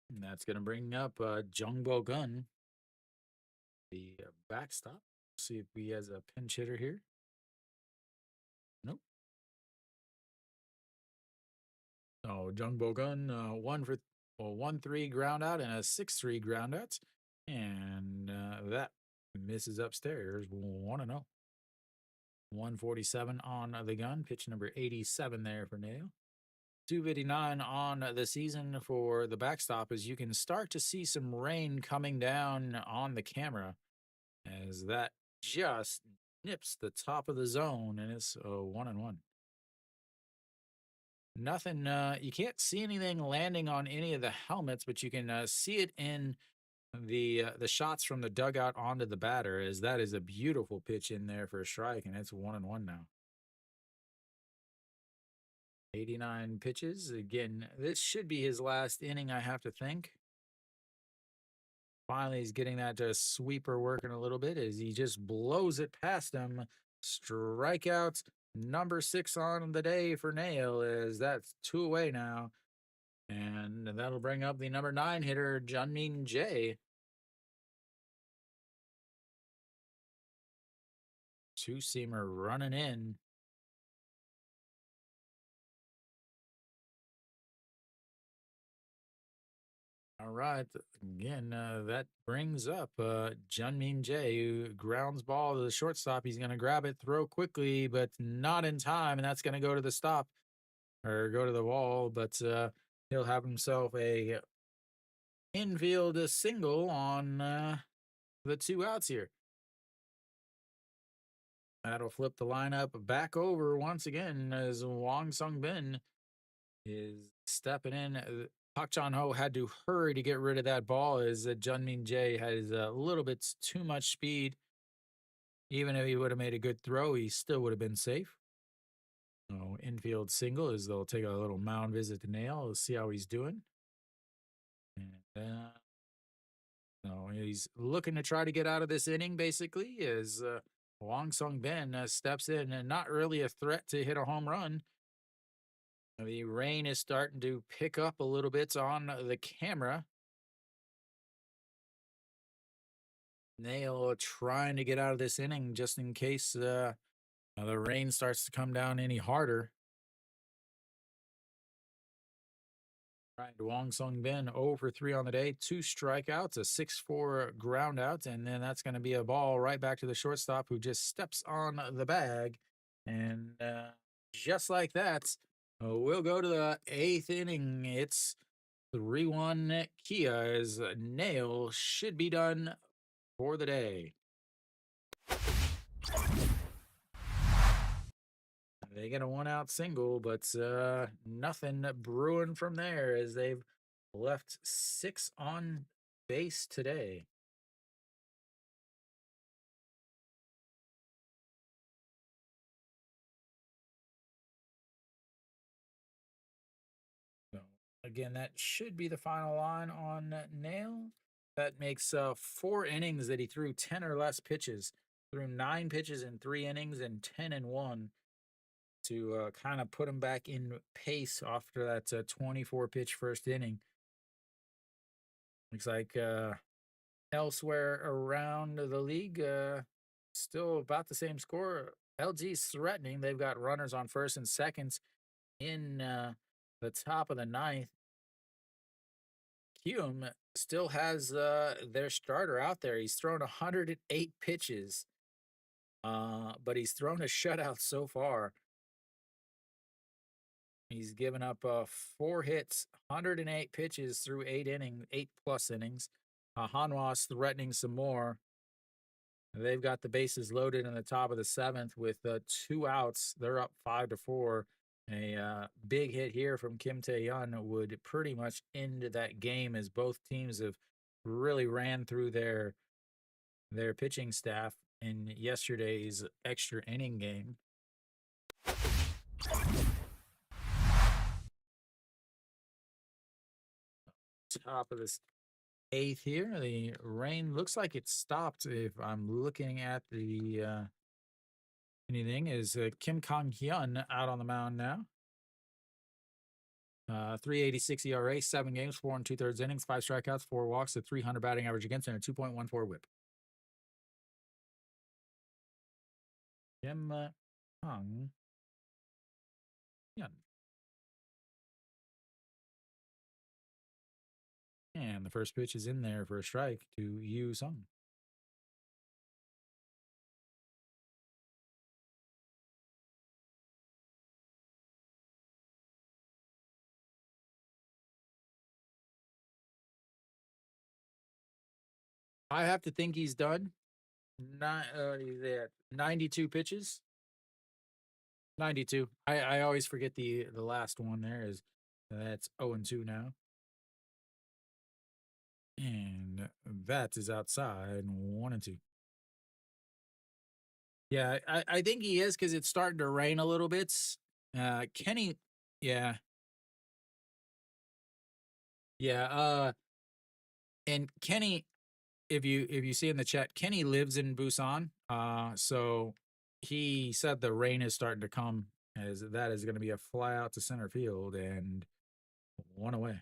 [SPEAKER 1] And that's going to bring up Jung Bo Gun, the backstop. See if he has a pinch hitter here. Nope. Oh, Jung Bo Gun, 1-3 ground out and a 6-3 ground out. And that misses upstairs 1-0. 147 on the gun. Pitch number 87 there for Nail. 259 on the season for the backstop as you can start to see some rain coming down on the camera as that just nips the top of the zone and it's 1-1. Nothing, you can't see anything landing on any of the helmets, but you can see it in the shots from the dugout onto the batter as that is a beautiful pitch in there for a strike and it's 1-1 now. 89 pitches. Again, this should be his last inning, I have to think. Finally, he's getting that sweeper working a little bit as he just blows it past him. Strikeout number 6 on the day for Nail as that's 2 away now. And that'll bring up the number 9 hitter, Junmin Jae. 2-seamer running in. All right. Again, that brings up Junmin Jae, who grounds ball to the shortstop. He's going to grab it, throw quickly, but not in time, and that's going to go to the stop. or go to the wall, but he'll have himself a infield single on the 2 outs here. That'll flip the lineup back over once again as Wong Sung Bin is stepping in. Pak Chan Ho had to hurry to get rid of that ball as Jun Min Jae has a little bit too much speed. Even if he would have made a good throw, he still would have been safe. So infield single as they'll take a little mound visit to Nail. Let's see how he's doing. And no, he's looking to try to get out of this inning, basically, as Wong Sung Ben steps in and not really a threat to hit a home run. The rain is starting to pick up a little bit on the camera. Nail trying to get out of this inning just in case the rain starts to come down any harder. Right, Wong Sung Bin 0 for 3 on the day, 2 strikeouts, a 6-4 ground out, and then that's going to be a ball right back to the shortstop who just steps on the bag. And just like that, we'll go to the 8th inning. It's 3-1 Kia as Nail should be done for the day. They get a 1-out single, but nothing brewing from there as they've left 6 on base today. So again, that should be the final line on Nail. That makes 4 innings that he threw 10 or less pitches. Threw 9 pitches in 3 innings and 10 in 1 to kind of put him back in pace after that 24 pitch first inning. Looks like elsewhere around the league, still about the same score. LG's threatening. They've got runners on first and seconds in the top of the 9th. Hume still has their starter out there. He's thrown 108 pitches, but he's thrown a shutout so far. He's given up 4 hits, 108 pitches through 8 plus innings. Hanwha's threatening some more. They've got the bases loaded in the top of the 7th with 2 outs. They're up 5-4. A big hit here from Kim Tae-yeon would pretty much end that game as both teams have really ran through their pitching staff in yesterday's extra inning game. Top of this 8th here. The rain looks like it stopped if I'm looking at the anything. Is Kim Kang-hyun out on the mound now. 3.86 ERA, 7 games, 4 2/3 innings, 5 strikeouts, 4 walks, a 300 batting average against, and a 2.14 whip. Kim Kang-hyun. And the first pitch is in there for a strike to Yu Sung. I have to think he's done. He's at 92 pitches. 92. I always forget the last one there is that's 0-2 now. And that is outside 1-2. Yeah, I think he is because it's starting to rain a little bit. Kenny, yeah, yeah. And Kenny, if you see in the chat, Kenny lives in Busan. So he said the rain is starting to come, as that is going to be a fly out to center field and 1 away.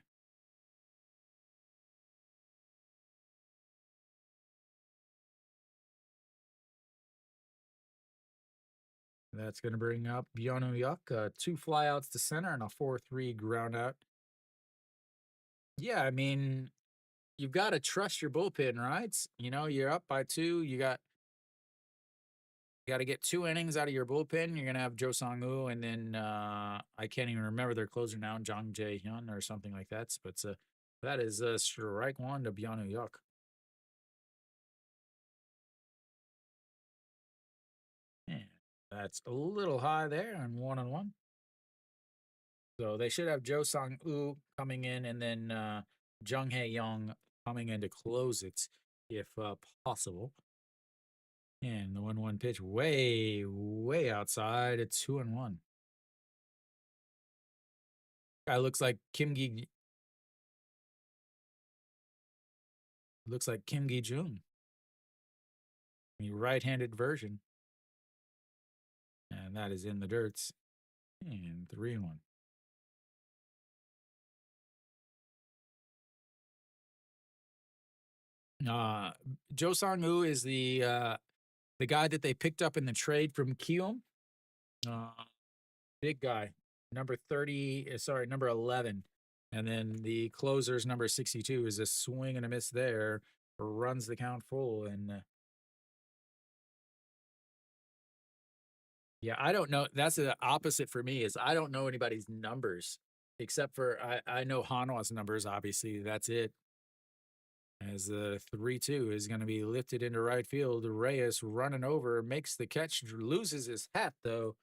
[SPEAKER 1] That's going to bring up Byonu Yuk, 2 flyouts to center and a 4-3 ground out. Yeah, I mean, you've got to trust your bullpen, right? You know, you're up by 2. You got You got to get 2 innings out of your bullpen. You're gonna have Joe Song-woo, and then I can't even remember their closer now, Jang Jae-hyun or something like that. But that is strike one to Byung Yuk. And that's a little high there on 1-1. So they should have Joe Song-woo coming in, and then Jung Hae-young coming in to close it if possible. And the 1-1 pitch way outside. It's 2-1. Guy looks like Kim Gi Jung, the right-handed version. And that is in the dirts. And 3-1. Joe Song-woo is the guy that they picked up in the trade from Kium. Big guy, number 30. Sorry, number 11. And then the closer's number 62 is a swing and a miss there. Runs the count full. And yeah, I don't know. That's the opposite for me. Is I don't know anybody's numbers except for I know Hanwha's numbers. Obviously, that's it. As the 3-2 is going to be lifted into right field. Reyes running over, makes the catch, loses his hat though.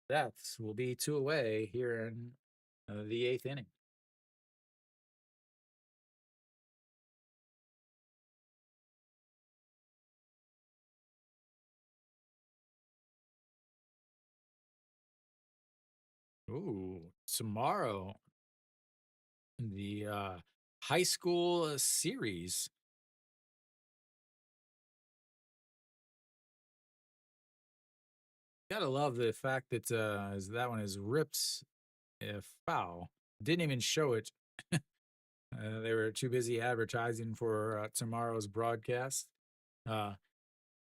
[SPEAKER 1] That will be 2 away here in the 8th inning. Ooh, tomorrow, the high school series. Gotta love the fact that that one is ripped foul. Didn't even show it. They were too busy advertising for tomorrow's broadcast. Gotta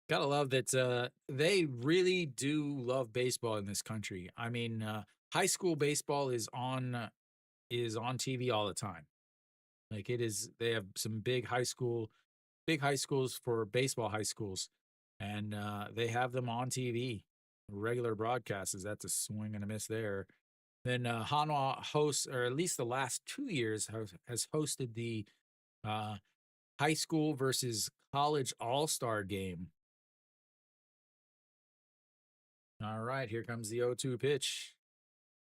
[SPEAKER 1] love that they really do love baseball in this country. I mean, high school baseball is on TV all the time. Like it is, they have some big high schools for baseball high schools, and they have them on TV, regular broadcasts. That's a swing and a miss there. Then Hanwha hosts, or at least the last 2 years, has hosted the high school versus college all-star game. All right, here comes the 0-2 pitch.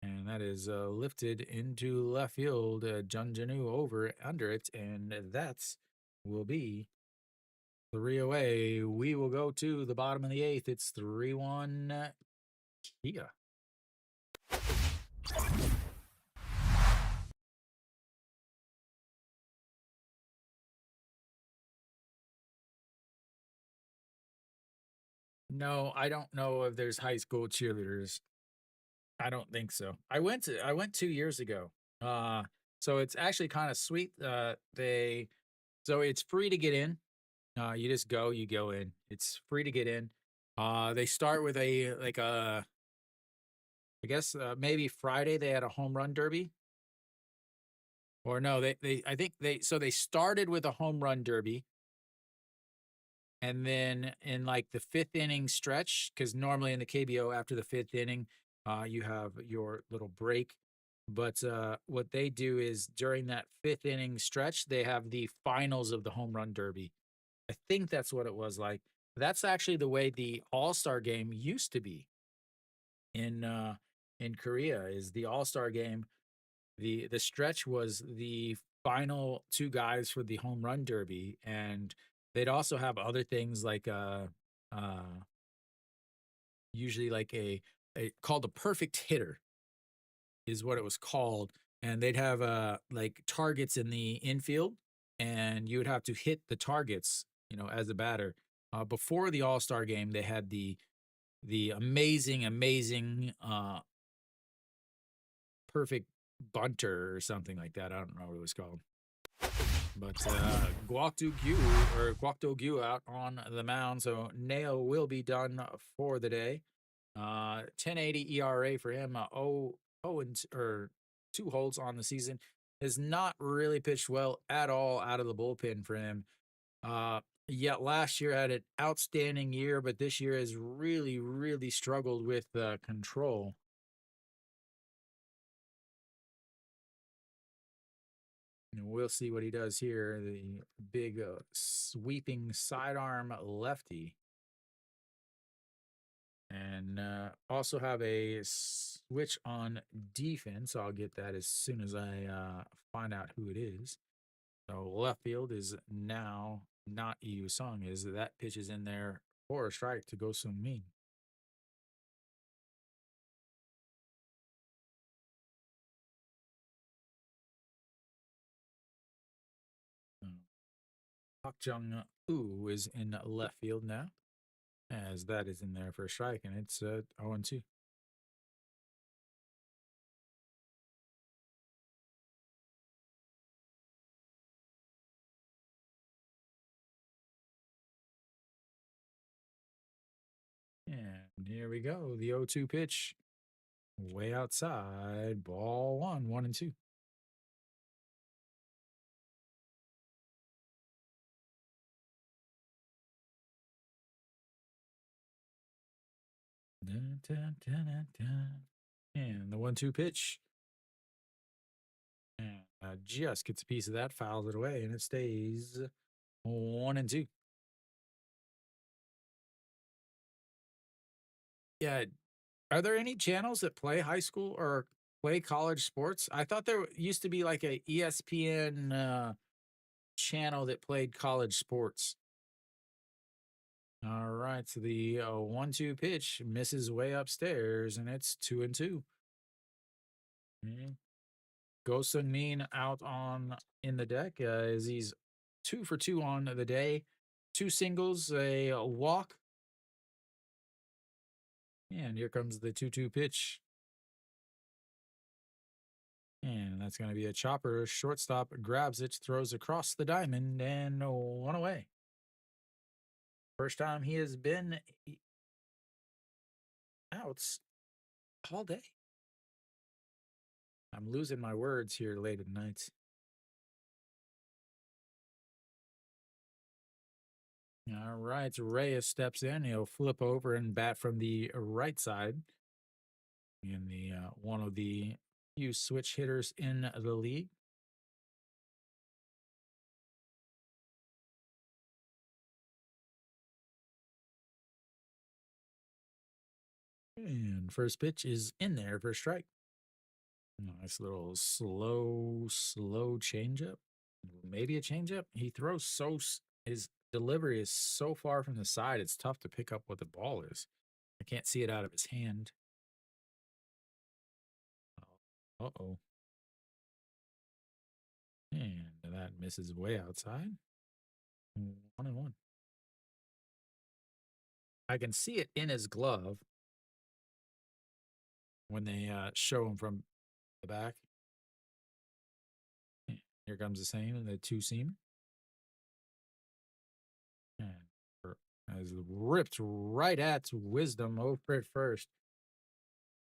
[SPEAKER 1] And that is lifted into left field. Jun Janu over under it. And that will be 3 away. We will go to the bottom of the 8th. It's 3-1 Kia. No, I don't know if there's high school cheerleaders. I don't think so. I went 2 years ago. So it's actually kind of sweet. So it's free to get in. You just go, you go in. It's free to get in. They start with I guess maybe Friday they had a home run derby. Or no, I think they started with a home run derby. And then in like the 5th inning stretch, because normally in the KBO after the 5th inning, you have your little break. But what they do is during that 5th inning stretch, they have the finals of the home run derby. I think that's what it was like. That's actually the way the All-Star game used to be in Korea. Is the All-Star game, the stretch was the final 2 guys for the home run derby, and they'd also have other things like usually like a called a perfect hitter is what it was called, and they'd have like targets in the infield, and you would have to hit the targets, as a batter. Before the All-Star game, they had the amazing perfect bunter or something like that. I don't know what it was called. But Guak Do Gyu out on the mound, so Neo will be done for the day. 10.80 ERA for him. 2 holds on the season. Has not really pitched well at all out of the bullpen for him. Yeah, last year had an outstanding year, but this year has really, really struggled with control. And we'll see what he does here. The big sweeping sidearm lefty. And also have a switch on defense. I'll get that as soon as I find out who it is. So left field is now not EU Song. Is that pitch is in there for a strike to go Sung Min. Park Jung Woo is in left field now, as that is in there for a strike, and it's 0-2. And here we go. The 0-2 pitch. Way outside. Ball one, 1-2. Dun, dun, dun, dun, dun. And the 1-2 pitch. And just gets a piece of that, fouls it away, and it stays 1-2. Yeah. Are there any channels that play high school or play college sports? I thought there used to be like a ESPN channel that played college sports. All right, so the 1-2 pitch misses way upstairs, and it's 2-2. Go Sung Min out on in the deck as he's 2 for 2 on the day, 2 singles, a walk, and here comes the 2-2 pitch. And that's going to be a chopper. Shortstop grabs it, throws across the diamond, and one away. First time he has been outs all day. I'm losing my words here late at night. All right, Reyes steps in. He'll flip over and bat from the right side. In the one of the few switch hitters in the league. And first pitch is in there for a strike. Nice little slow changeup. Maybe a changeup. He throws his delivery is so far from the side, it's tough to pick up what the ball is. I can't see it out of his hand. Uh-oh. And that misses way outside. 1-1. I can see it in his glove when they show him from the back. Here comes the same, the 2-seam. And has ripped right at Wisdom over at first.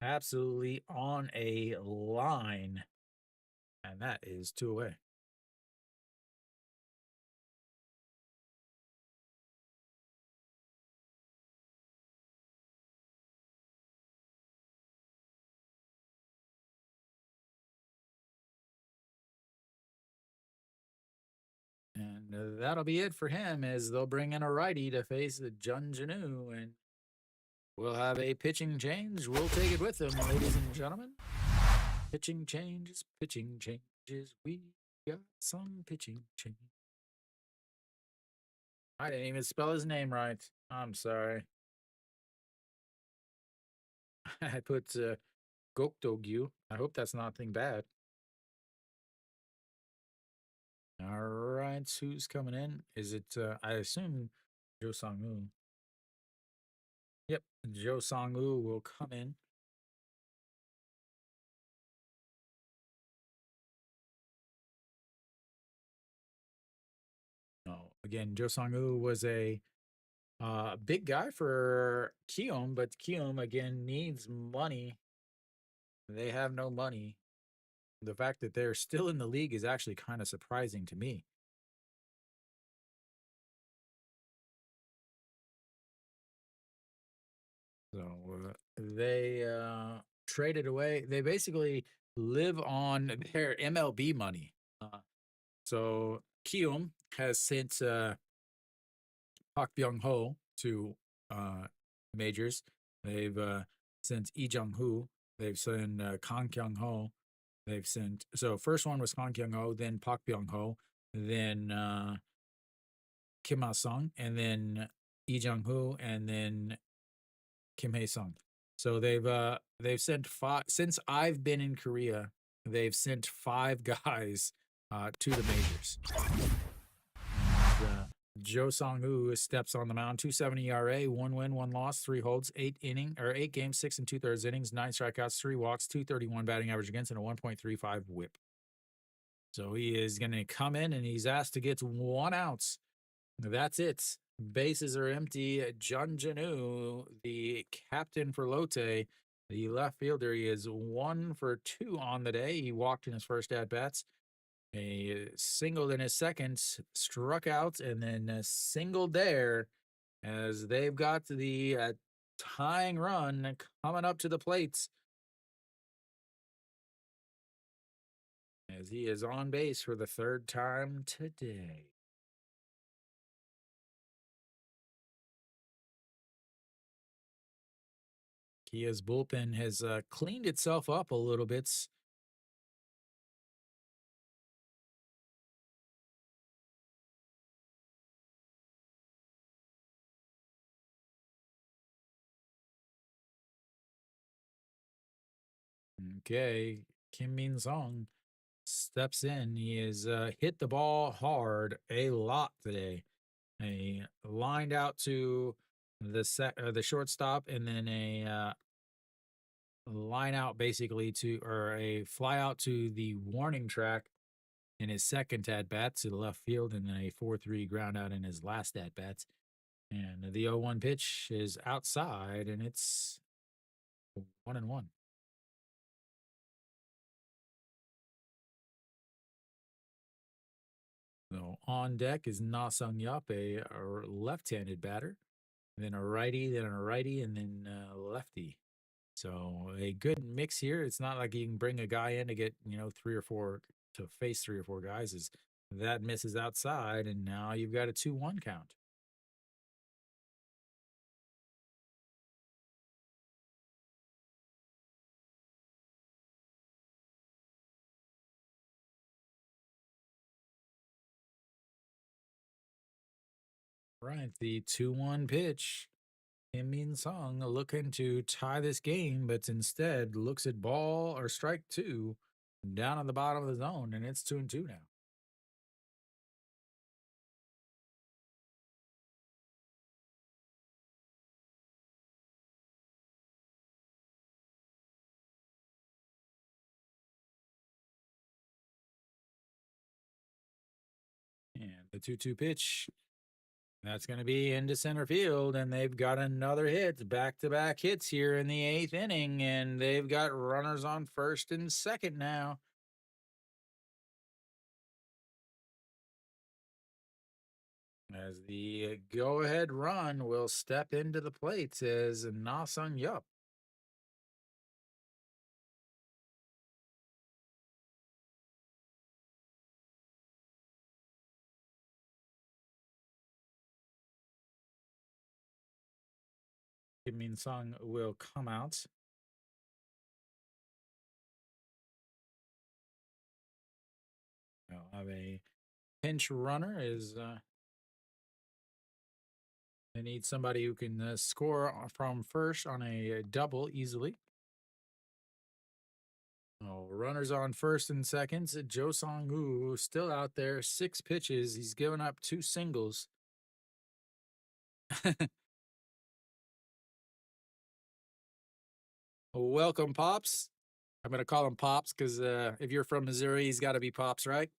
[SPEAKER 1] Absolutely on a line. And that is 2 away. And that'll be it for him as they'll bring in a righty to face the Jun Janu. And we'll have a pitching change. We'll take it with them, ladies and gentlemen. Pitching changes, pitching changes. We got some pitching change. I didn't even spell his name right. I'm sorry. I put Gokdogyu. I hope that's nothing bad. All right, who's coming in? Is it, I assume, Jo Sang-woo. Yep, Jo Sang-woo will come in. No, again, Jo Sang-woo was a big guy for Kiyoom, but Kiyoom, again, needs money. They have no money. The fact that they're still in the league is actually kind of surprising to me. So they traded away. They basically live on their MLB money. So Kium has sent Park Byung Ho to majors. They've sent Lee Jung Hoo. They've sent Kang Kyung Ho. They've sent so first one was Kang Kyung Ho, then Park Byung Ho, then Kim Ha Sung, and then Lee Jung Hoo, and then Kim Hae Sung. So they've sent five since I've been in Korea. They've sent five guys to the majors. And, Joe Song-woo steps on the mound, 270 ERA, 1 win, 1 loss, 3 holds, 8 games, 6 and 2/3 innings, 9 strikeouts, 3 walks, 231 batting average against, and a 1.35 whip. So he is going to come in and he's asked to get 1 out. That's it. Bases are empty. Jun Janu, the captain for Lotte, the left fielder, he is 1 for 2 on the day. He walked in his first at bats. A singled in his second, struck out, and then singled there as they've got the tying run coming up to the plate. As he is on base for the third time today. Kia's bullpen has cleaned itself up a little bit. Okay, Kim Min Song steps in. He has hit the ball hard a lot today. A lined out to the shortstop, and then a line out basically to or a fly out to the warning track in his second at bat to the left field, and then a 4-3 ground out in his last at bat. And the 0-1 pitch is outside, and it's 1-1. So on deck is Na Sung Yup, a left-handed batter, then a righty, and then a lefty. So a good mix here. It's not like you can bring a guy in to get 3 or 4 to face 3 or 4 guys. Is that misses outside, and now you've got a 2-1 count. Right, the 2-1 pitch. Kim Min Sung looking to tie this game, but instead looks at ball or strike 2 down on the bottom of the zone, and it's 2-2 now. And the 2-2 pitch, that's going to be into center field, and they've got another hit, back-to-back hits here in the 8th inning, and they've got runners on first and second now. As the go-ahead run will step into the plate as Na Sung Yup. Kim Min Sung will come out. They'll have a pinch runner is they need somebody who can score from first on a double easily. Oh, runners on first and seconds. Joe Song-woo still out there, 6 pitches. He's given up 2 singles. Welcome, Pops. I'm going to call him Pops because if you're from Missouri, he's got to be Pops, right?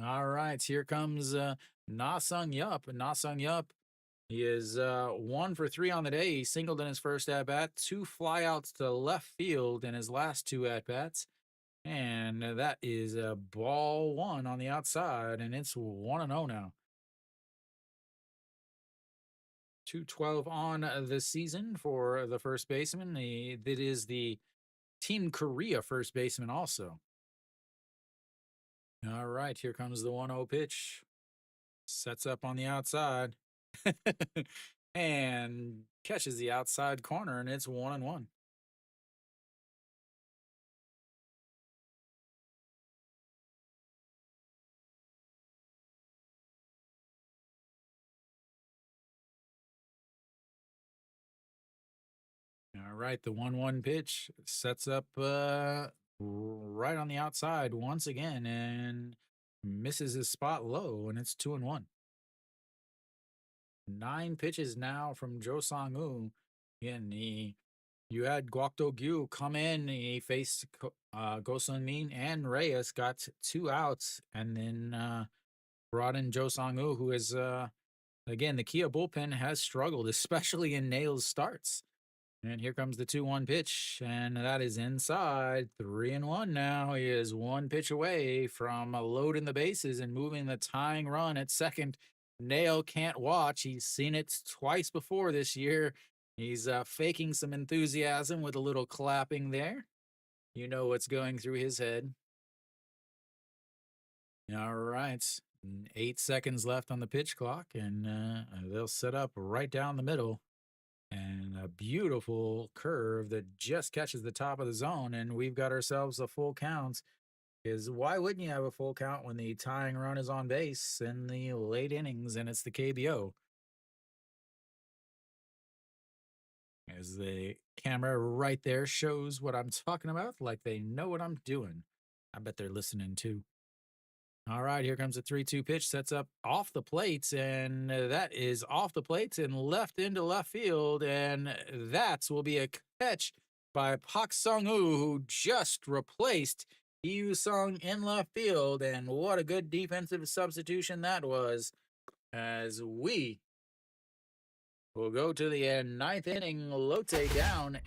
[SPEAKER 1] All right, here comes Na Sung Yup. Na Sung Yup, he is 1 for 3 on the day. He singled in his first at bat, 2 flyouts to left field in his last 2 at bats. And that is a ball 1 on the outside, and it's 1-0 now. 212 on the season for the first baseman. That is the Team Korea first baseman also. All right, here comes the 1-0 pitch. Sets up on the outside. And catches the outside corner, and it's 1-1. All right, the 1-1 pitch sets up right on the outside once again and misses his spot low, and it's 2-1. 9 pitches now from Jo Sang-woo. Again, you had Kwak Do-gyu come in. He faced Go Sun-min and Reyes, got 2 outs, and then brought in Jo Sang-woo, who is again, the Kia bullpen has struggled, especially in Nail's starts. And here comes the 2-1 pitch, and that is inside. 3-1 now. He is 1 pitch away from loading the bases and moving the tying run at second. Nail can't watch. He's seen it twice before this year. He's faking some enthusiasm with a little clapping there. You know what's going through his head. All right. 8 seconds left on the pitch clock, and they'll set up right down the middle. And a beautiful curve that just catches the top of the zone, and we've got ourselves a full count. Because why wouldn't you have a full count when the tying run is on base in the late innings and it's the KBO? As the camera right there shows what I'm talking about, like they know what I'm doing. I bet they're listening too. All right, here comes a 3-2 pitch, sets up off the plates, and that is off the plates and left into left field, and that will be a catch by Park Sung-woo, who just replaced Yu Sung in left field, and what a good defensive substitution that was, as we will go to the end. 9th inning, Lotte down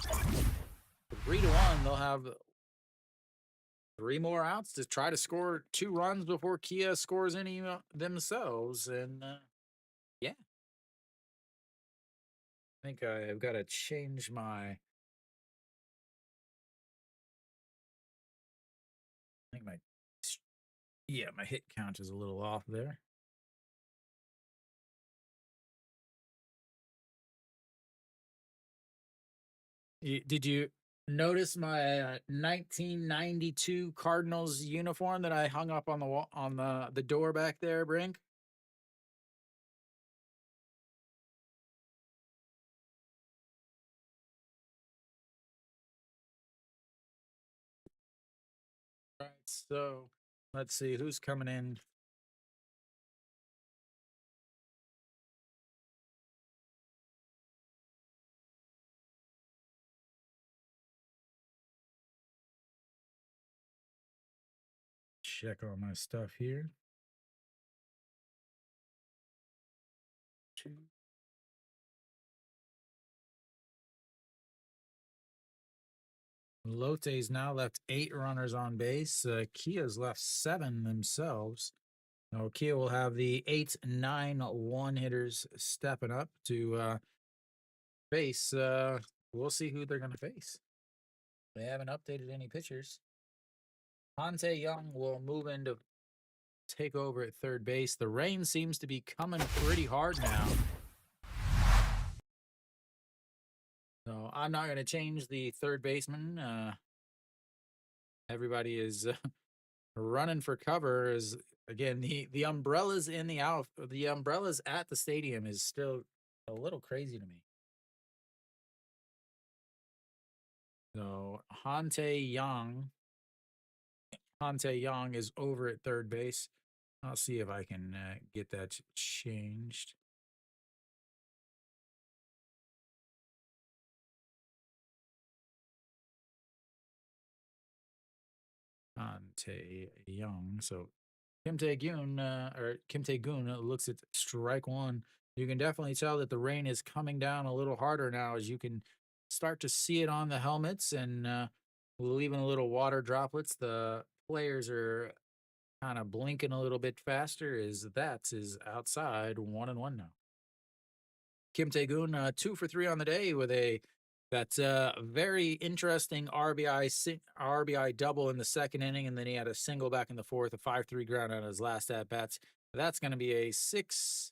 [SPEAKER 1] 3-1. They'll have 3 more outs to try to score 2 runs before Kia scores any themselves. And yeah, I think I've got to change my. I think my hit count is a little off there. Did you notice my 1992 Cardinals uniform that I hung up on the wall on the door back there, Brink? Right. So let's see who's coming in. Check all my stuff here. Lotte's now left 8 runners on base. Kia's left 7 themselves. Now, Kia will have the 8, 9, 1 hitters stepping up to face. We'll see who they're going to face. They haven't updated any pitchers. Hante Young will move in to take over at third base. The rain seems to be coming pretty hard now. So I'm not going to change the third baseman. Everybody is running for cover. Is again the umbrellas in the umbrellas at the stadium is still a little crazy to me. So Hante Young is over at third base. I'll see if I can get that changed. Hante Young. So Kim Tae-gun looks at strike 1. You can definitely tell that the rain is coming down a little harder now, as you can start to see it on the helmets and leaving a little water droplets. The players are kind of blinking a little bit faster, as that is outside 1-1 now. Kim Tae-gun, 2 for 3 on the day with that's very interesting RBI double in the second inning, and then he had a single back in the fourth, a 5-3 ground on his last at bats. That's going to be a 6-3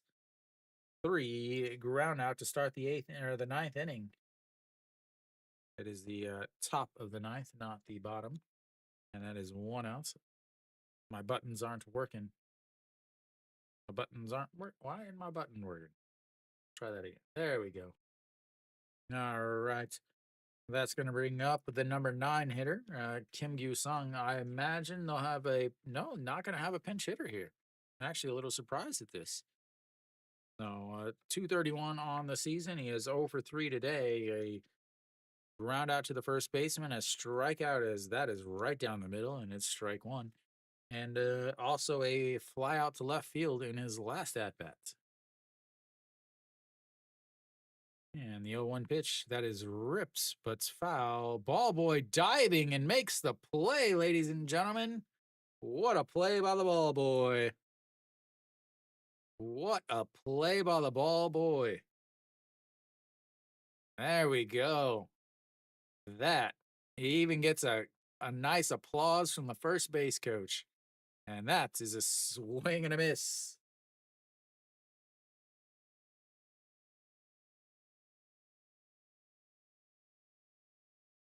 [SPEAKER 1] ground out to start the ninth inning. That is the top of the ninth, not the bottom, and that is 1 out. My buttons aren't working. My buttons aren't working. Why isn't my button working? Try that again. There we go. All right. That's going to bring up the number 9 hitter, Kim Gyu-sung. I imagine they'll have not going to have a pinch hitter here. I'm actually a little surprised at this. So, 231 on the season. He is 0 for 3 today. A ground out to the first baseman, a strikeout that is right down the middle, and it's strike 1. And also a fly out to left field in his last at bat. And the 0-1 pitch, that is ripped, but's foul. Ball boy diving and makes the play, ladies and gentlemen. What a play by the ball boy. What a play by the ball boy. There we go. That. He even gets a nice applause from the first base coach. And that is a swing and a miss.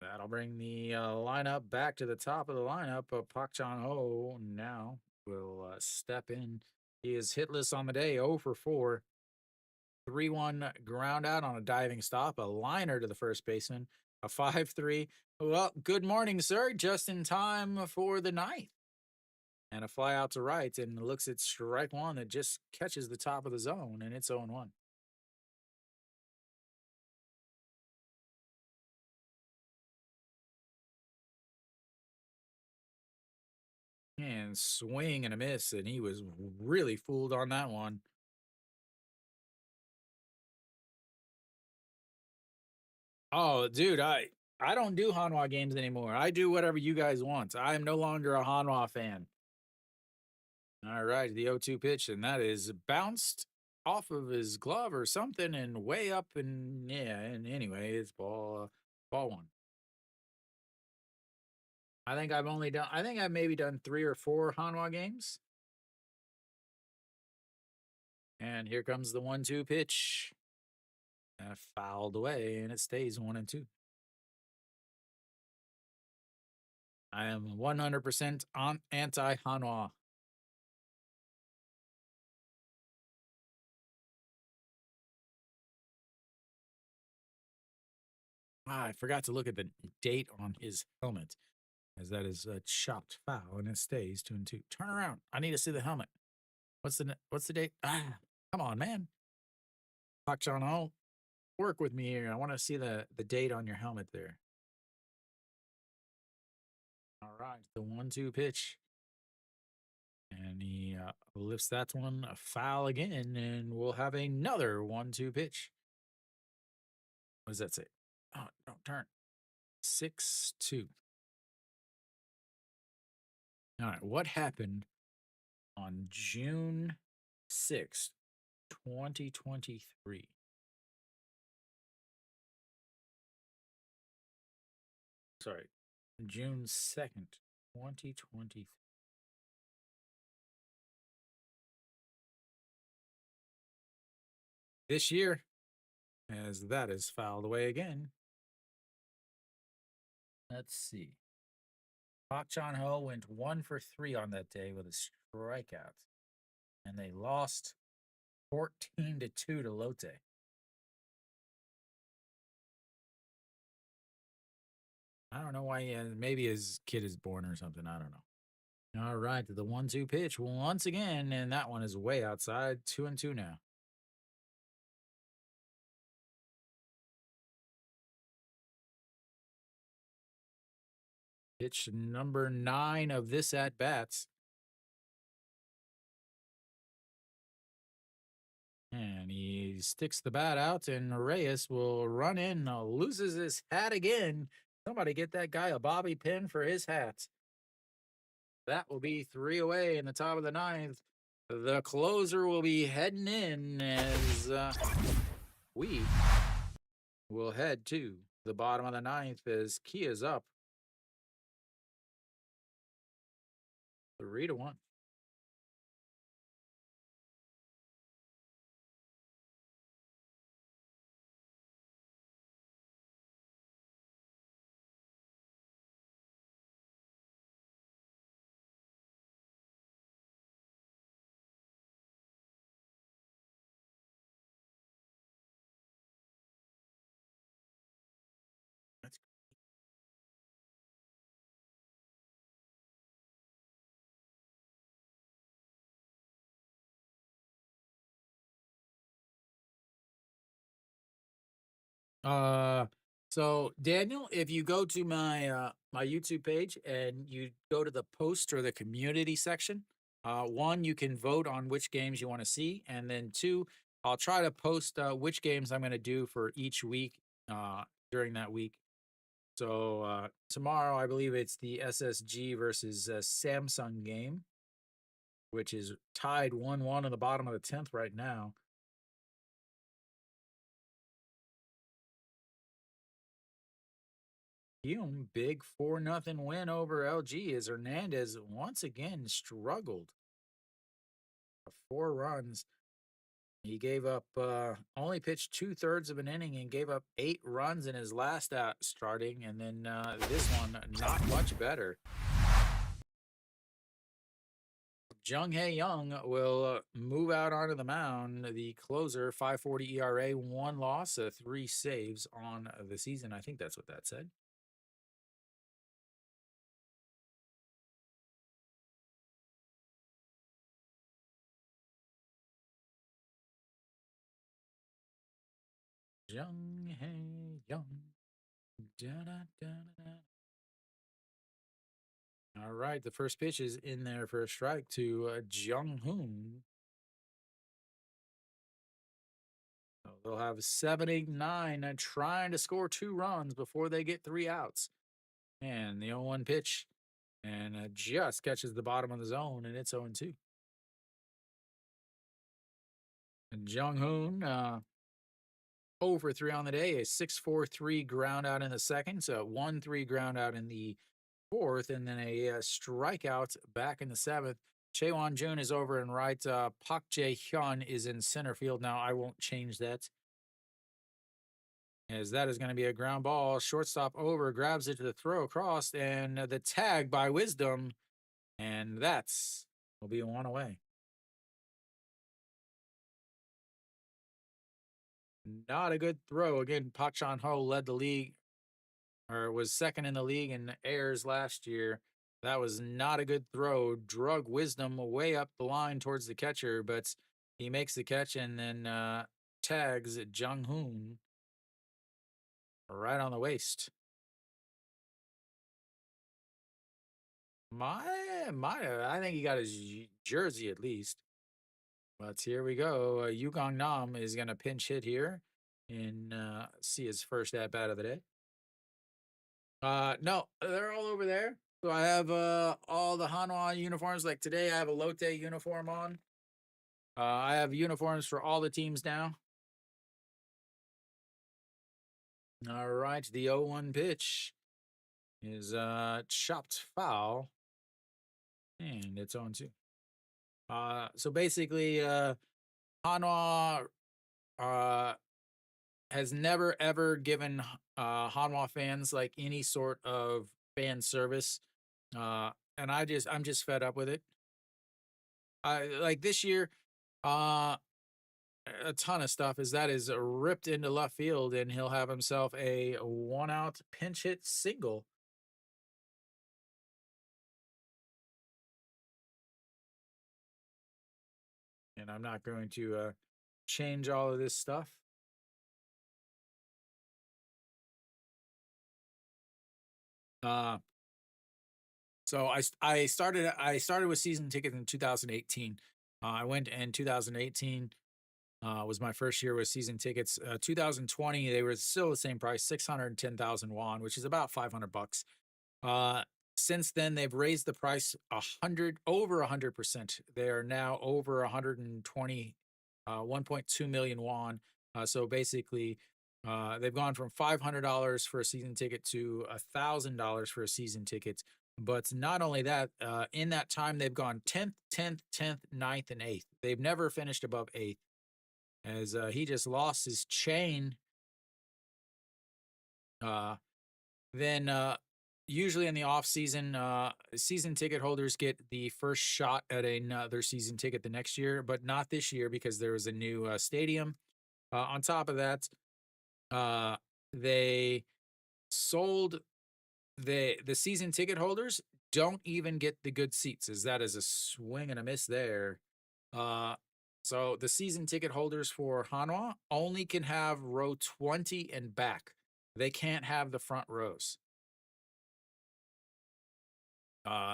[SPEAKER 1] That'll bring the lineup back to the top of the lineup. Park Chan-ho now will step in. He is hitless on the day, 0 for 4. 3-1 ground out on a diving stop, a liner to the first baseman, a 5-3. Well, good morning, sir. Just in time for the ninth. And a fly out to right, and looks at strike 1 that just catches the top of the zone, and it's 0-1. And swing and a miss, and he was really fooled on that one. Oh, dude, I don't do Hanwha games anymore. I do whatever you guys want. I am no longer a Hanwha fan. All right, the 0-2 pitch, and that is bounced off of his glove or something and way up, and yeah, and anyway, it's ball 1. I think I've maybe done 3 or 4 Hanwha games. And here comes the 1-2 pitch. Fouled away, and it stays 1-2. I am 100% on anti-Hanwha. I forgot to look at the date on his helmet, as that is a chopped foul, and it stays 2-2. Turn around. I need to see the helmet. What's the date? Come on, man. Park Chan-ho, work with me here. I want to see the date on your helmet there. All right, the 1-2 pitch. And he lifts that one a foul again, and we'll have another 1-2 pitch. What does that say? Oh, don't turn. 6-2. All right, what happened on June 6th, 2023? Sorry, June 2nd, 2023. This year, as that is fouled away again. Let's see. Park Chan-ho went 1 for 3 on that day with a strikeout. And they lost 14-2 to Lotte. I don't know why. Maybe his kid is born or something. I don't know. All right, the 1-2 pitch once again, and that one is way outside. 2-2 now. Pitch number 9 of this at bats. And he sticks the bat out, and Reyes will run in, loses his hat again. Somebody get that guy a bobby pin for his hat. That will be 3 away in the top of the 9th. The closer will be heading in as we will head to the bottom of the ninth as Kia's up 3-1. That's Uh, so Daniel, if you go to my YouTube page and you go to the post or the community section, one, you can vote on which games you want to see, and then two, I'll try to post which games I'm going to do for each week during that week. So tomorrow, I believe it's the SSG versus Samsung game, which is tied 1-1 in the bottom of the 10th right now. Hume, big 4-0 win over LG as Hernandez once again struggled. 4 runs. He gave up, only pitched 2/3 of an inning and gave up 8 runs in his last starting. And then this one, not much better. Jung Hae Young will move out onto the mound. The closer, 5.40 ERA, 1 loss, 3 saves on the season. I think that's what that said. Jung Hae Young. Da-da-da-da-da. All right, the first pitch is in there for a strike to Jung Hoon. So they'll have 7, 8, 9 trying to score 2 runs before they get 3 outs. And the 0-1 pitch and just catches the bottom of the zone, and it's 0-2. And Jung Hoon, 0 for 3 on the day, a 6-4-3 ground out in the second, so 1-3 ground out in the fourth, and then a strikeout back in the seventh. Chaewon Jun is over and right. Park Jae-hyun is in center field now. I won't change that, as that is going to be a ground ball. Shortstop over, grabs it to the throw across, and the tag by Wisdom, and that's will be 1 away. Not a good throw. Again, Park Chan-ho led the league, or was second in the league in errors last year. That was not a good throw. Drug Wisdom way up the line towards the catcher, but he makes the catch and then tags Jung Hoon right on the waist. I think he got his jersey at least. But here we go. Yugong Nam is going to pinch hit here and see his first at bat of the day. No, they're all over there. So I have all the Hanwha uniforms. Like today, I have a Lotte uniform on. I have uniforms for all the teams now. All right, the 0-1 pitch is chopped foul, and it's 0-2. So basically, Hanwha has never ever given Hanwha fans like any sort of fan service, and I'm just fed up with it. Like this year, uh, a ton of stuff is ripped into left field, and he'll have himself a 1-out pinch hit single. And I'm not going to change all of this stuff. So I started with season tickets in 2018. I went in 2018. Was my first year with season tickets. 2020, they were still the same price, 610,000 won, which is about $500. Since then, they've raised the price over 100%. They are now over 120, 1.2 million won. So basically, they've gone from $500 for a season ticket to $1,000 for a season ticket. But not only that, in that time, they've gone 10th, 10th, 10th, ninth, and 8th. They've never finished above 8th, as he just lost his chain. Uh, then usually in the off season, season ticket holders get the first shot at another season ticket the next year, but not this year because there was a new stadium. On top of that, uh, they sold the season ticket holders don't even get the good seats, as that is a swing and a miss there. Uh, so the season ticket holders for Hanwha only can have row 20 and back. They can't have the front rows.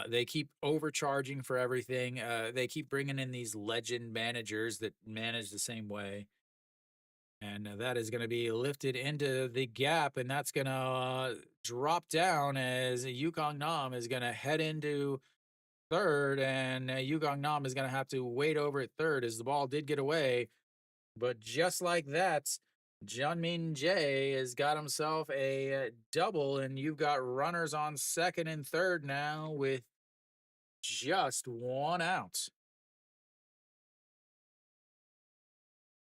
[SPEAKER 1] They keep overcharging for everything. They keep bringing in these legend managers that manage the same way. And that is going to be lifted into the gap, and that's going to drop down as Yukong Nam is going to head into third, and Yukong Nam is going to have to wait over at third as the ball did get away. But just like that, Junmin Jae has got himself a double, and you've got runners on second and third now with just one out.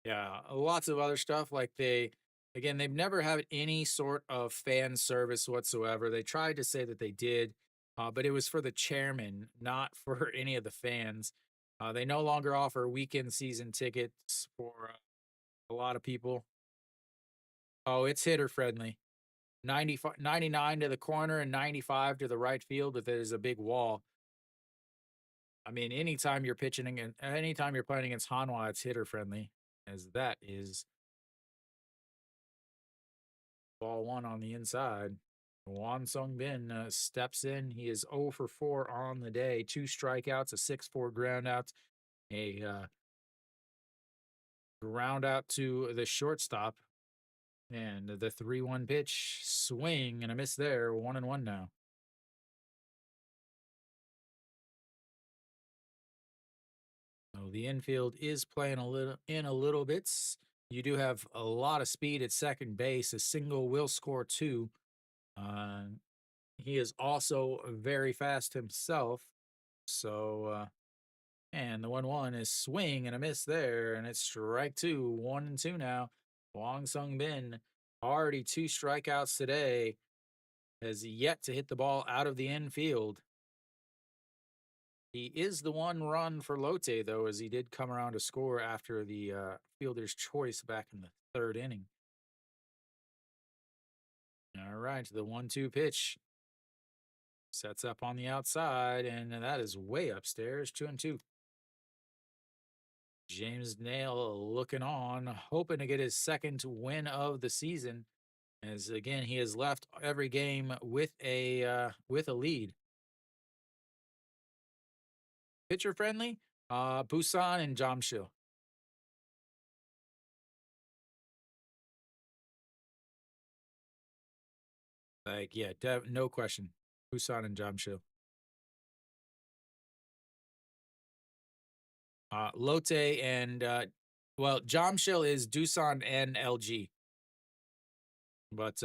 [SPEAKER 1] Yeah, lots of other stuff. Like they've never had any sort of fan service whatsoever. They tried to say that they did, but it was for the chairman, not for any of the fans. They no longer offer weekend season tickets for a lot of people. Oh, it's hitter friendly. 95, 99 to the corner and 95 to the right field, but there's a big wall. I mean, anytime you're playing against Hanwha, it's hitter friendly, as that is ball one on the inside. Wan Sung Bin steps in. He is 0 for 4 on the day. 2 strikeouts, a 6-4 ground out, a ground out to the shortstop, and the 3-1 pitch swing and a miss there. 1-1 now. So the infield is playing a little bit. You do have a lot of speed at second base. A single will score 2. Uh, he is also very fast himself. So, and the 1-1 is swing and a miss there, and it's strike 2, 1-2 now. Wong Sung Bin, already 2 strikeouts today, has yet to hit the ball out of the infield. He is the one run for Lotte, though, as he did come around to score after the fielder's choice back in the 3rd inning. All right, the 1-2 pitch sets up on the outside, and that is way upstairs, 2-2. James Nail looking on, hoping to get his second win of the season, as again he has left every game with a lead. Pitcher friendly, Busan and Jamshil. Like, yeah, no question. Busan and Jamshil. Lotte and Jamshil is Doosan and LG. But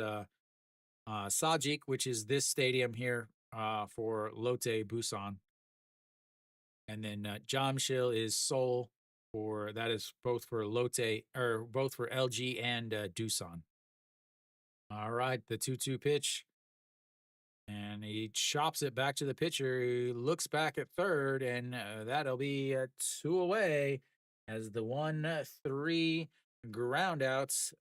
[SPEAKER 1] Sajik, which is this stadium here for Lotte Busan. And then Jamshil is Seoul that is both for Lotte or both for LG and Doosan. All right, the 2-2 pitch. And he chops it back to the pitcher. He looks back at third, and that'll be 2 away as the 1-3 groundouts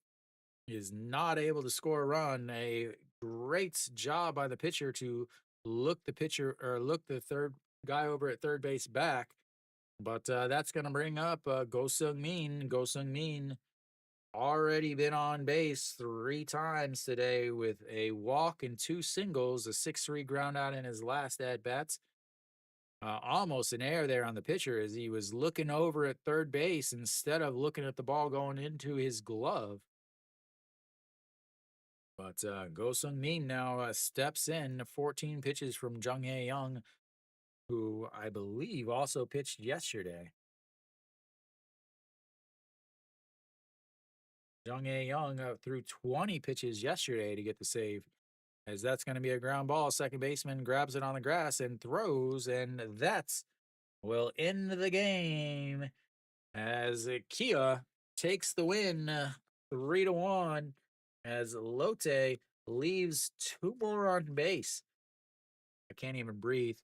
[SPEAKER 1] is not able to score a run. A great job by the pitcher to look the third guy over at third base back. But that's going to bring up Go Sung Min. Go Sung Min already been on base 3 times today with a walk and 2 singles, a 6-3 ground out in his last at bats. Almost an error there on the pitcher as he was looking over at third base instead of looking at the ball going into his glove. But Go Sung Min now steps in 14 pitches from Jung Hae Young, who I believe also pitched yesterday. Jung A Young threw 20 pitches yesterday to get the save, as that's going to be a ground ball. Second baseman grabs it on the grass and throws, and that's will end the game as Kia takes the win 3-1 as Lotte leaves two more on base. I can't even breathe.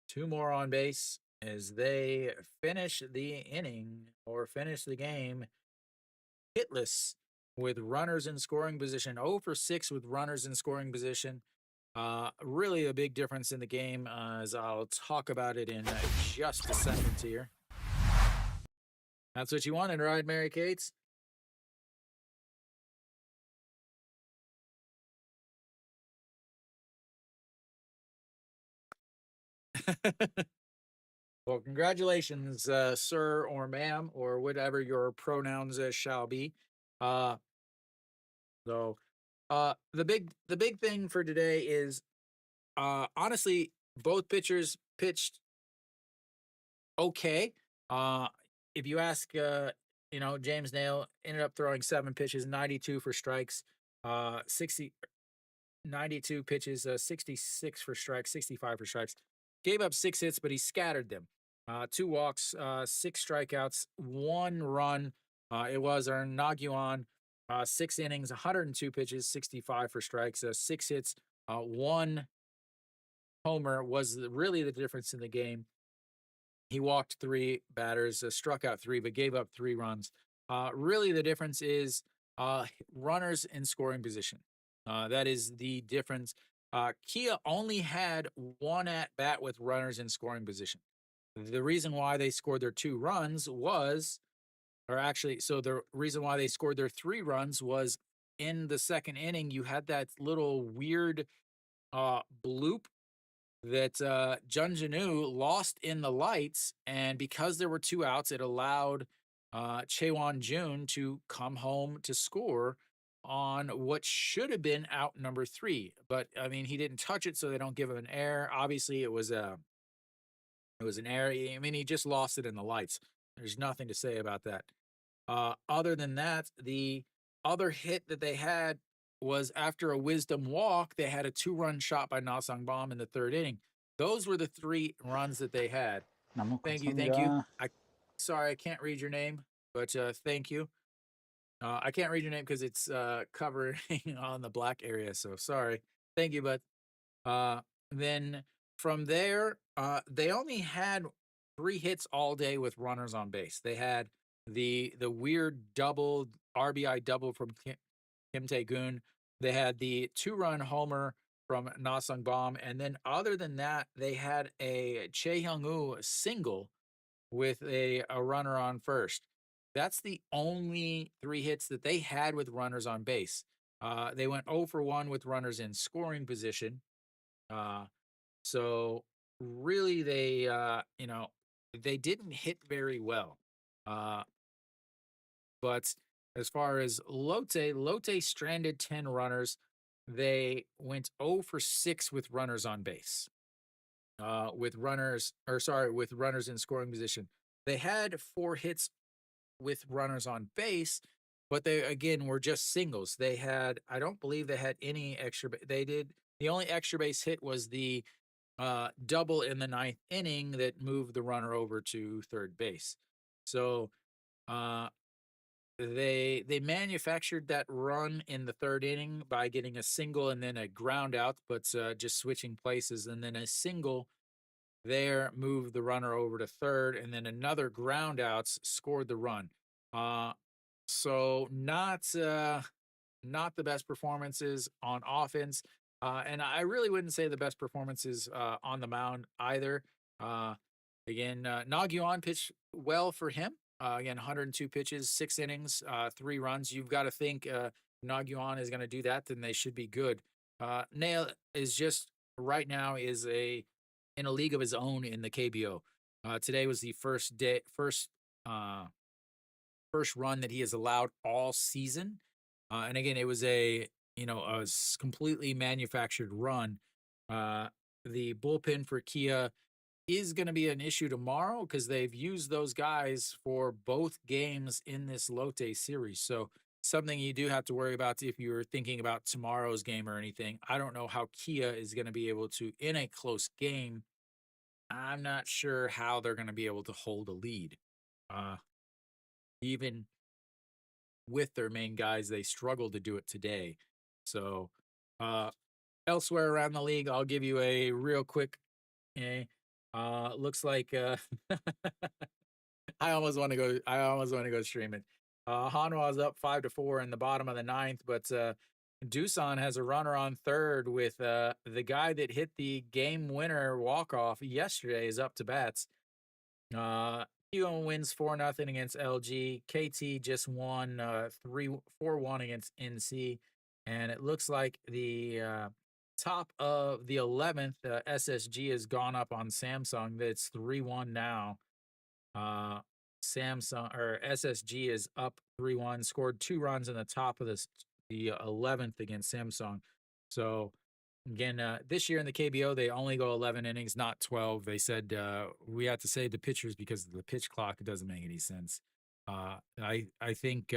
[SPEAKER 1] Two more on base as they finish the inning or finish the game hitless with runners in scoring position. 0 for 6 with runners in scoring position. Really a big difference in the game, as I'll talk about it in just a second here. That's what you wanted, right, Mary Kate? Well, congratulations, sir or ma'am, or whatever your pronouns shall be. Uh, so, the big thing for today is, honestly, both pitchers pitched okay. Uh, if you ask, James Nail ended up throwing 7 pitches, 92 for strikes, 92 pitches, 66 for strikes, 65 for strikes. Gave up 6 hits, but he scattered them. 2 walks, 6 strikeouts, 1 run. It was earned. Naguan, 6 innings, 102 pitches, 65 for strikes, 6 hits, 1 homer was really the difference in the game. He walked 3 batters, struck out 3, but gave up 3 runs. Really, the difference is runners in scoring position. That is the difference. Kia only had 1 at bat with runners in scoring position. The reason why they scored their 2 runs was, or actually, so the reason why they scored their 3 runs was in the second inning, you had that little weird bloop that Jun Janu lost in the lights, and because there were 2 outs, it allowed Chaewon Jun to come home to score on what should have been out number 3. But I mean, he didn't touch it, so they don't give him an error. Obviously, it was an error. I mean, he just lost it in the lights. There's nothing to say about that. Other than that, the other hit that they had was after a wisdom walk. They had a 2-run shot by Nasang Bomb in the third inning. Those were the 3 runs that they had.
[SPEAKER 2] 너무
[SPEAKER 1] Thank you, thank you.
[SPEAKER 2] 감사합니다.
[SPEAKER 1] Sorry, I can't read your name, but thank you. I can't read your name because it's covering on the black area, so sorry. Thank you, bud. Uh, then from there, they only had 3 hits all day with runners on base. They had the weird double RBI double from Kim Tae-gun. They had the 2-run homer from Nasang Bomb, and then other than that, they had a Chae Hyung-woo single with a runner on first. That's the only 3 hits that they had with runners on base. They went 0 for 1 with runners in scoring position. So really, they didn't hit very well. But as far as Lotte stranded 10 runners. They went 0 for 6 with runners on base. With runners in scoring position. They had 4 hits with runners on base, but they again were just singles. I don't believe they had any extra. They did. The only extra base hit was the double in the 9th inning that moved the runner over to third base. So uh, they manufactured that run in the 3rd inning by getting a single and then a ground out, but just switching places, and then a single there moved the runner over to third, and then another ground outs scored the run. So not the best performances on offense. And I really wouldn't say the best performances on the mound either. Again, Nagyuan pitched well for him. Again, 102 pitches, 6 innings, 3 runs. You've got to think Nagyuan is going to do that, then they should be good. Nail is just right now is in a league of his own in the KBO. Today was the first run that he has allowed all season. And again, it was a completely manufactured run. The bullpen for Kia is going to be an issue tomorrow because they've used those guys for both games in this Lotte series. So something you do have to worry about if you're thinking about tomorrow's game or anything. I don't know how Kia is going to be able to, in a close game, I'm not sure how they're going to be able to hold a lead. Uh, Even with their main guys, they struggled to do it today. So, uh, elsewhere around the league, I'll give you a real quick. Eh, looks like I almost want to go. I almost want to go streaming. Hanwha's up 5-4 in the bottom of the ninth, but Doosan has a runner on third with the guy that hit the game winner walk off yesterday is up to bats. KBO wins 4-0 against LG. KT just won 3-4-1 against NC, and it looks like the top of the 11th SSG has gone up on Samsung. That's 3-1 now. Uh, Samsung or SSG is up 3-1. Scored 2 runs in the top of the 11th against Samsung. So again, this year in the KBO, they only go 11 innings, not 12. They said we have to save the pitchers because the pitch clock doesn't make any sense. I think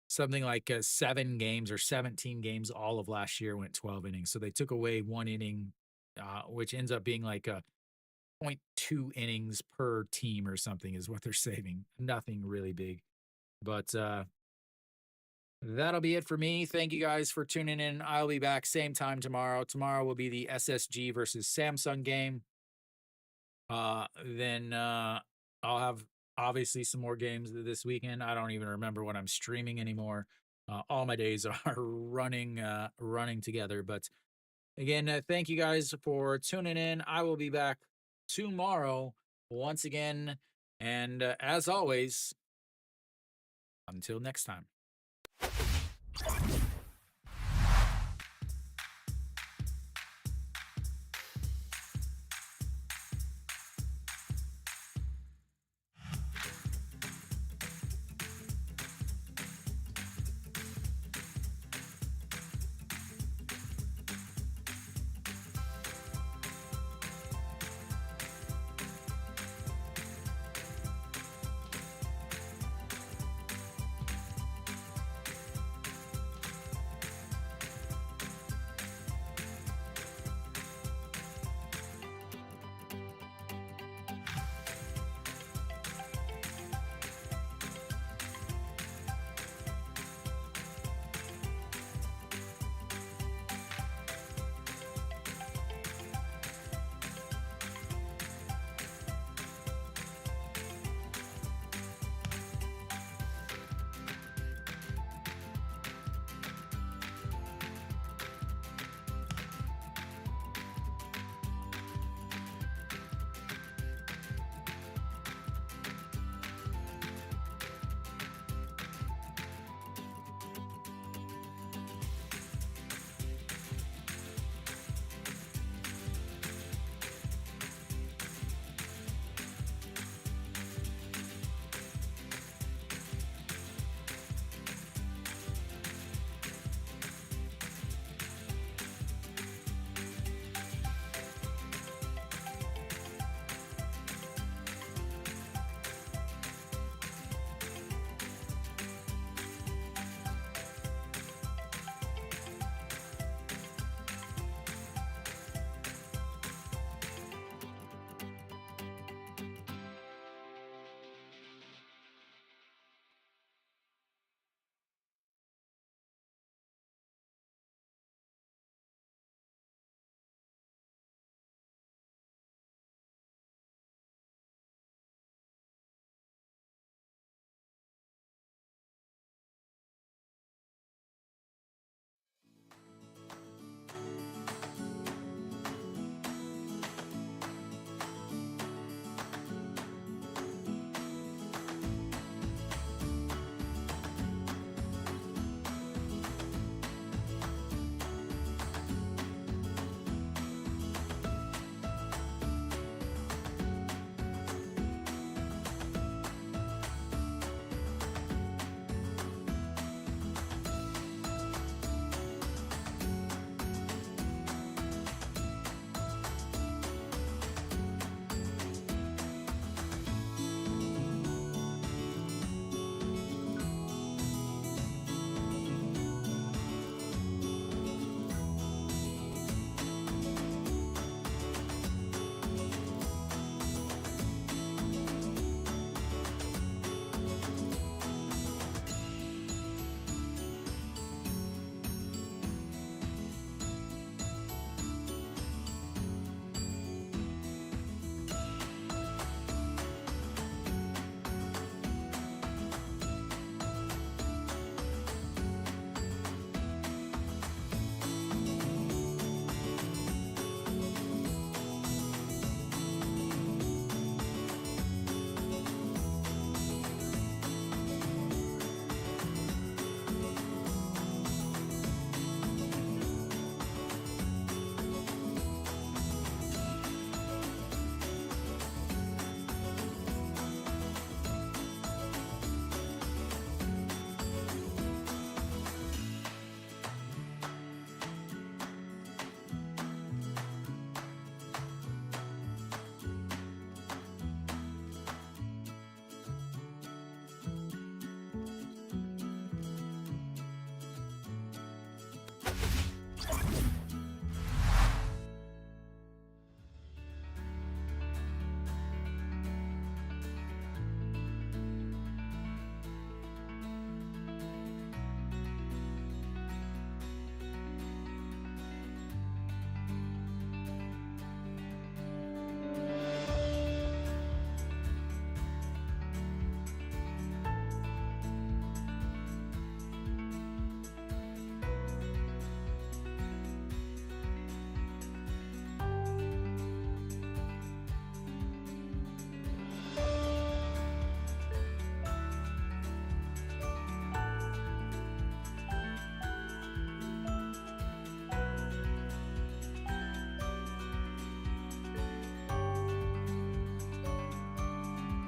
[SPEAKER 1] something like 7 games or 17 games all of last year went 12 innings. So they took away 1 inning, which ends up being like a .2 innings per team or something is what they're saving. Nothing really big. But that'll be it for me. Thank you guys for tuning in. I'll be back same time tomorrow. Tomorrow will be the SSG versus Samsung game. Then I'll have obviously some more games this weekend. I don't even remember what I'm streaming anymore. All my days are running together. But again, thank you guys for tuning in. I will be back tomorrow once again. And as always, until next time.